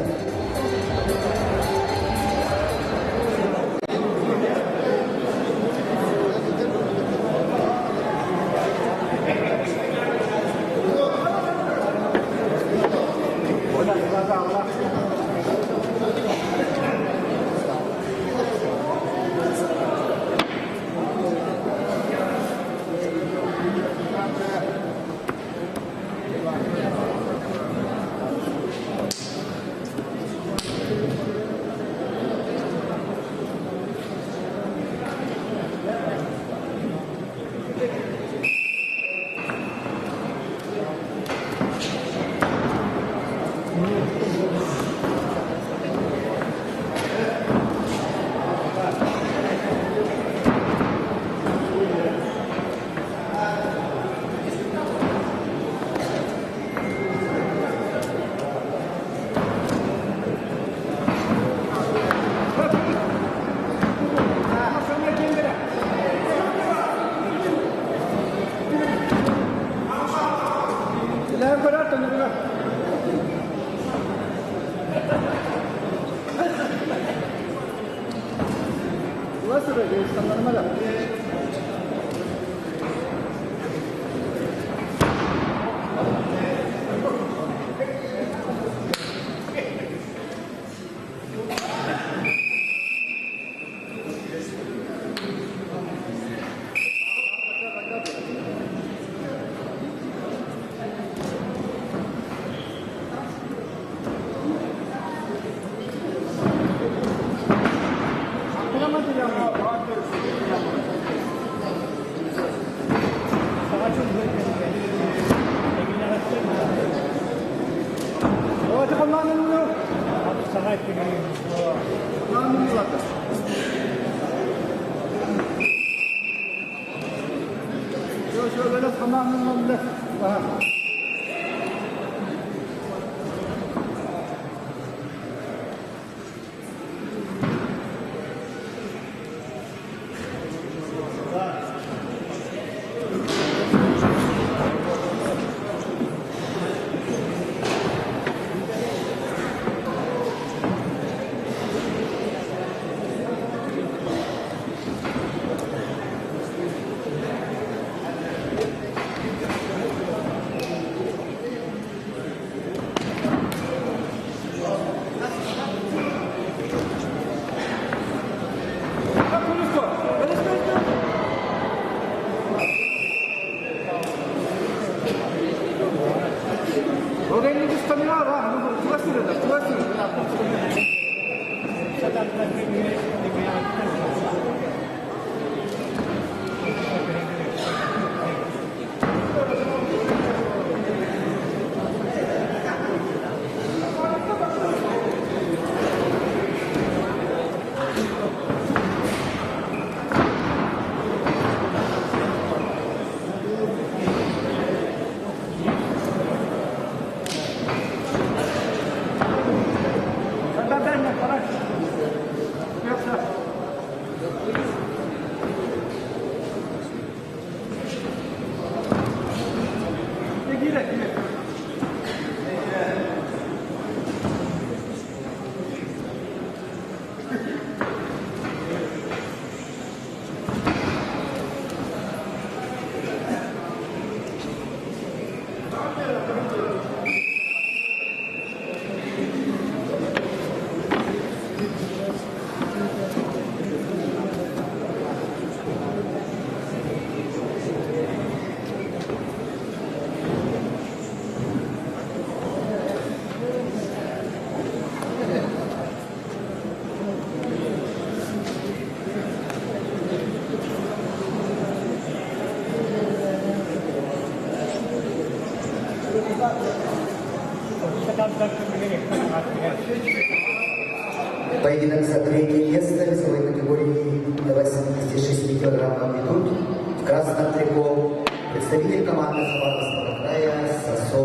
Поединок за третье место весовой категории до 86 килограммов ведут в красном трико представитель команды Хабаровского края Сасо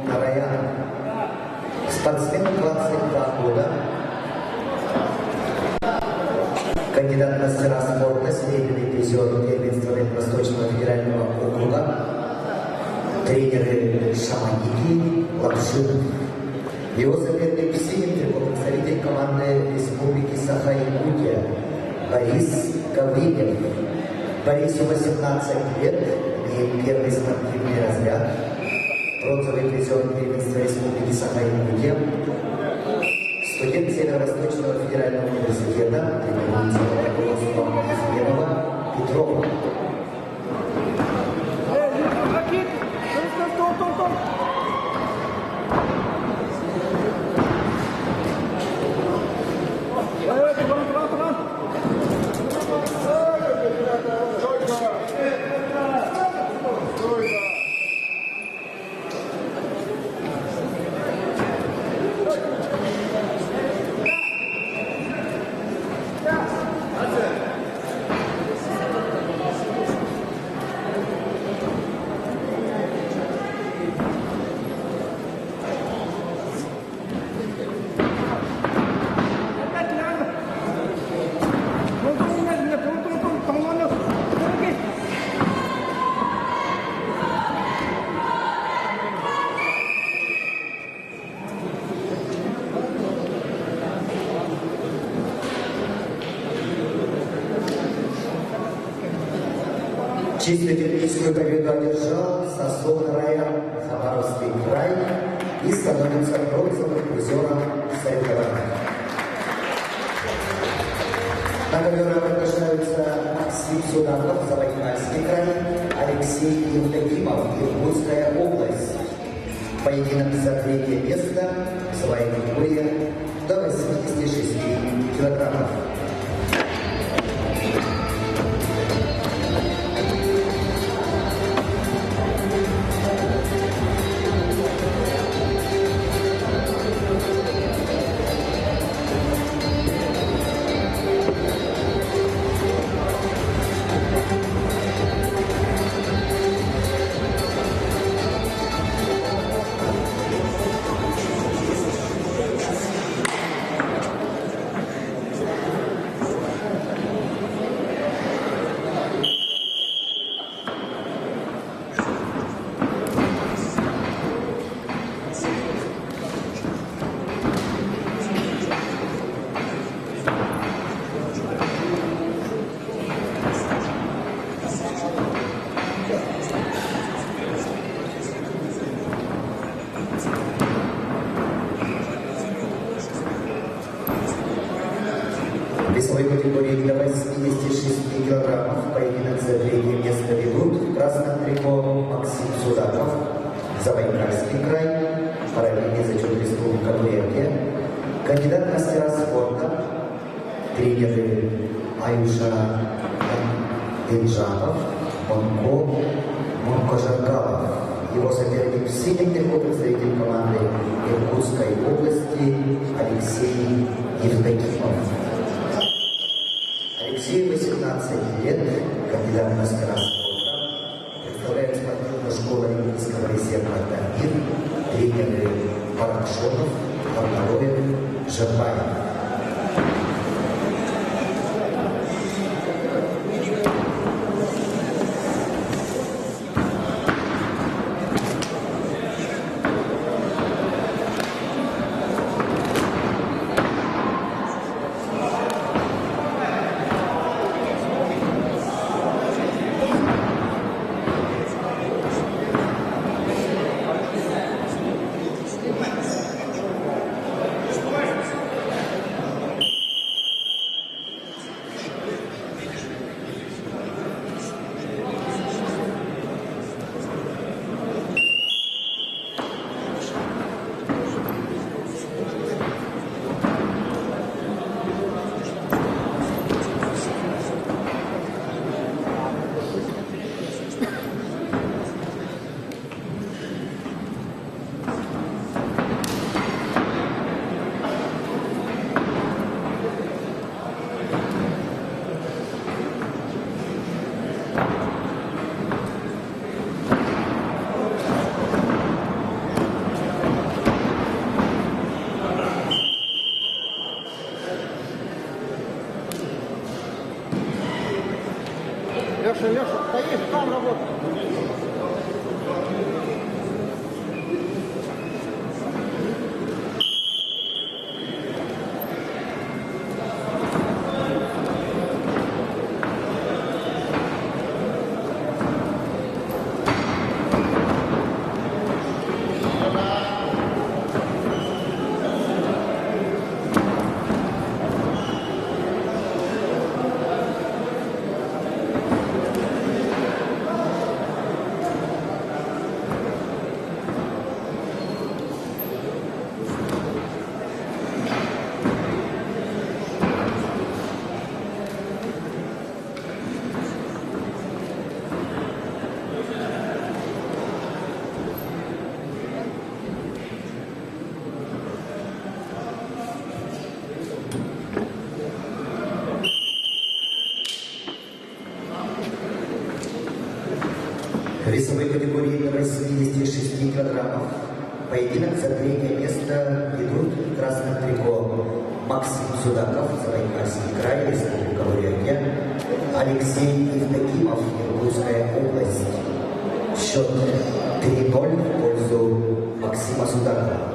Нараян. Спортсмен 22 года. Кандидат в мастера спорта, серебряный призер первенства Восточного федерального округа. Тренеры Шаманики, Лапшин. Его соперник в синем трико представитель команды Республики Саха-Якутия Борис Гаврилев. Борису 18 лет, имеет первый спортивный разряд. Бронзовый призер первенства Республики Саха-Якутия. Студент Северо-Восточного федерального университета, тренируется под руководством Ефремова Петрова. Чистую техническую победу одержал Сасо Нараян, Хабаровский край, и становится бронзовым призером соревнований. На ковер приглашаются Максим Суданов, Забайкальский край, Алексей Евдокимов, Иркутская область. Поединок за третье место в своей категории до 86 килограммов. весовой категории до 86 килограммов поединок за третье место ведут в красном трико Максим Судаков, Забайкальский край, параллельный зачет Республика Бурятия, кандидат в мастера спорта, тренеры Аюша Инжанов, Монко Жаргалов. Его соперник в синем трико представитель команды Иркутской области Алексей Евдокимов. Алексей 18 лет, кандидат в мастера спорта, представляет спортивную школу Олимпийского резерва «Тамир», тренеры Паракшонов, Павловев, Жабаев. Леша, стоишь, там работаешь. В весовой категории до 86 килограммов поединок за третье место ведут в красном трико Максим Судаков, Забайкальский край, Республика Бурятия, Алексей Евдокимов, Иркутская область. Счет 3-0 в пользу Максима Судакова.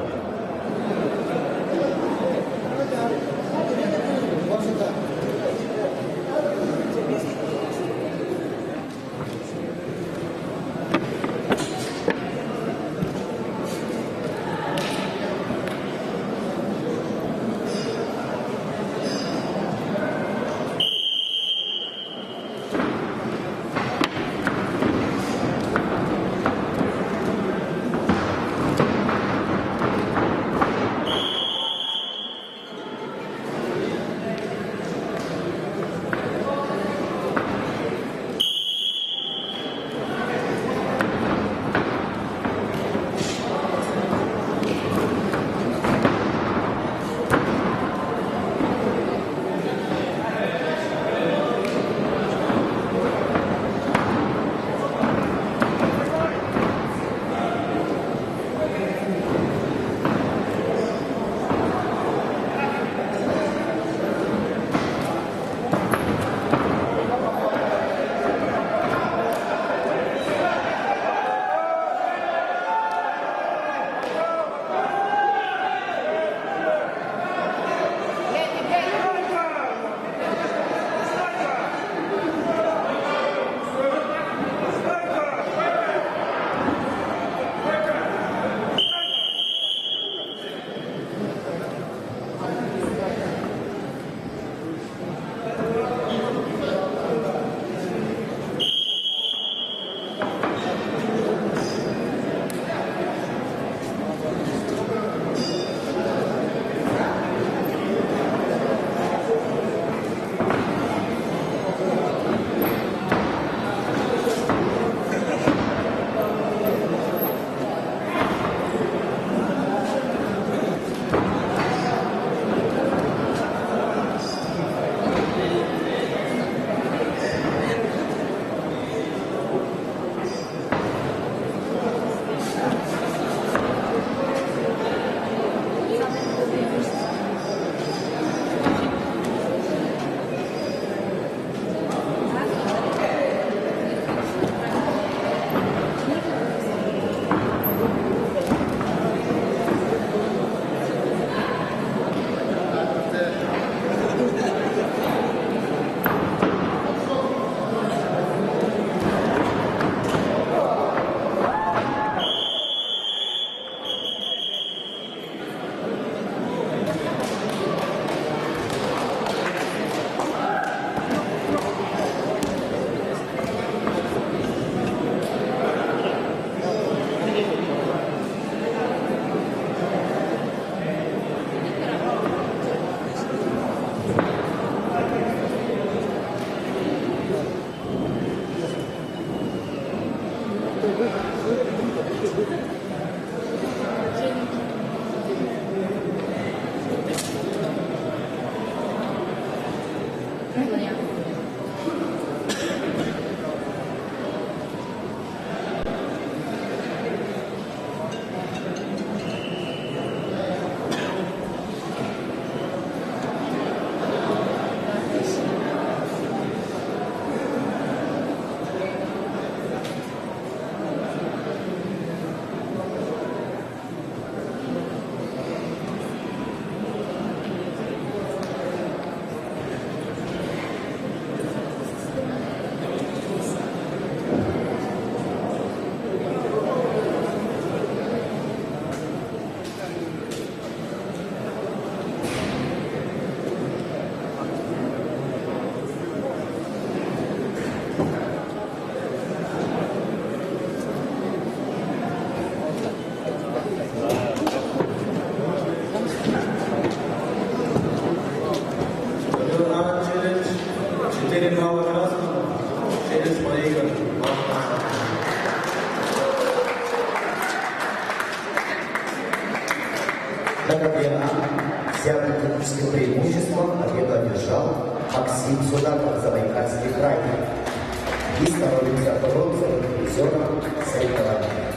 Челлендж 4 балла красным. Челлендж проигран. Так как я взял техническим преимуществом, победу одержал Максим Судаков, Забайкальский край. И становится бронзовым призером соревнований.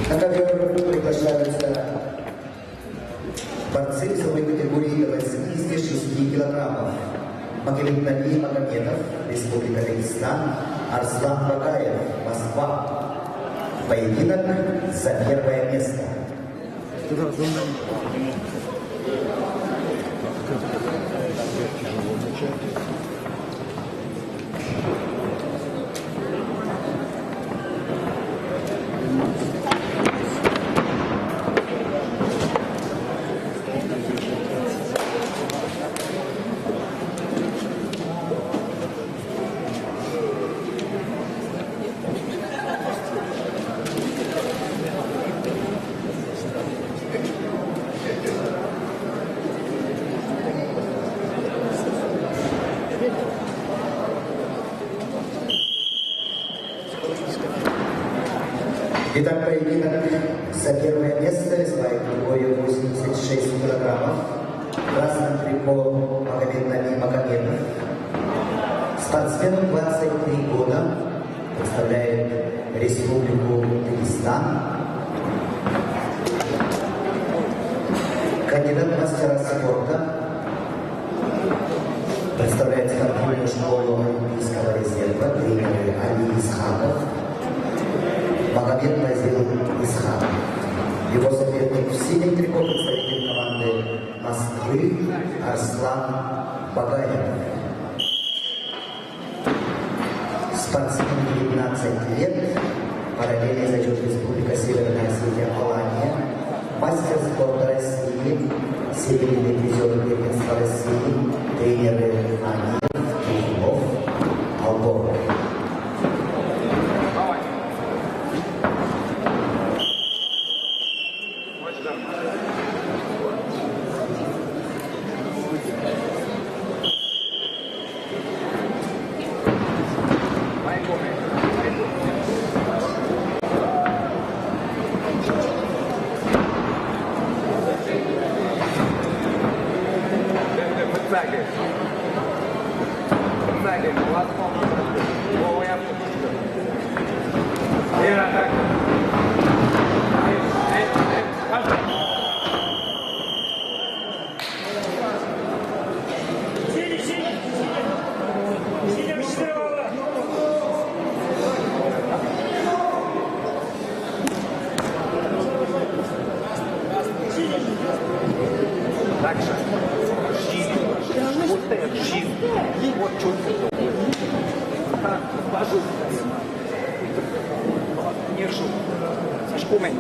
На ковер приглашаются борцы весовой категории до 86 килограммов. Магомеднали Магомедов, Республика Дагестан, Арслан Багаев, Москва. Поединок за первое место. Итак, поединок за первое место весовая категория 86 килограммов. Красным трико Магомеднали Магомедов. Спортсмену 23 года, представляет Республику Дагестан. Кандидат в мастера спорта, представляет спортивную школу Олимпийского резерва, тренер Али Исхаков. Магомед Назил Исхак. Его соперник в синем трико, представитель команды Москвы Арслан Багаев. Спортсмен 19 лет, параллельный зачет Республика Северная Осетия Алания, мастер спорта России, серийный призер первенства России, тренеры Аниев, Кириллов, Алборов. Дальше. Щит. Вот этот щит. Вот четко. Так, ложу. Держу. Сашкумен.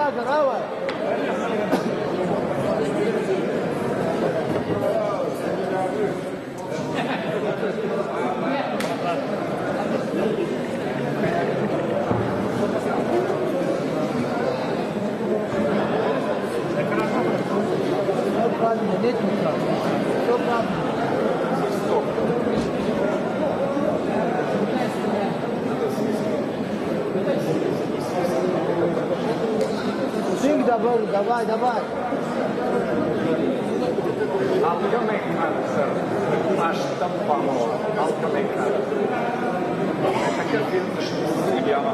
Раджа, давай. Все правильно, нет никак. Все правильно. Синг добавил, давай, давай. Halka mekar, naš tampamo, halka mekar. Nekakar filmski studijama.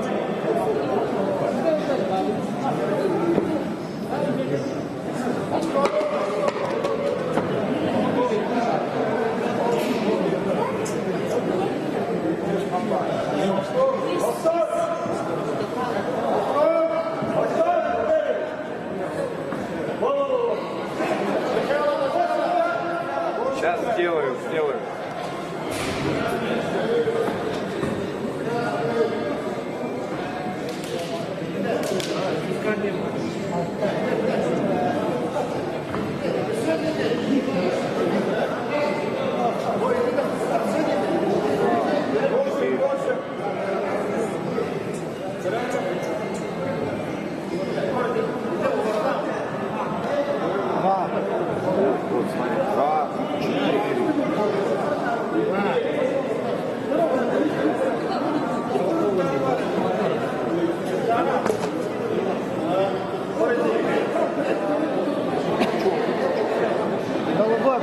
Сейчас сделаю. Головой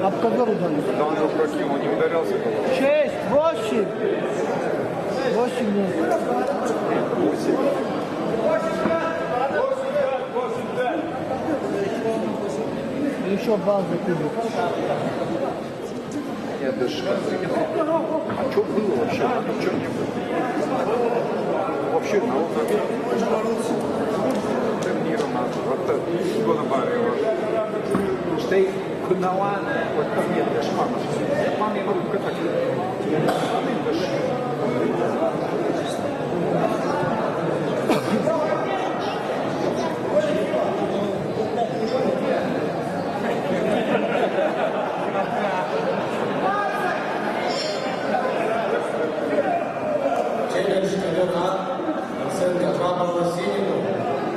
об ковер ударил. Да он же прокинул, не ударился головой. 6, 8. 8 минут. Еще балл закинул. Нет, даже а что было вообще? Что не было? Вообще на уровне. Тренировано. Вот года барева. Что и куналана, вот ко мне дошманов. Мама я могу как-то. Челлендж чемпионат. Оценка 2 балла Синину.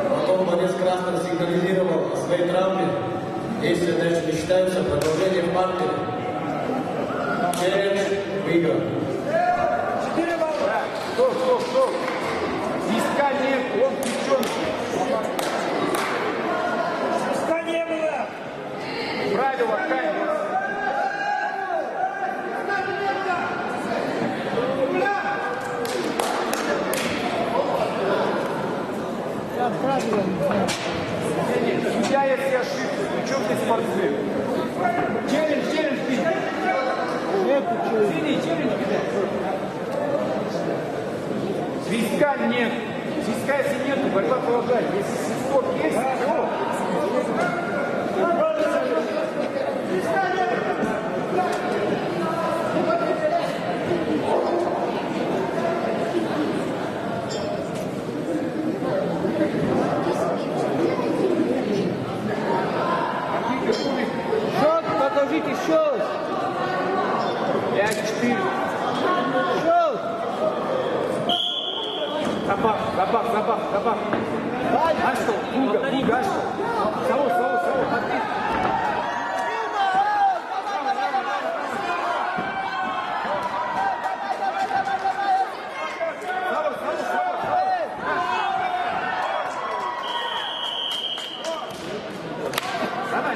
Потом борец красный сигнализировал о своей травме. Действия дальше не считаются. Продолжение в партере. Челлендж выигран. Стоп. Диска нет, он девчонки. Диска не было. Правило камеры. Я правильно не знаю. Судья, если ошибся, причем ты спортсмен? Челлендж, бить. Нету чего. Челлендж, свистка нет. Свистка если нет, борьба продолжается. Если свисток есть, все. Счет, покажите счет. 5-4. Счет. Забах. А что? Гуга, а что? Сау, отбить.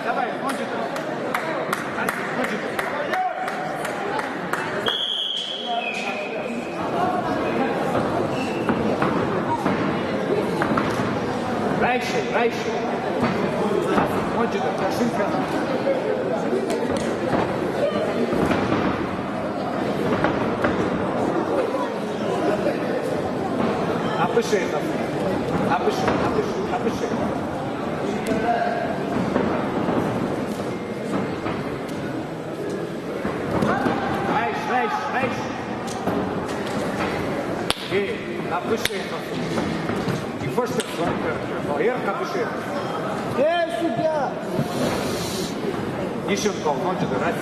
Давай, кончит. Раньше. Кончит, прошинка. Опиши это. Опиши. Раньше. Напиши это. Фашка, Эр Кабышев. Судья! Ищенко, ночью раз.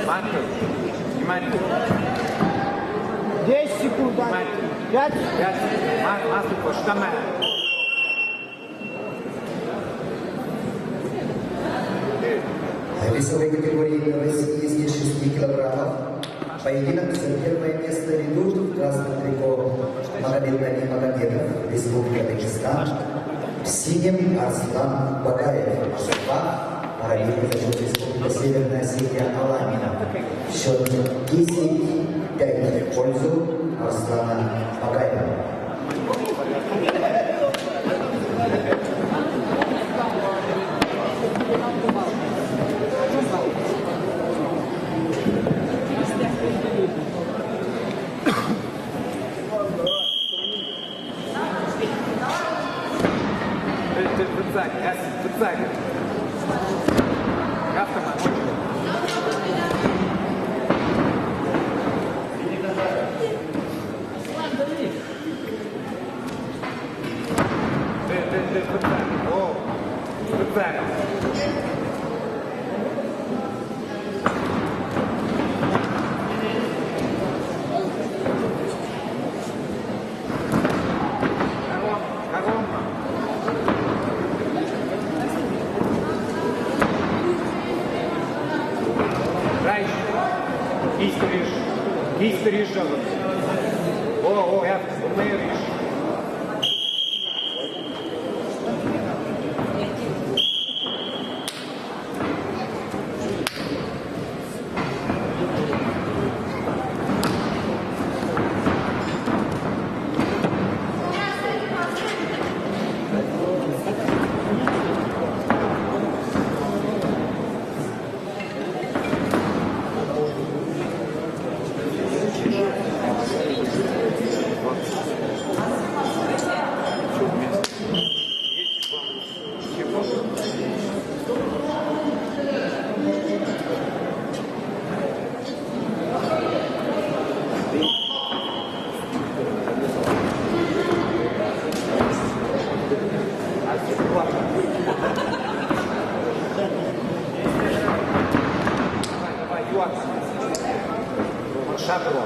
Марко, внимание. 10 секунд, Ань. 5. Маску, штамэ. В весовой категории России 6 килограммов. Поединок за первое место ведут красным трико Магомед Нани Магомедов, Республика Дагестан. В синем Арслан Багаев, Москва, параллельно зачет Республика Северная Осетия Аламина. Счет 10-5 в пользу Арслана Багаева. Сзади. Автомат. История жалоб. Я умею решить. Шагро.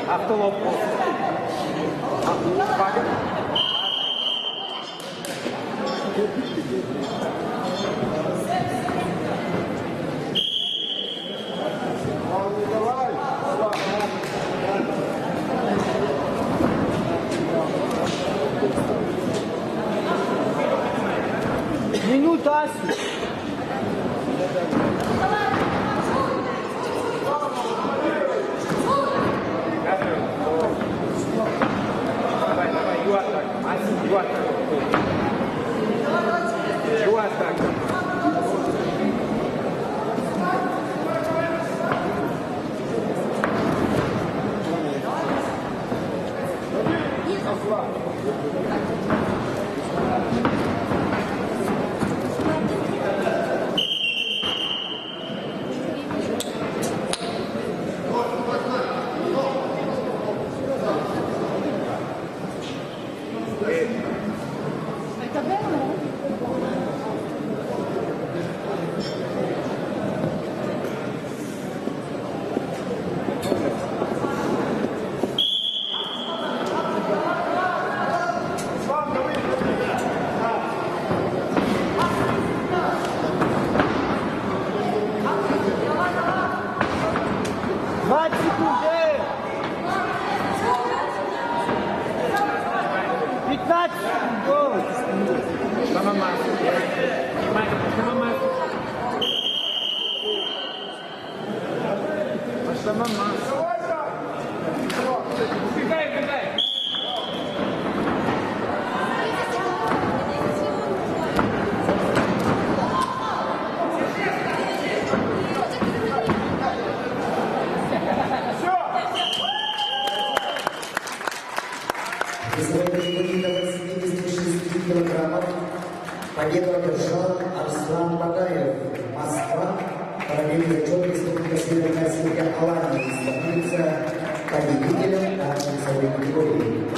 Автолопку. Минута, Асю. Давай, юатак. Асю, юатак. Юатак. Отделение зачета Республика Северная Осетия Алания становится победителем данной весовой категории.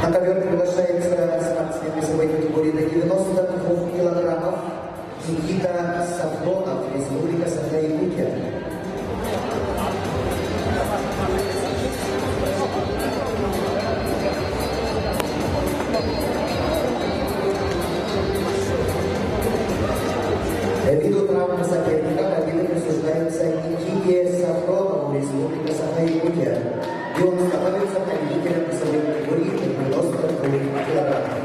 На ковер приглашается спортсмен весовой категории до 92 килограммов Никита Савдонов, Республика Саха-Якутия. Ввиду травмы соперника победа присуждается Никите Савдонову, Республика Саха-Якутия. И он становится победителем весовой категории 92 килограммов.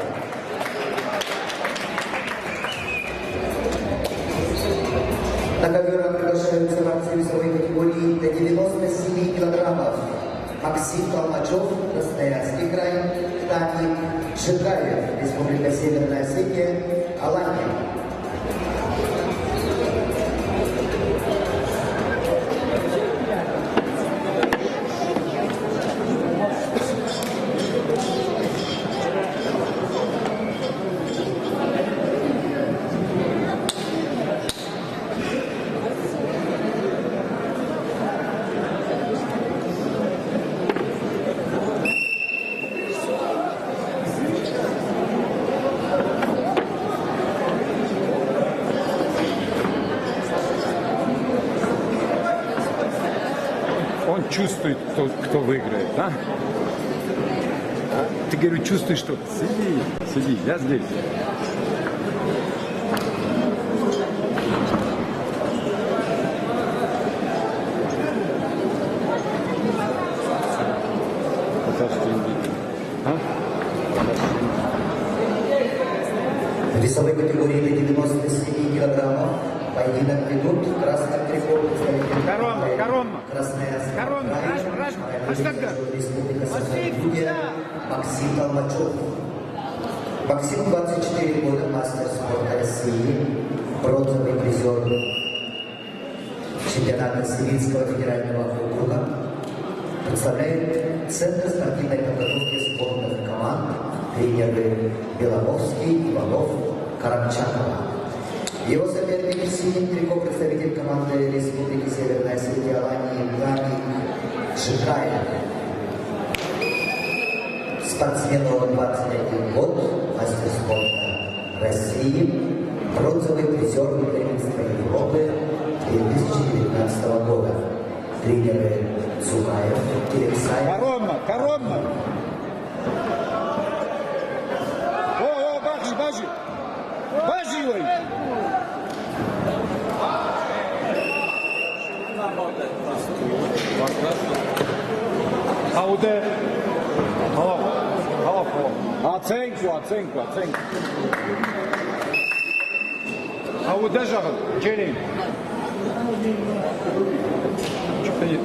На ковер приглашаются борцы весовой категории до 97 килограммов. Максим Толмачев, Красноярский край, Тамик Шикаев, Республика Северная Осетия, Алания. Он чувствует, кто выиграет, да? Ты, говорю, чувствуешь, что сиди, я здесь. В весовой категории до 97 килограммов поединок ведут красный трикол представитель Коромма. Красноярский Коромма, край, Раш, Аштагда. Республика Саха-Якутия, Максим Толмачев. Максим 24 года, мастер спорта России, бронзовый призер чемпионата Сибирского федерального округа, представляет Центр спортивной подготовки спортных команд, тренеры Белововский, Иванов, Карамчакова. Его соперник в синем трико представитель команды Республики Северная Осетия Алании Тамик Шикаев. Спортсмену 21 год, мастер спорта России, бронзовый призер первенства Европы 2019 года. Тренеры Цукаев, Терексаев. Коромма. О, бажи, ой. Ауде. Халав. Оценку. Ауде жагал, Джерин. Что-то они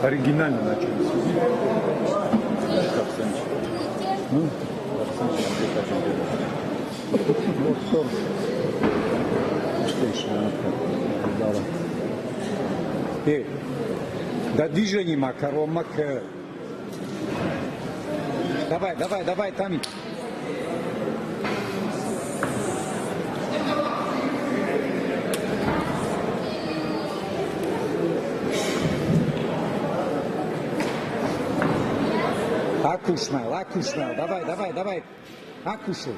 оригинально начали. Как Санчо? Ну, Санчо хотел делать. Вот что. Что еще надо? Да движение Макаромак. Давай, Тамик. Акушмал, давай. Акушу.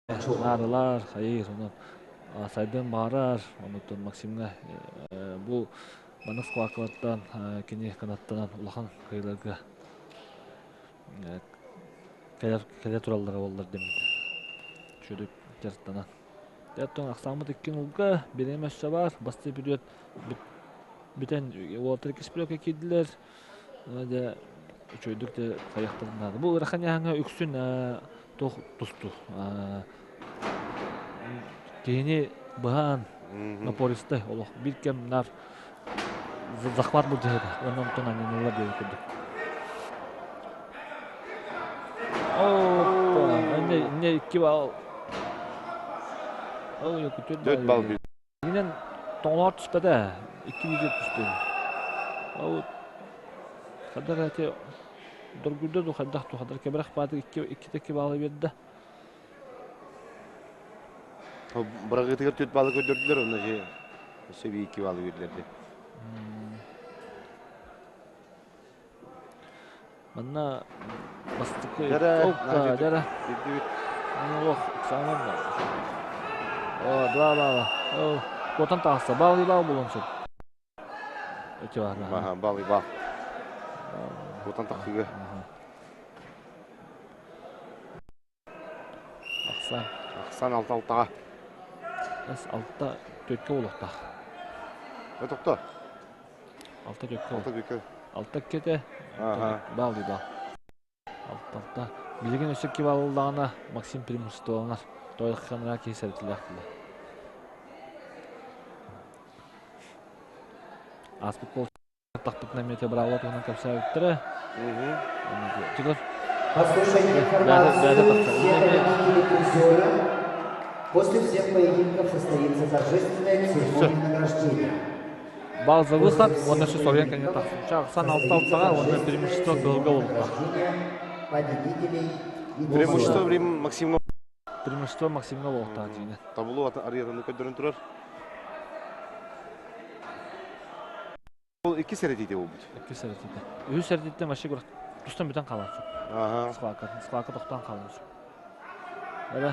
Нарылар, хайыр, оны сайдан барар, оны Максимға бұл Манас Куакалаттан, кене канаттан улахан кайларга кәле тураллары болдар демін. Шөдік жарттана. Дәттің ақсамы теккен ұлға беремесі бар, басты период бітен олатыр кеспілөке кеділер. Чөйдік те қаяқтарынады. Бұл рақан яңа үксін тұсту. Кейіне бұған напористы олық бір кем нар захват бұл жайды. Онан тұн аненелер дейін көрдік. Не 2 бал. Yok 4 bal bir. Yine tonar түспеді. 2 видео түспеді. Қадар әте дұргүрді дұқадақ тұқадар кебірақ бады 2 балы берді. Бірақ етігер 4 балы көдірділер, оны же сөбі 2 балы берділерді. Манна бастықы... Жара. Ох, самарда. Бла. Котан тағысы. Бал болын сөп. Өте бар. Бал. Котан тақығы. Ақсан 6-6-ға. Әс 6-та 4-ке олықта. Өтіқті? 6-та 4-ке олық. 6-та 6-та кете. Бал. 6-та. Билеген өсекке балылдағына Максим преимуществоланар. Тойлық қаныра кейсәртілі ақтылы. Аспыт бол тақтықна мете браула туғынан көпсі өттірі. Тігір. Послушайте информацию всех победителей призера. После всех поединков состоится торжественная церемония награждения. Бал за выход, он еще Словенка не так. Сан Алталцага, он на преимущество долго улыбка. Победителей и Преимущество время Максимно. Преимущество Максимно улыбка. Табылу ариядан көддірін тұрар. Ол 2 сәрдейде ол бұд? 2 сәрдейде. 3 сәрдейде маши көрік. Тұстан бүтін қалансы. Сқуақы тоқтан қалансы. Әрі.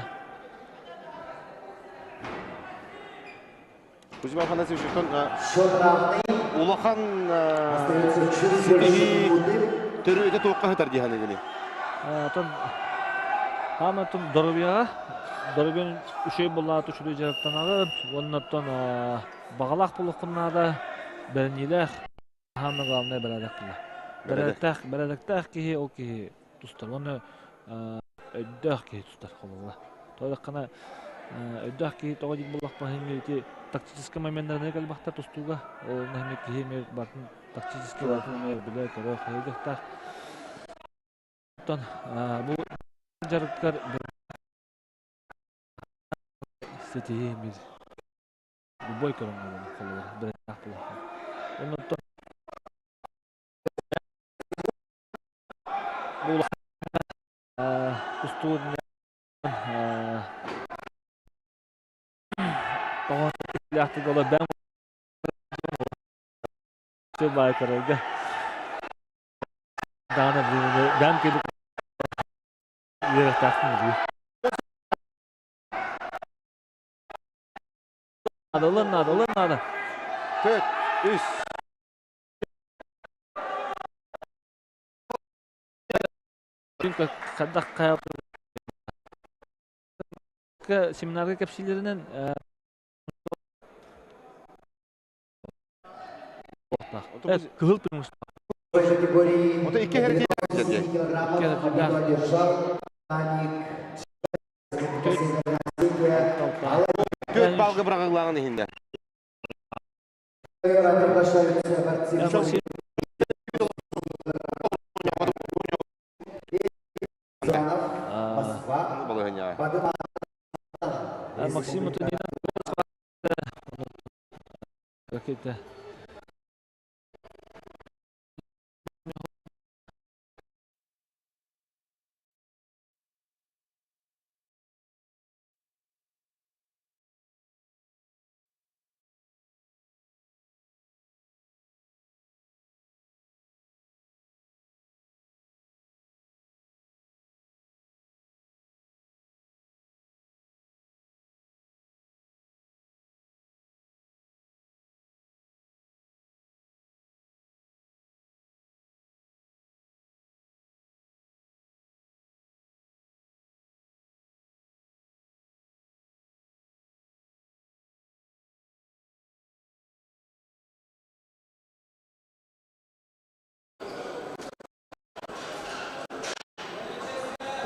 Көзім алқанда сәушіктен счет равный. Улахан Остается чуть больше минуты. түрі өте тоққа хатар дейханы келе. Хаматын Дорбияға. Дорбияның үшей болаты үшілі жарықтан алып. Оннаттан бағалақ болыққыннады. Бірінелек. Хамның ғалымдай бірәдік қылы. Бірәдіктәқ кейі ол кейі тұстар. Оны өйдәқ кейі тұстар қолуға. Тойлық қана өйдәқ кейі тоға дейін болақ бағын тактический моменттарына кәлбақтар тұстуға. Ол нәхмет кейі бартын тактический бартын білі көрі қайдықтар. Бұл жарықтар істетейін бір любой көріңгі қолуға. Бірәдік болаққа. Оннан бұл тұстуын тоғын лақтық олар бәм сөз бай көрілді. Дағаны бәм келіп ерек тақтың үйі. Олынады. 4-3. Çünkü kadar kayıp seminarga kapsillerinin kızıl durmuş. В той категории Вот и килограммов победу одержал Аник. 4 балғы бірағылағын ехінде. Приглашаются борцы. Москва. Максим это не какие-то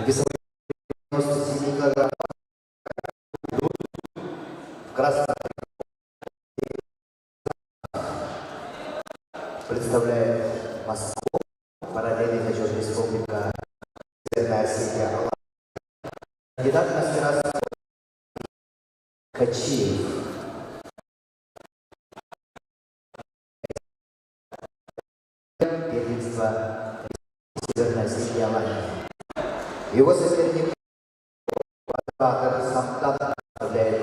весом 97 килограмм в красном представляет Москву, параллельный зачет республика Северная Осетия, Алания. Кандидат в мастера спорта Качиев. Первенство Северной Осетии, Алания. Его соперник Самтан представляет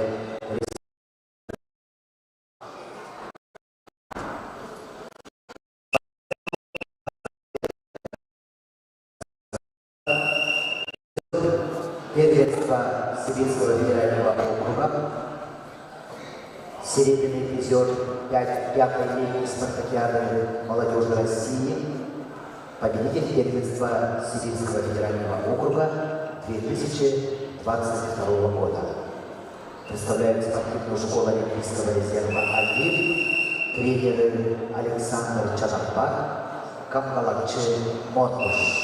первенство Сибирского федерального округа, серебряный призер пятой линии спартакиады молодежи России, победитель первенства Сибирского федерального округа 2022 года. Представляет спортивную школу Олимпийского резерва «Алив», тренеры Александр Чанапбак, Камкалакчы Мотмуш.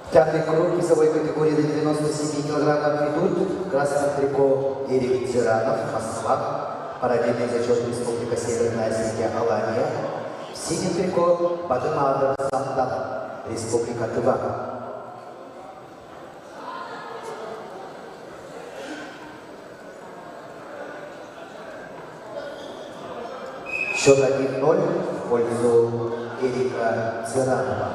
Пятый круг весовой категории до 97 килограммов ведут красный трико Эрик Тиранов, Москва, параллельный зачет республика Северная Осетия, Алания. В синем трико Бадымадов Самтан, республика Тыва. Счет 1-0 в пользу Эрика Тиранова.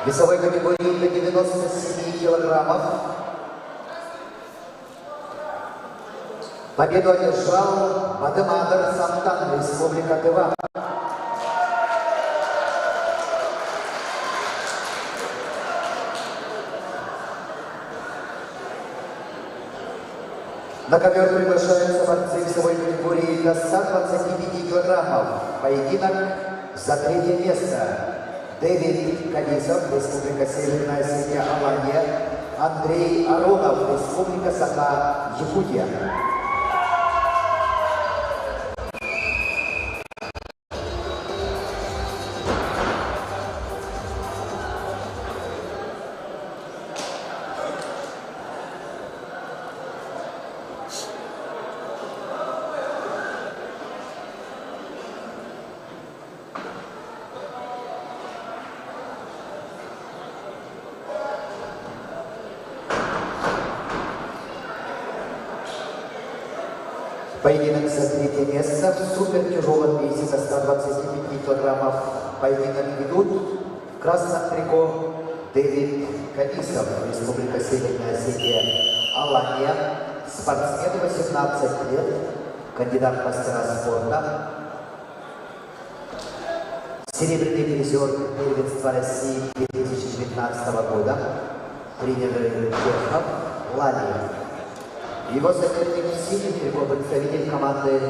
Весовой категории до 97 килограммов. Победу одержал Бадемадр Самтан, Республика Тыва. На ковер приглашаются борцы весовой категории до 125 килограммов. Поединок за третье место. Дэвид Кадисов, Республика Северная Осетия, Алания. Андрей Аронов, Республика Саха, Якутия. Поединок за третье место в супертяжелом весе до 125 килограммов. Поединок ведут в красном трико Дэвид Кадисов, Республика Северная Осетия, Алания, спортсмен 18 лет, кандидат в мастера спорта, серебряный призер первенства России 2019 года, тренер Чехов, Лалия. Его соперник в синем трико представитель команды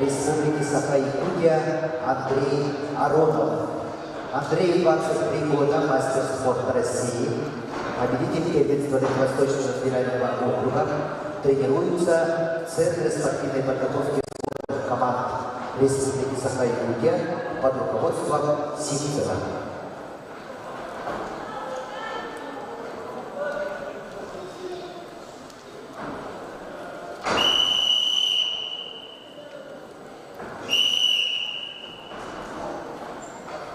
Республики Саха-Якутия Андрей Аронов. Андрей 23 года, мастер спорта России, победитель первенства Дальневосточного федерального округа, тренируется в Центре спортивной подготовки спортных команд Республики Саха-Якутия под руководством Сивцева.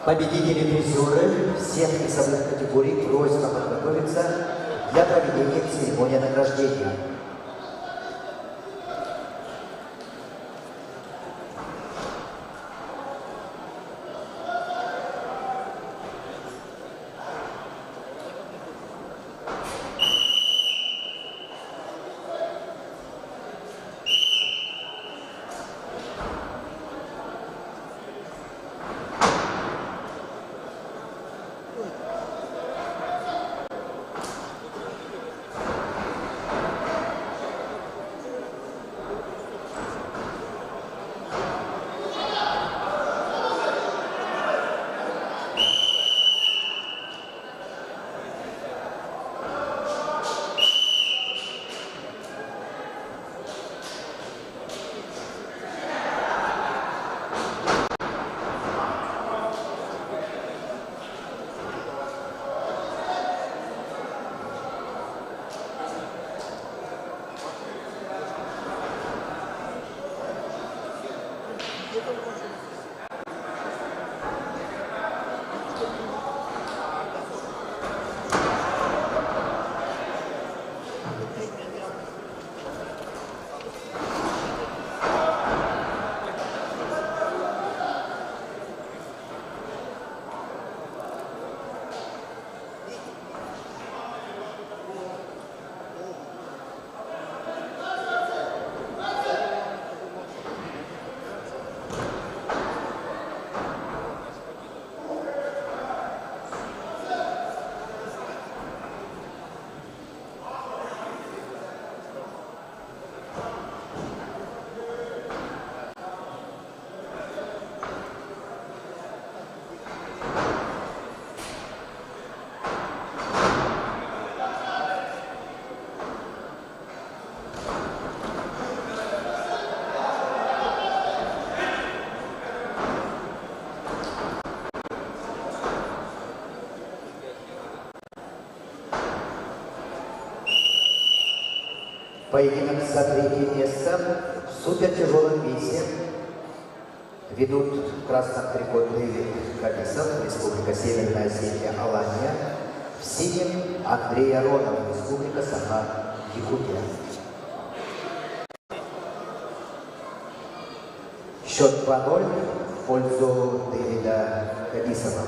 Победители призеры всех весовых категорий просьба подготовиться для проведения церемонии награждения. Поединок за третье место в супертяжелом весе ведут в красном трико Дэвид Кадисов, Республика Северная Осетия, Алания, в синем Андрей Аронов, Республика Саха-Якутия. Счет 2-0 в пользу Дэвида Кадисова.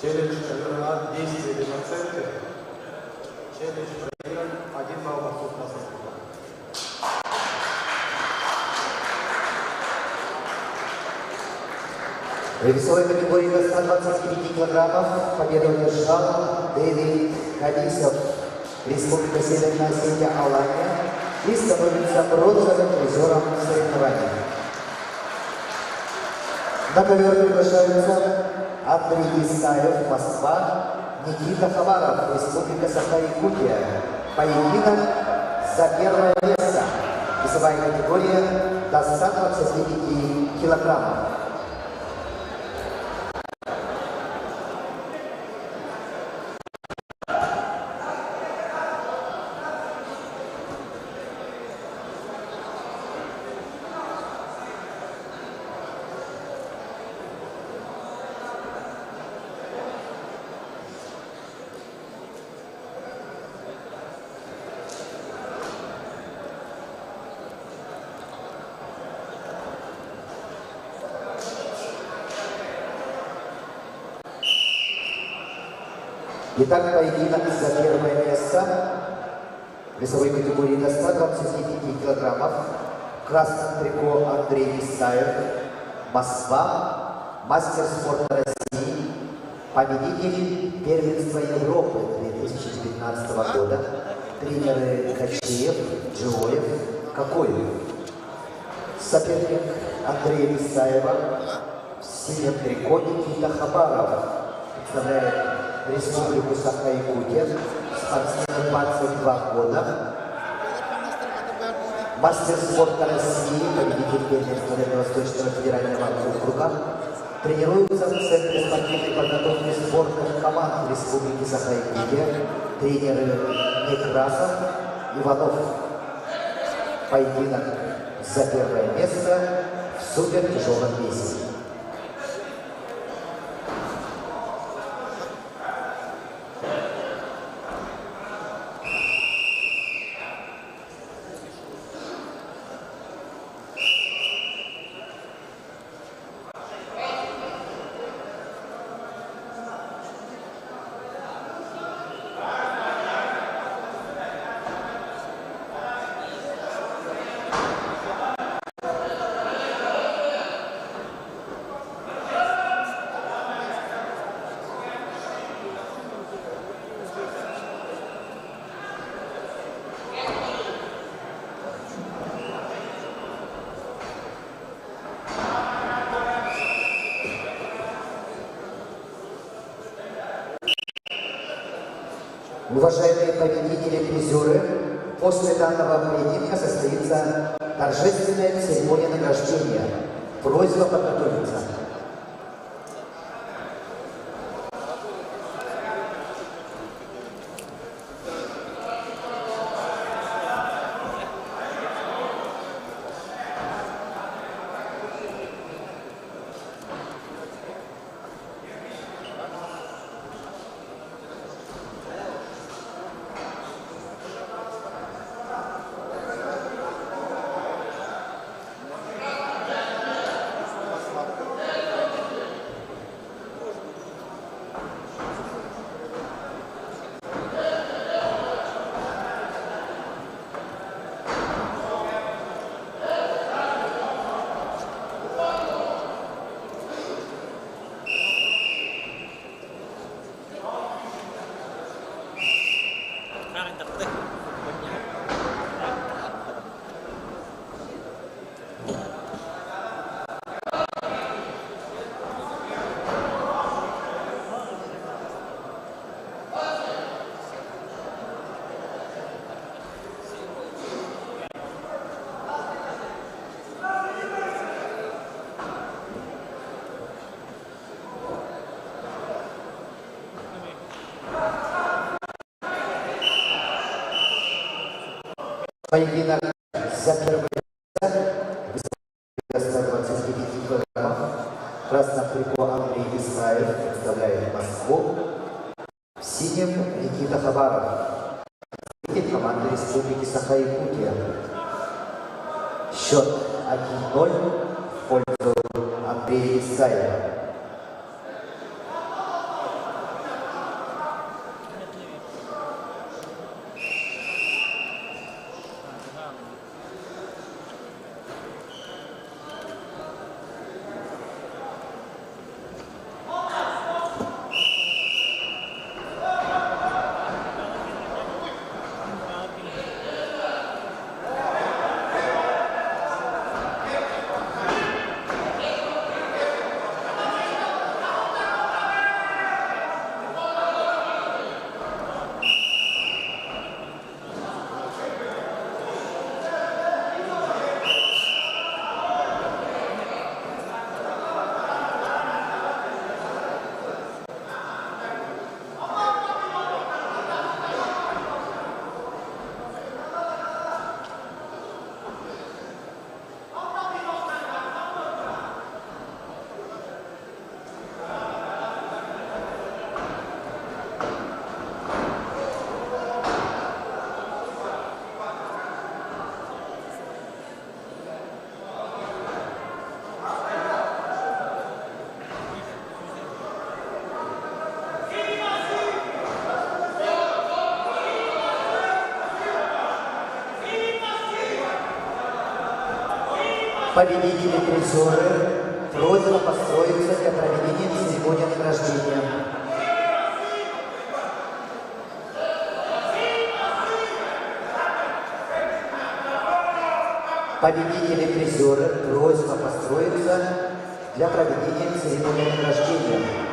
Челлендж чемпионат действия демоцентры. Челлендж проигран. 1 балл на суд на составу. В весовой категории до 125 килограммов победу одержал Дэвид Кадисов, Республика Северная Осетия, Алания, и становится бронзовым призером соревнований. На ковер приглашаются Андрей Исаев, Москва, Никита Хабаров, Республика Саха-Якутия. Поединок за первое место. Весовая категория до 125 килограммов. Итак, поединок за первое место в весовой категории до 125 килограммов. В красном трико Андрей Исаев, Москва, мастер спорта России, победитель первенства Европы 2019 года, тренеры Качеев, Джиоев, Кокоев. Соперник Андрея Исаева в синем трико Никита Хабаров, представляет Республику Саха-Якутия, спортсмен 22 года, мастер спорта России, победитель первенства Дальневосточного федерального округа, тренируется в Центре спортивной подготовки спортных команд Республики Саха-Якутия, тренеры Некрасов, Иванов. Поединок за первое место в супертяжелом весе. Уважаемые победители, призеры, после данного поединка состоится торжественная церемония награждения. Просьба подготовиться. Поединок за первое место 125 килограммов. В красном трико Андрей Исаев представляет Москву. В синем Никита Хабаров, команда Республики Саха-Якутия. Счет 1-0 в пользу Андрея Исаева. Победители призеры, просьба построиться для проведения церемонии награждения. Победители призеры, просьба построиться для проведения церемонии награждения.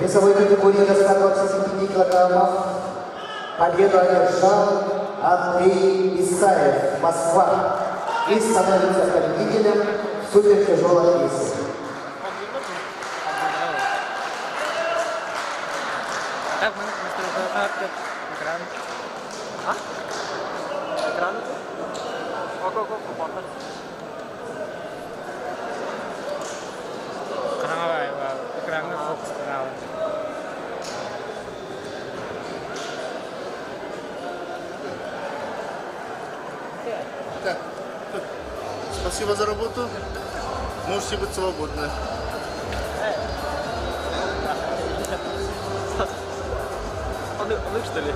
весовой категории до 125 килограммов победу одержал Андрей Исаев, Москва, и становится победителем в супертяжелом весе. Спасибо за работу. Можете быть свободны. Он что ли?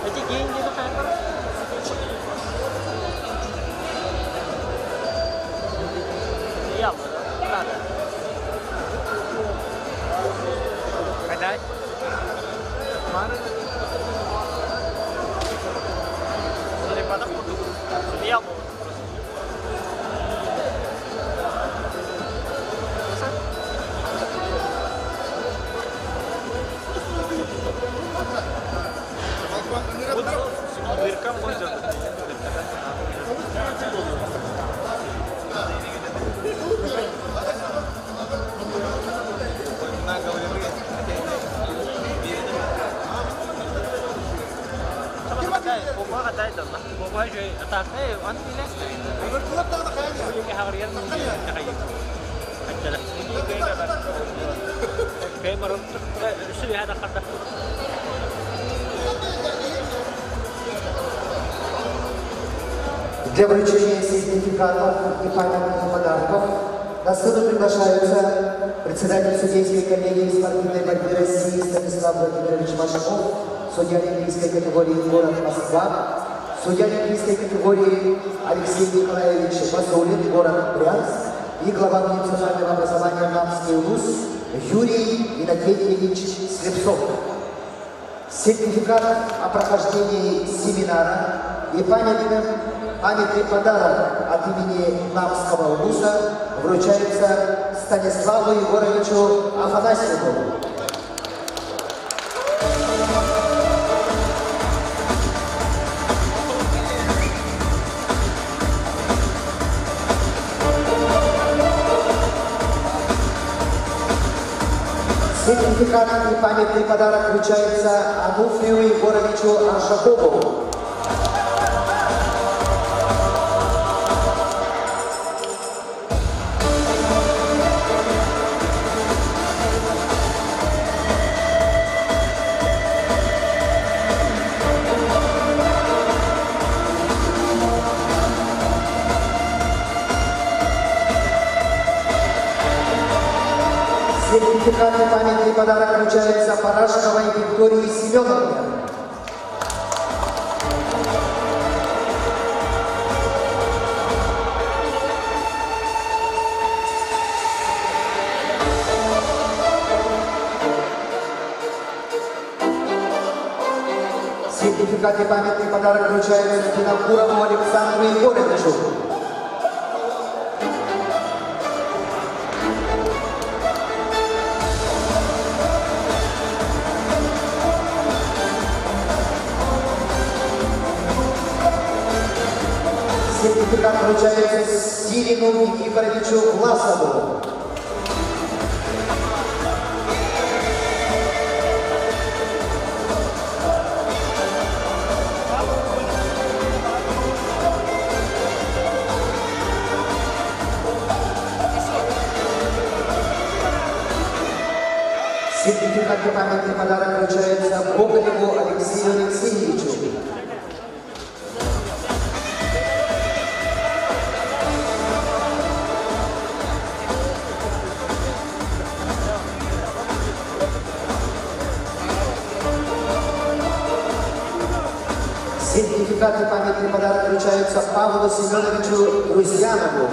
Эти деньги, например, явно, да? Надо. Гадать. Смотри, потому что явно. Дырка может. Bumah kata itu, bumah jadi atas on bilas. Kayak harian kayak itu. Ajalah ini kayak baru sudah ada kata. Для вручения сертификатов и памятных подарков на сцену приглашаются председатель судейской коллегии спортивной борьбы России Станислав Владимирович Машков, судья олимпийской категории город Москва, судья олимпийской категории Алексей Николаевич Басулин, город Брянск, и глава национального образования Намский вуз Юрий Иннокентьевич Слепцов. Сертификат о прохождении семинара и памятный подарок от имени Намского вуза вручается Станиславу Егоровичу Афанасьеву. Сертификат и памятный подарок вручается Ануфрию Егоровичу Аршакову. Сертификат и памятный подарок вручается Парашковой Виктории Семеновне. Сертификат и памятный подарок вручается Винокурову Александру Егоровичу. Сертификат вручается Сирину Никифоровичу Власову. Сертификат и памятный подарок вручается Гоголеву Алексею Алексеевичу. Сертификат и памятный подарок вручается Павлу Семеновичу Груздянову.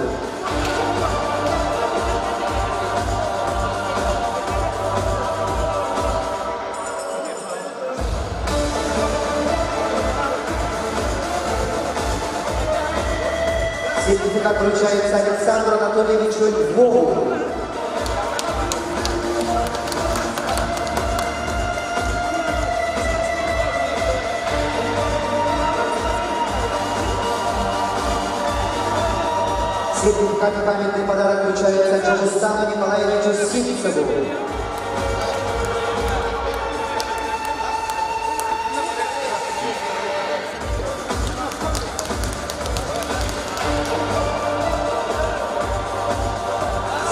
Сертификат вручается Александру Анатольевичу Львову. Сертификат и памятный подарок вручается Джамустану Николаевичу Синцеву.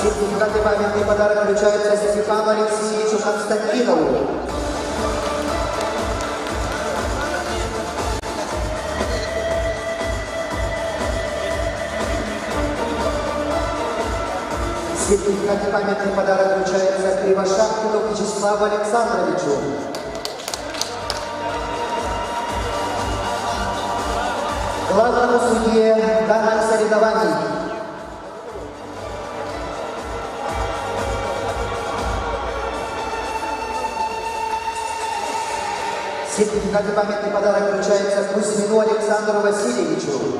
Сертификат и памятный подарок вручается Стефану Алексеевичу Константинову. Сертификат и памятный подарок вручается Кривошапкину Вячеславу Александровичу. Главному судье данных соревнований. Сертификат и памятный подарок вручается Кузьмину Александру Васильевичу.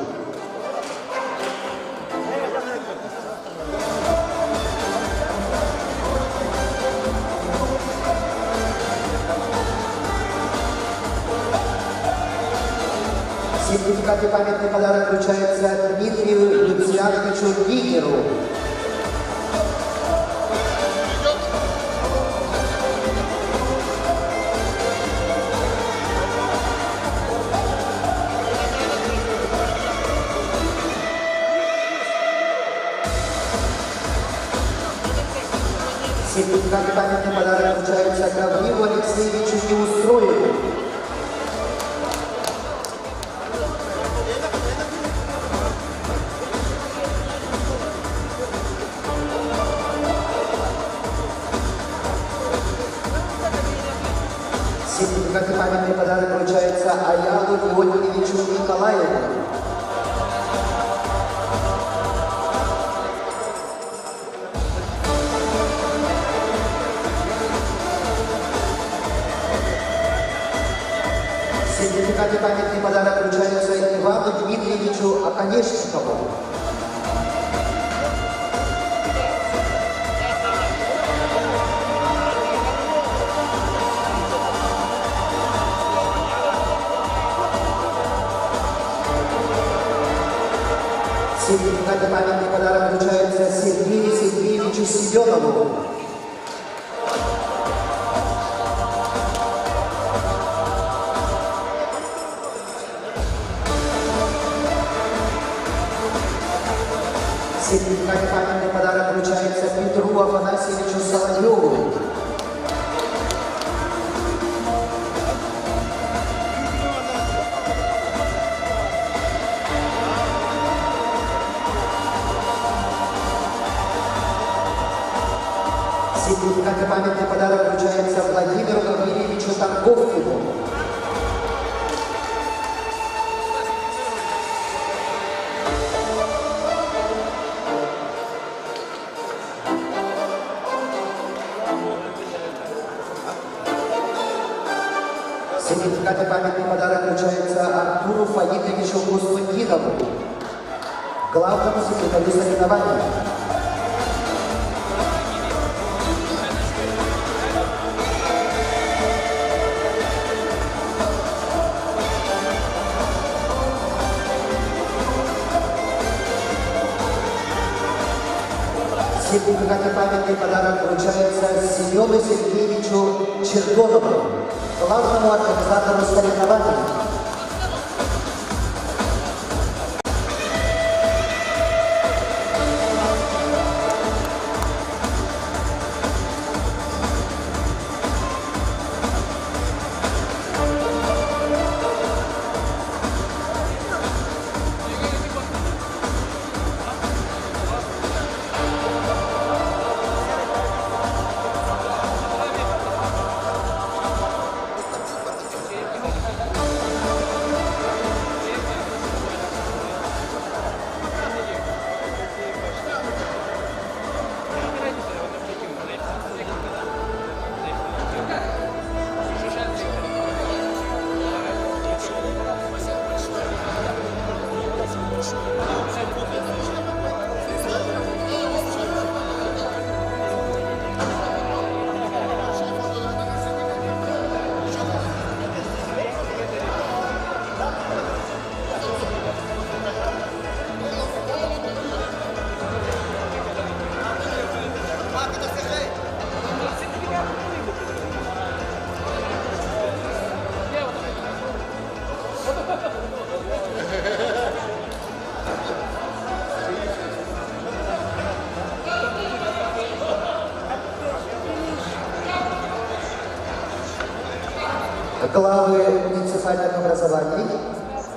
Сертификат и памятный подарок вручается Дмитрию Люциановичу Гигеру. Сертификат и памятный подарок вручается Гаврилу Алексеевичу Неустроеву. Сертификат и памятный подарок вручается Аялу Леонидовичу Николаеву. Сертификат и памятный подарок вручается Ивану Дмитриевичу Оконечникову. Сертификат и памятный подарок вручается Сергею Сергеевичу Семенову. Сертификат и памятный подарок вручается Петру Афанасьевичу Соловьеву. Сертификат и памятный подарок вручается Владимиру Гавриловичу Тарковкину. Сертификат и памятный подарок вручается Сундинову, главному секретарю соревнований. Сертификат памятный подарок вручается Семену Сергеевичу Чердонову, главному организатору соревнований. Главы муниципальных образований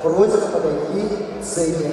просят подойти к сцене.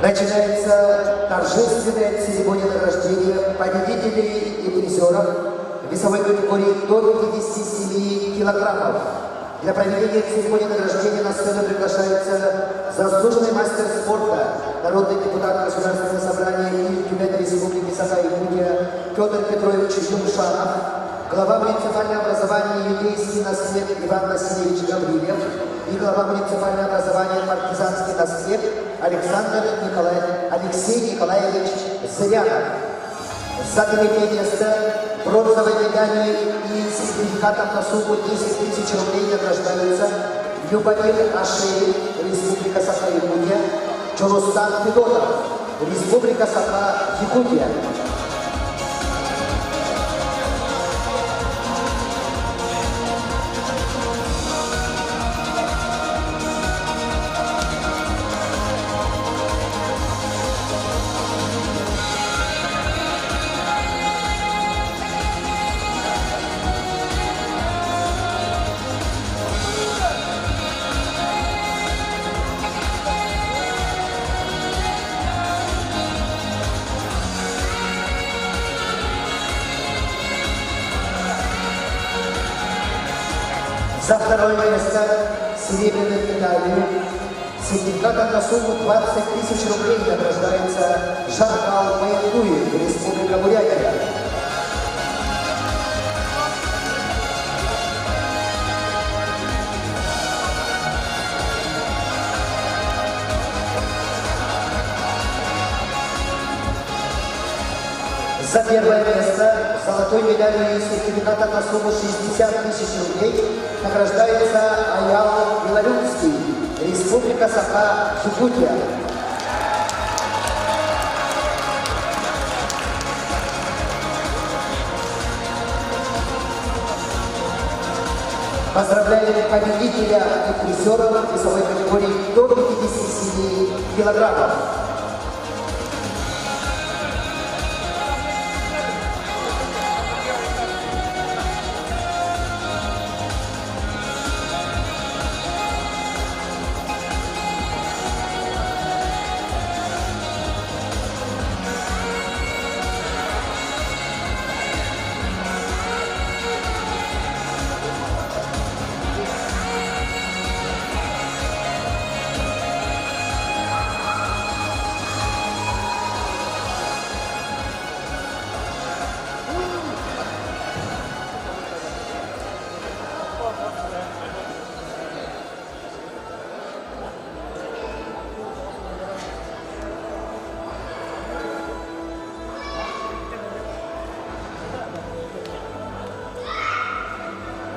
Начинается торжественная церемония награждения победителей и призеров весовой категории до 57 килограммов. Для проведения церемонии награждения на сцену приглашается заслуженный мастер спорта, народный депутат Государственного собрания и Тюмени Республики Саха-Якутия Федор Петрович Юмшанов, глава муниципального образования Еврейский наслед Иван Васильевич Гаврилев и глава муниципального образования Партизанский наслед Алексей Николаевич Зырянов. За третье место бронзовой медалью и сертификатом на сумму 10 тысяч рублей награждаются Любомир Ашеев, Республика Саха-Якутия, Чолустан Федотов, Республика Саха-Якутия. За второе место серебряной медалью сертификатом на сумму 20 тысяч рублей награждается Жаргал Паякуев, Республика Бурятия. За первое место золотой медалью и сертификатом на сумму 60 тысяч рублей награждается Аял Белорюцкий, Республика Саха-Якутия. Поздравляем победителя и призеров весовой категории до 57 килограммов.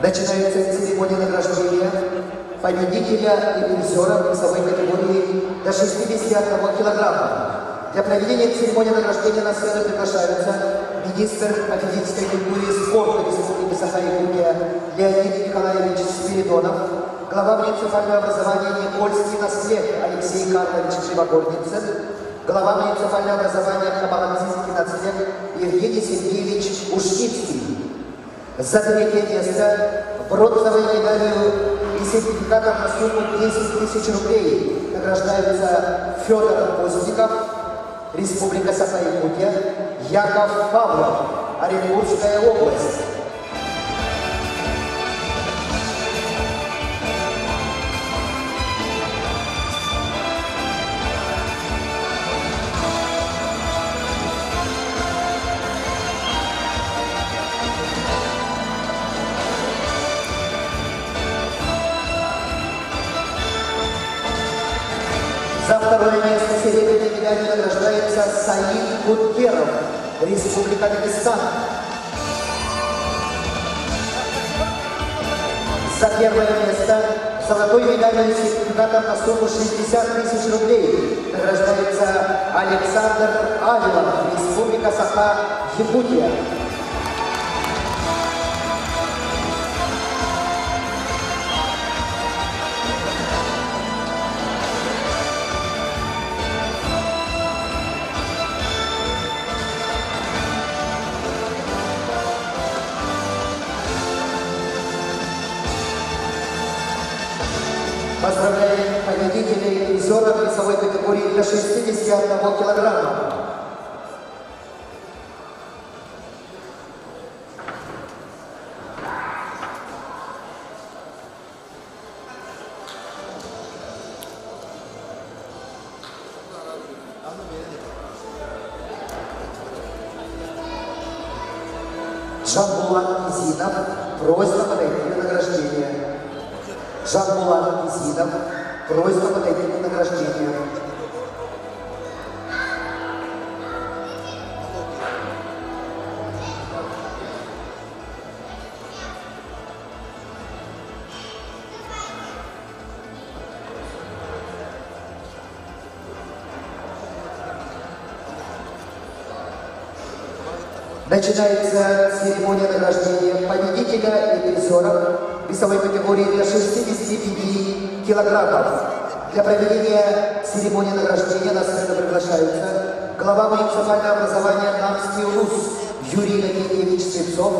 Начинается церемония награждения победителя и призера весовой категории до 61 килограмма. Для проведения церемонии награждения на сцену приглашаются министр по физической культуре и спорту Республики Саха-Якутия Леонид Николаевич Спиридонов, глава муниципального образования Никольский наслед Алексей Карлович Живогорницын, глава муниципального образования Хабаровский наслед Евгений Сергеевич Ушницкий. За третье место бронзовой медалью и сертификатом на сумму 10 тысяч рублей награждаются Федор Постников, Республика Саха-Якутия, Яков Павлов, Оренбургская область. За второе место серебряной медалью награждается Саид Гудкеров, Республика Дагестан. За первое место золотой медалью и сертификатом на сумму 60 тысяч рублей награждается Александр Авилов, Республика Саха-Якутия. Поздравляем победителей и призеров весовой категории до 61 килограмма. Жанбулат Изинов, просьба подойти на награждение. Жанбулат Изинов, просьба подойти на награждение. Начинается церемония награждения победителя и призеров весовой категории до 65 килограммов. Для проведения церемонии награждения на сцену приглашаются глава муниципального образования «Намский УНУС» Юрий Леонидович Стрельцов,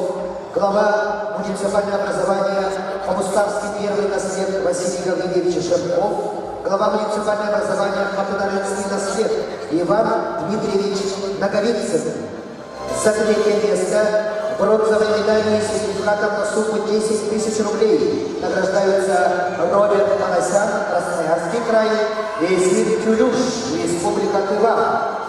глава муниципального образования «Помуставский первый наслед» Василий Гаврилевич Шерков, глава муниципального образования «Македонский наслед» Иван Дмитриевич Наговицын. За третье место бронзовой медалью и сертификатом на сумму 10 000 рублей награждаются Роберт Панасян, Красноярский край, и Эзир Тюлюш, Республика Тыва.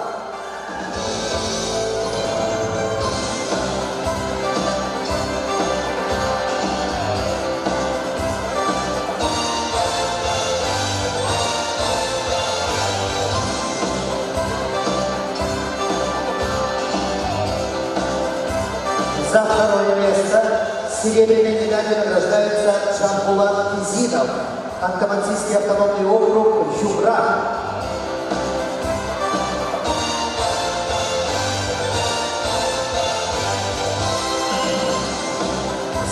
За второе место серебряной медалью награждается Джамбулат Изинов, Ханты-Мансийский автономный округ, Югра.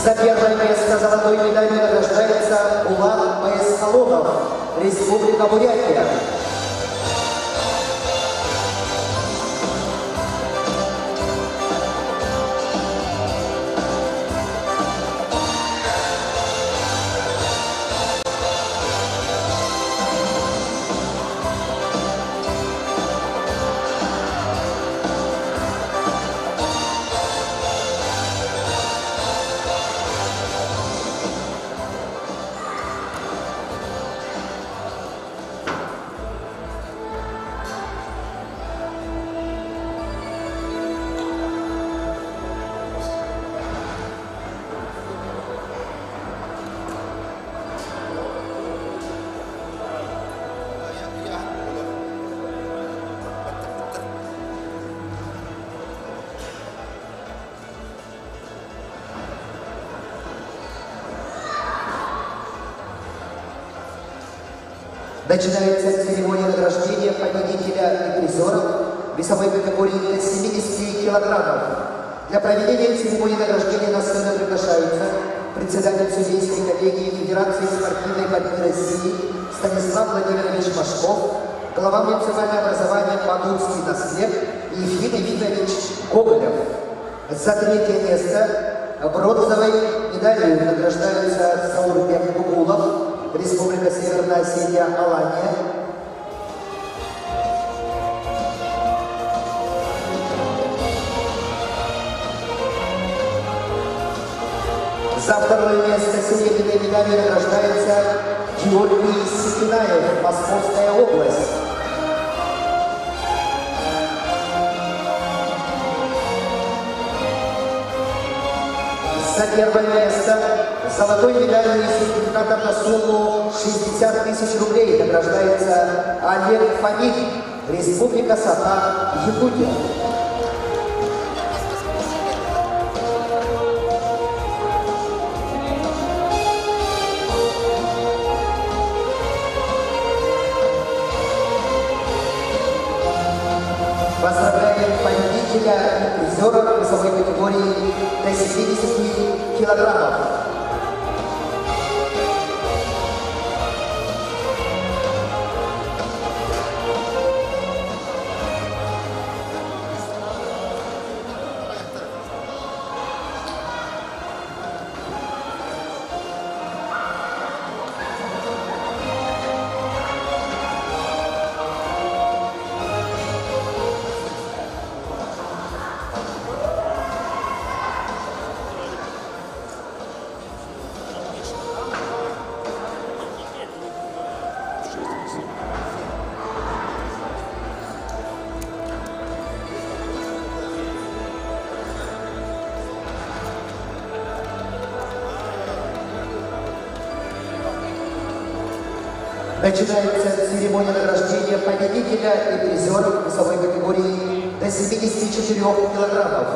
За первое место золотой медалью награждается Улан Байскалонов, Республика Бурятия. Начинается церемония награждения победителя и призеров весовой категории до 70 килограммов. Для проведения церемонии награждения на сцену приглашаются председатель судейской коллегии Федерации спортивной борьбы России Станислав Владимирович Машков, глава муниципального образования «Подурский наслед» Ефим Викторович Гоголев. За третье место бронзовой медалью награждаются Саурбек Бугулов, Республика Северная Осетия, Алания. За второе место серебряной медалью награждается Георгий Секинаев, Московская область. За первое место золотой медалью и сертификатом на сумму 60 000 рублей награждается Олег Фомин, Республика Саха, Якутия. Поздравляем победителя и призеров весовой категории до 70 килограммов. Начинается церемония награждения победителя и призеров весовой категории до 74 килограммов.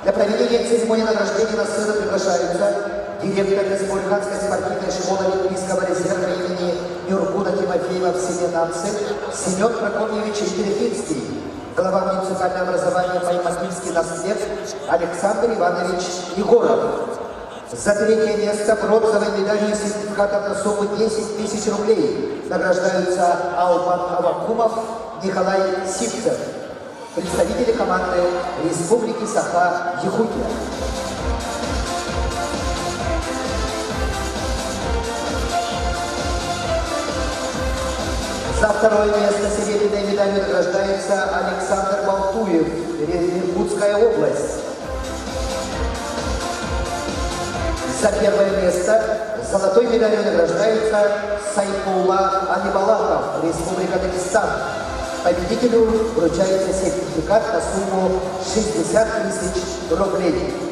Для проведения церемонии награждения на сцену приглашаются директор Республиканской спортивной школы Олимпийского резерва имени Нюргуна Тимофеева в селе Намцы Семен Прокопьевич Терехинский, глава муниципального образования Паймакинский наслед Александр Иванович Егоров. За третье место бронзовой медалью и сертификатом на сумму 10 тысяч рублей награждаются Алман Авакумов, Николай Сивцев, представители команды Республики Саха-Якутия. За второе место серебряной медалью награждается Александр Балтуев, Иркутская область. За первое место золотой медалью награждается Сайфулла Алибалатов, Республика Дагестан. Победителю вручается сертификат на сумму 60 тысяч рублей.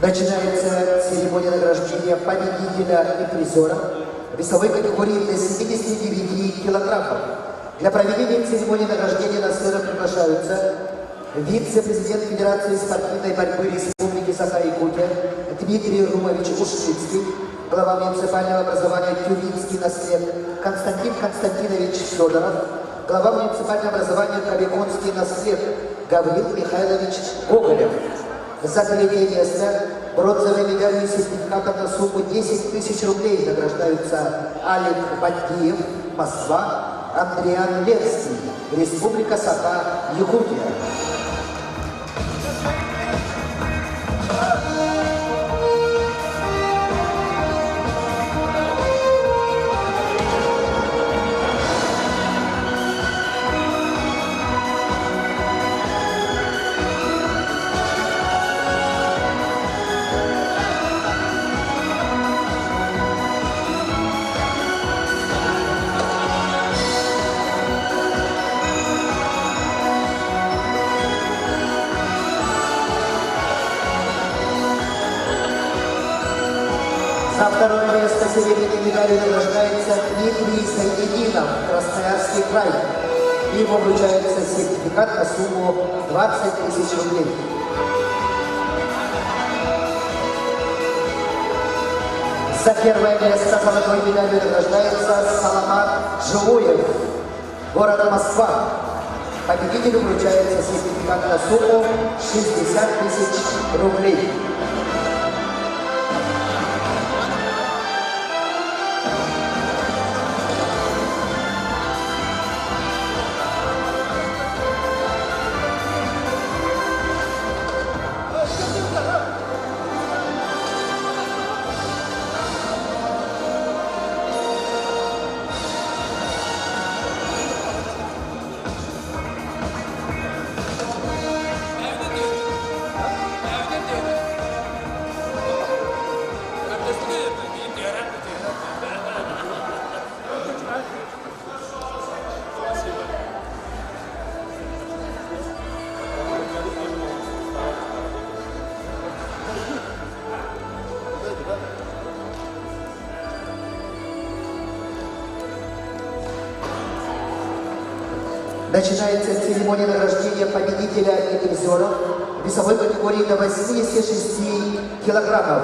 Начинается церемония награждения победителя и призера весовой категории до 79 килограммов. Для проведения церемонии награждения на сцену приглашаются вице-президент Федерации спортивной борьбы Республики Саха-Якутия Дмитрий Румович Ушницкий, глава муниципального образования Тюринский наслед Константин Константинович Федоров, глава муниципального образования Кобяконский наслед Гаврил Михайлович Гоголев. За третье место бронзовой медалью и сертификатом на сумму 10 тысяч рублей награждаются Алик Батдиев, Москва, Андриан Ленский, Республика Саха-Якутия. За второе место серебряной медалью награждается Дмитрий Сайдинов, Красноярский край. Ему вручается сертификат на сумму 20 тысяч рублей. За первое место золотой медалью награждается Саламат Живуев, город Москва. Победителю вручается сертификат на сумму 60 тысяч рублей. Начинается церемония награждения победителя и призера весовой категории до 86 килограммов.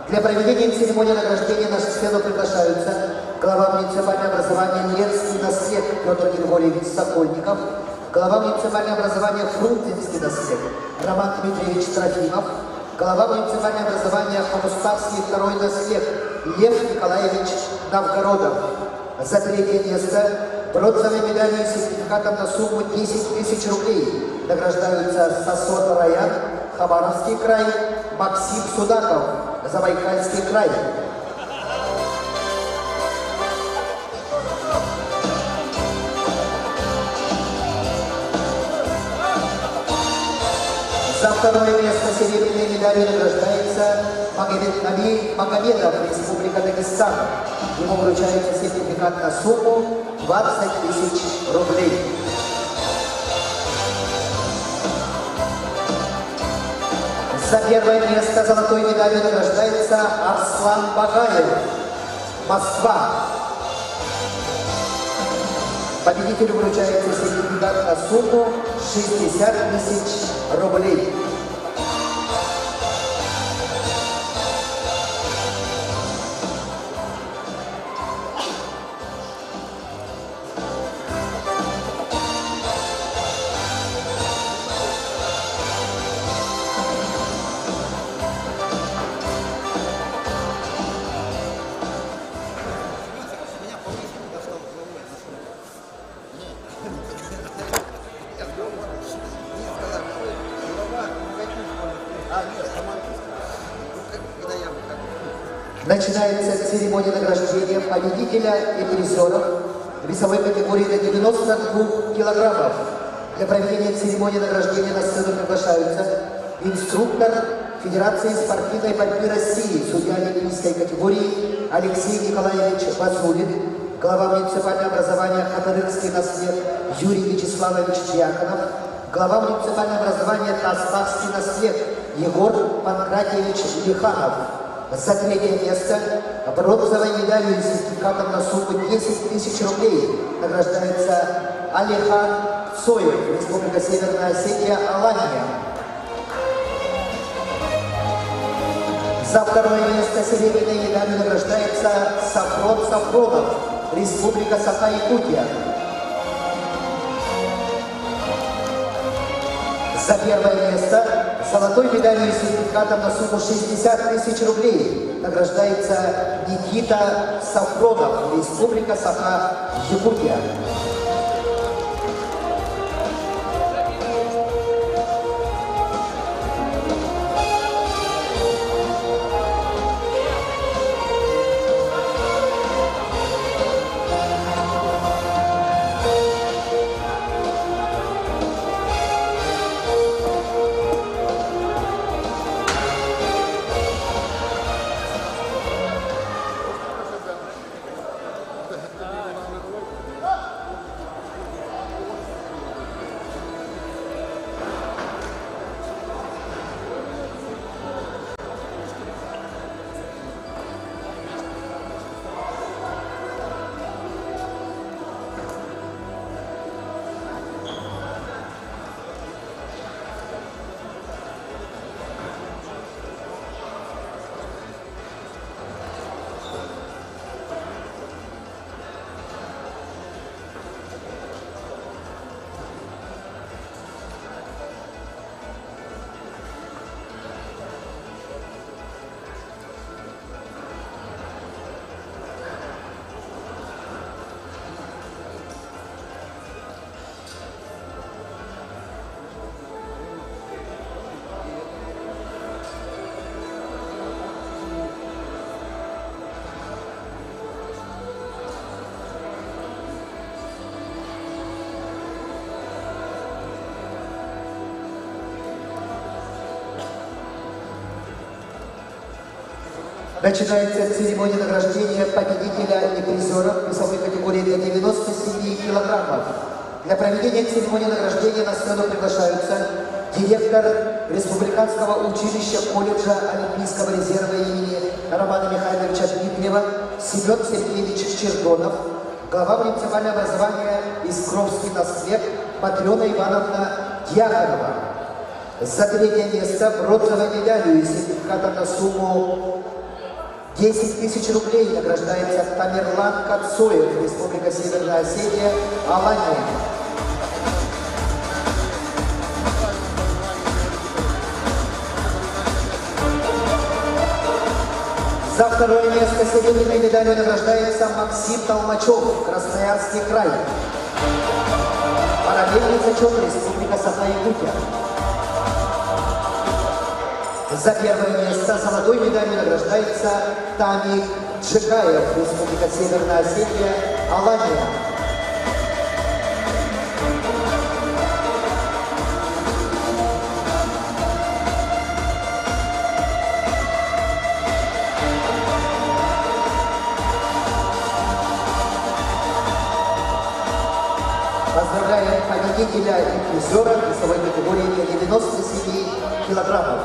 Для проведения церемонии награждения на сцену приглашаются глава муниципального образования Ленский наслед Петр Григорьевич Сокольников, глава муниципального образования Фрунзенский наслед Роман Дмитриевич Трофимов, глава муниципального образования Хомуставский второй наслед Лев Николаевич Новгородов. За третье место бронзовой медалью и сертификатом на сумму 10 тысяч рублей награждаются Сосот Раян, Хабаровский край, Максим Судаков, Забайкальский край. За второе место серебряной медалью награждается Магомедов, Республика Дагестан. Ему вручается сертификат на сумму 20 000 рублей. За первое место золотой медалью награждается Арслан Багаев, Москва. Победителю вручается сертификат на сумму 60 000 рублей. Начинается церемония награждения победителя и призеров весовой категории до 92 килограммов. Для проведения церемонии награждения на сцену приглашаются инструктор Федерации спортивной борьбы России, судья олимпийской категории Алексей Николаевич Васулин, глава муниципального образования Хатарынский наслед Юрий Вячеславович Дьяконов, глава муниципального образования Таспахский наслед Егор Панкратьевич Лиханов. За третье место бронзовой медалью и сертификатом на сумму 10 000 рублей награждается Алихан Цоев, Республика Северная Осетия, Алания. За второе место серебряной медалью награждается Сафрон Сафронов, Республика Саха-Якутия. За первое место золотой медалью и сертификатом на сумму 60 000 рублей награждается Никита Сафронов, Республика Саха-Якутия. Начинается церемония награждения победителя и призеров весовой категории до 97 килограммов. Для проведения церемонии награждения на сцену приглашаются директор Республиканского училища колледжа Олимпийского резерва имени Романа Михайловича Дмитриева Семен Сергеевич Чердонов, глава муниципального образования Искровский наслед Матрена Ивановна Дьяконова. За третье место бронзовой медалью и сертификатом на сумму 10 000 рублей награждается Тамерлан Кацоев, Республика Северная Осетия, Алания. За второе место серебряной медалью награждается Максим Толмачев, Красноярский край. Параллельный зачет, Республика Саха-Якутия. За первое место золотой медалью награждается Тамик Джигаев, Республика Северная Осетия, Алания. Поздравляем победителя и призера весовой категории 97 килограммов.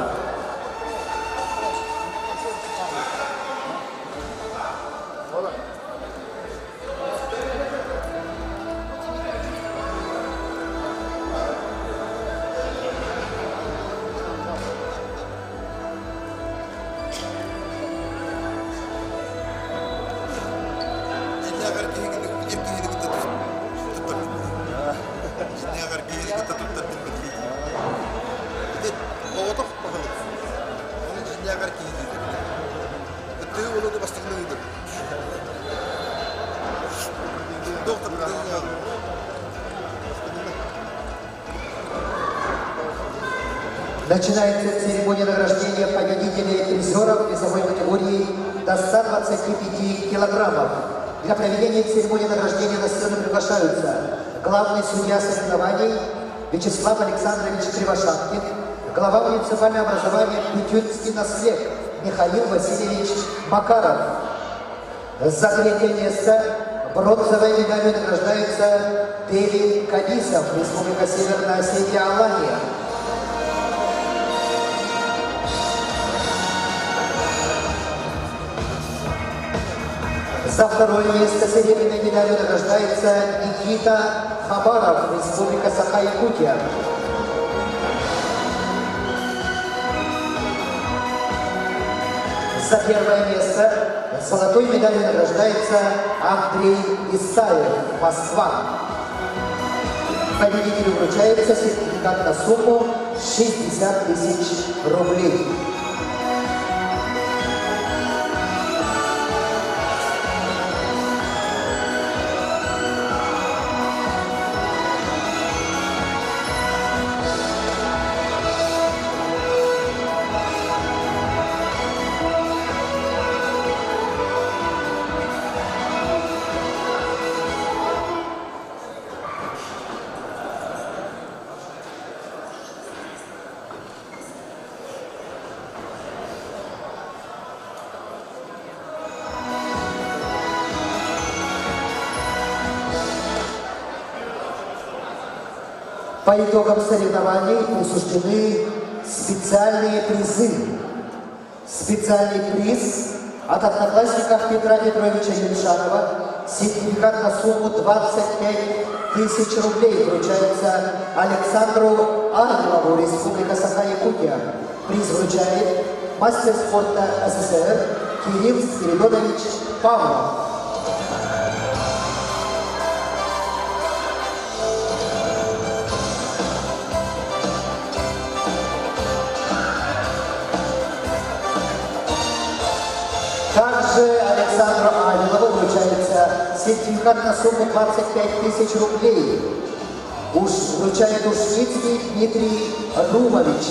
Начинается церемония награждения победителей и призеров весовой категории до 125 килограммов. Для проведения церемонии награждения на сцену приглашаются главный судья соревнований Вячеслав Александрович Кривошапкин, глава муниципального образования Петюнский наслед Михаил Васильевич Макаров. За третье место бронзовой медалью награждается Девин Кадисов, Республика Северная Осетия, Алания. За второе место серебряной медалью награждается Никита Хабаров, Республика Саха-Якутия. За первое место золотой медалью награждается Андрей Исаев, Москва. Победителю вручается сертификат на сумму 60 тысяч рублей. По итогам соревнований присуждены специальные призы. Специальный приз от одноклассников Петра Петровича Ельшанова, сертификат на сумму 25 тысяч рублей вручается Александру Ангелову, Республика Саха-Якутия. Приз вручает мастер спорта СССР Кирилл Спиридонович Павлов. Также Александру Ангелову вручается сертификат на сумму 25 тысяч рублей. Вручает Ушницкий Дмитрий Румович.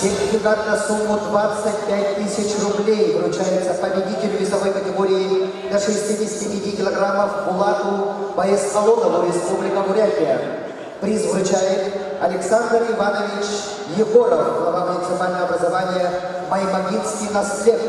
Сертификат на сумму 25 тысяч рублей вручается победителю весовой категории до 65 килограммов Булату Боескалонову, Республика Бурятия. Приз вручает Александр Иванович Егоров, глава муниципального образования Маймагинский наслед.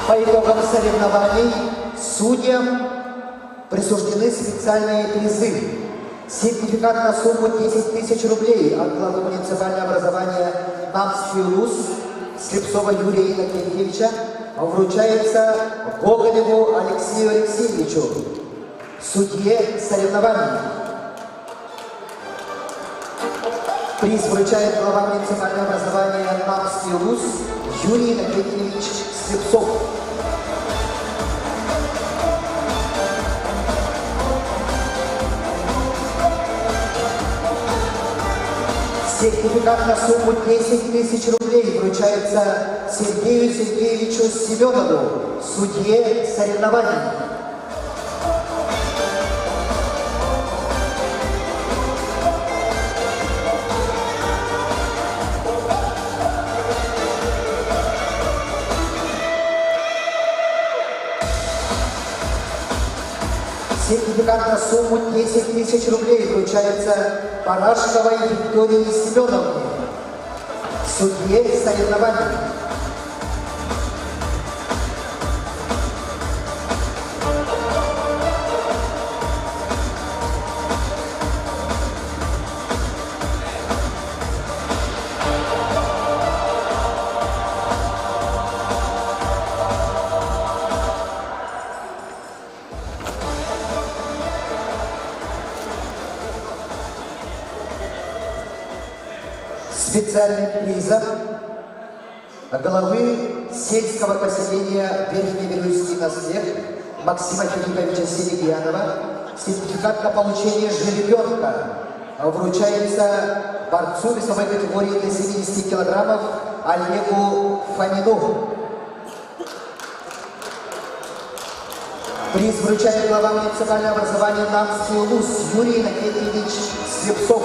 По итогам соревнований судьям присуждены специальные призы. Сертификат на сумму 10 тысяч рублей от главы муниципального образования Намский УЛУС Слепцова Юрия Иннокентьевича вручается Гоголеву Алексею Алексеевичу, судье соревнований. Приз вручает глава муниципального образования Намский УЛУС Юрий Иннокентьевич Слепцов. Сертификат на сумму 10 тысяч рублей вручается Сергею Сергеевичу Семенову, судье соревнований. Сертификат на сумму 10 тысяч рублей вручается Парашковой Виктории Семеновне, судье соревнований. Специальным призом главы сельского поселения Верхневирюйский наслед Максима Филипповича Селигьянова сертификат на получение жеребенка вручается борцу весовой категории до 70 килограммов Олегу Фомину. Приз вручает глава муниципального образования Намский УЛУС Юрий Иннокентьевич Слепцов.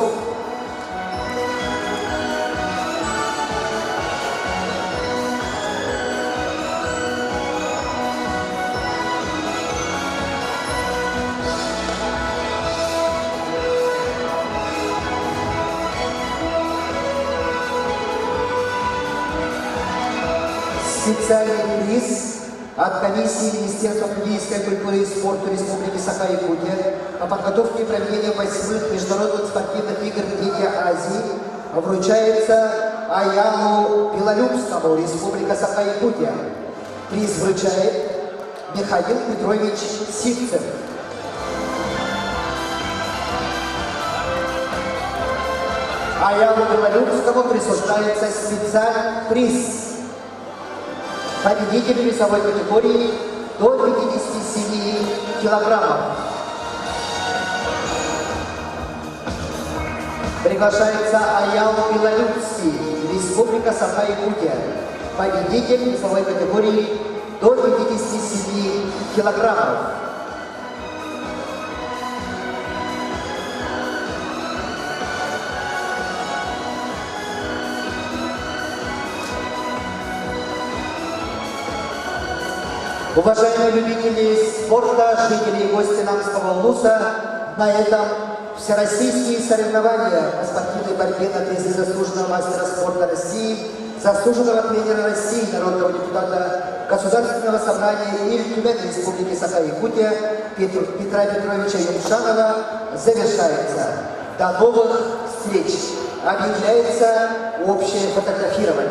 Специальный приз от комиссии Министерства физической культуры и спорта Республики Саха-Якутия по подготовке и проведению 8-х международных спортивных игр «Дети Азии» вручается Аялу Белолюбскому, Республика Саха-Якутия. Приз вручает Михаил Петрович Сивцев. Аялу Белолюбскому присуждается специальный приз. Победитель весовой категории до 57 килограммов. Приглашается Аялу Белолюбский, Республика Саха-Якутия. Победитель весовой категории до 57 килограммов. Уважаемые любители спорта, жители и гости Намского УЛУСа, на этом всероссийские соревнования по спортивной борьбе на призы заслуженного мастера спорта России, заслуженного тренера России, народного депутата Государственного собрания и Тюмени Республики Саха-Якутия Петра Петровича Юмшанова завершается. До новых встреч! Объявляется общее фотографирование.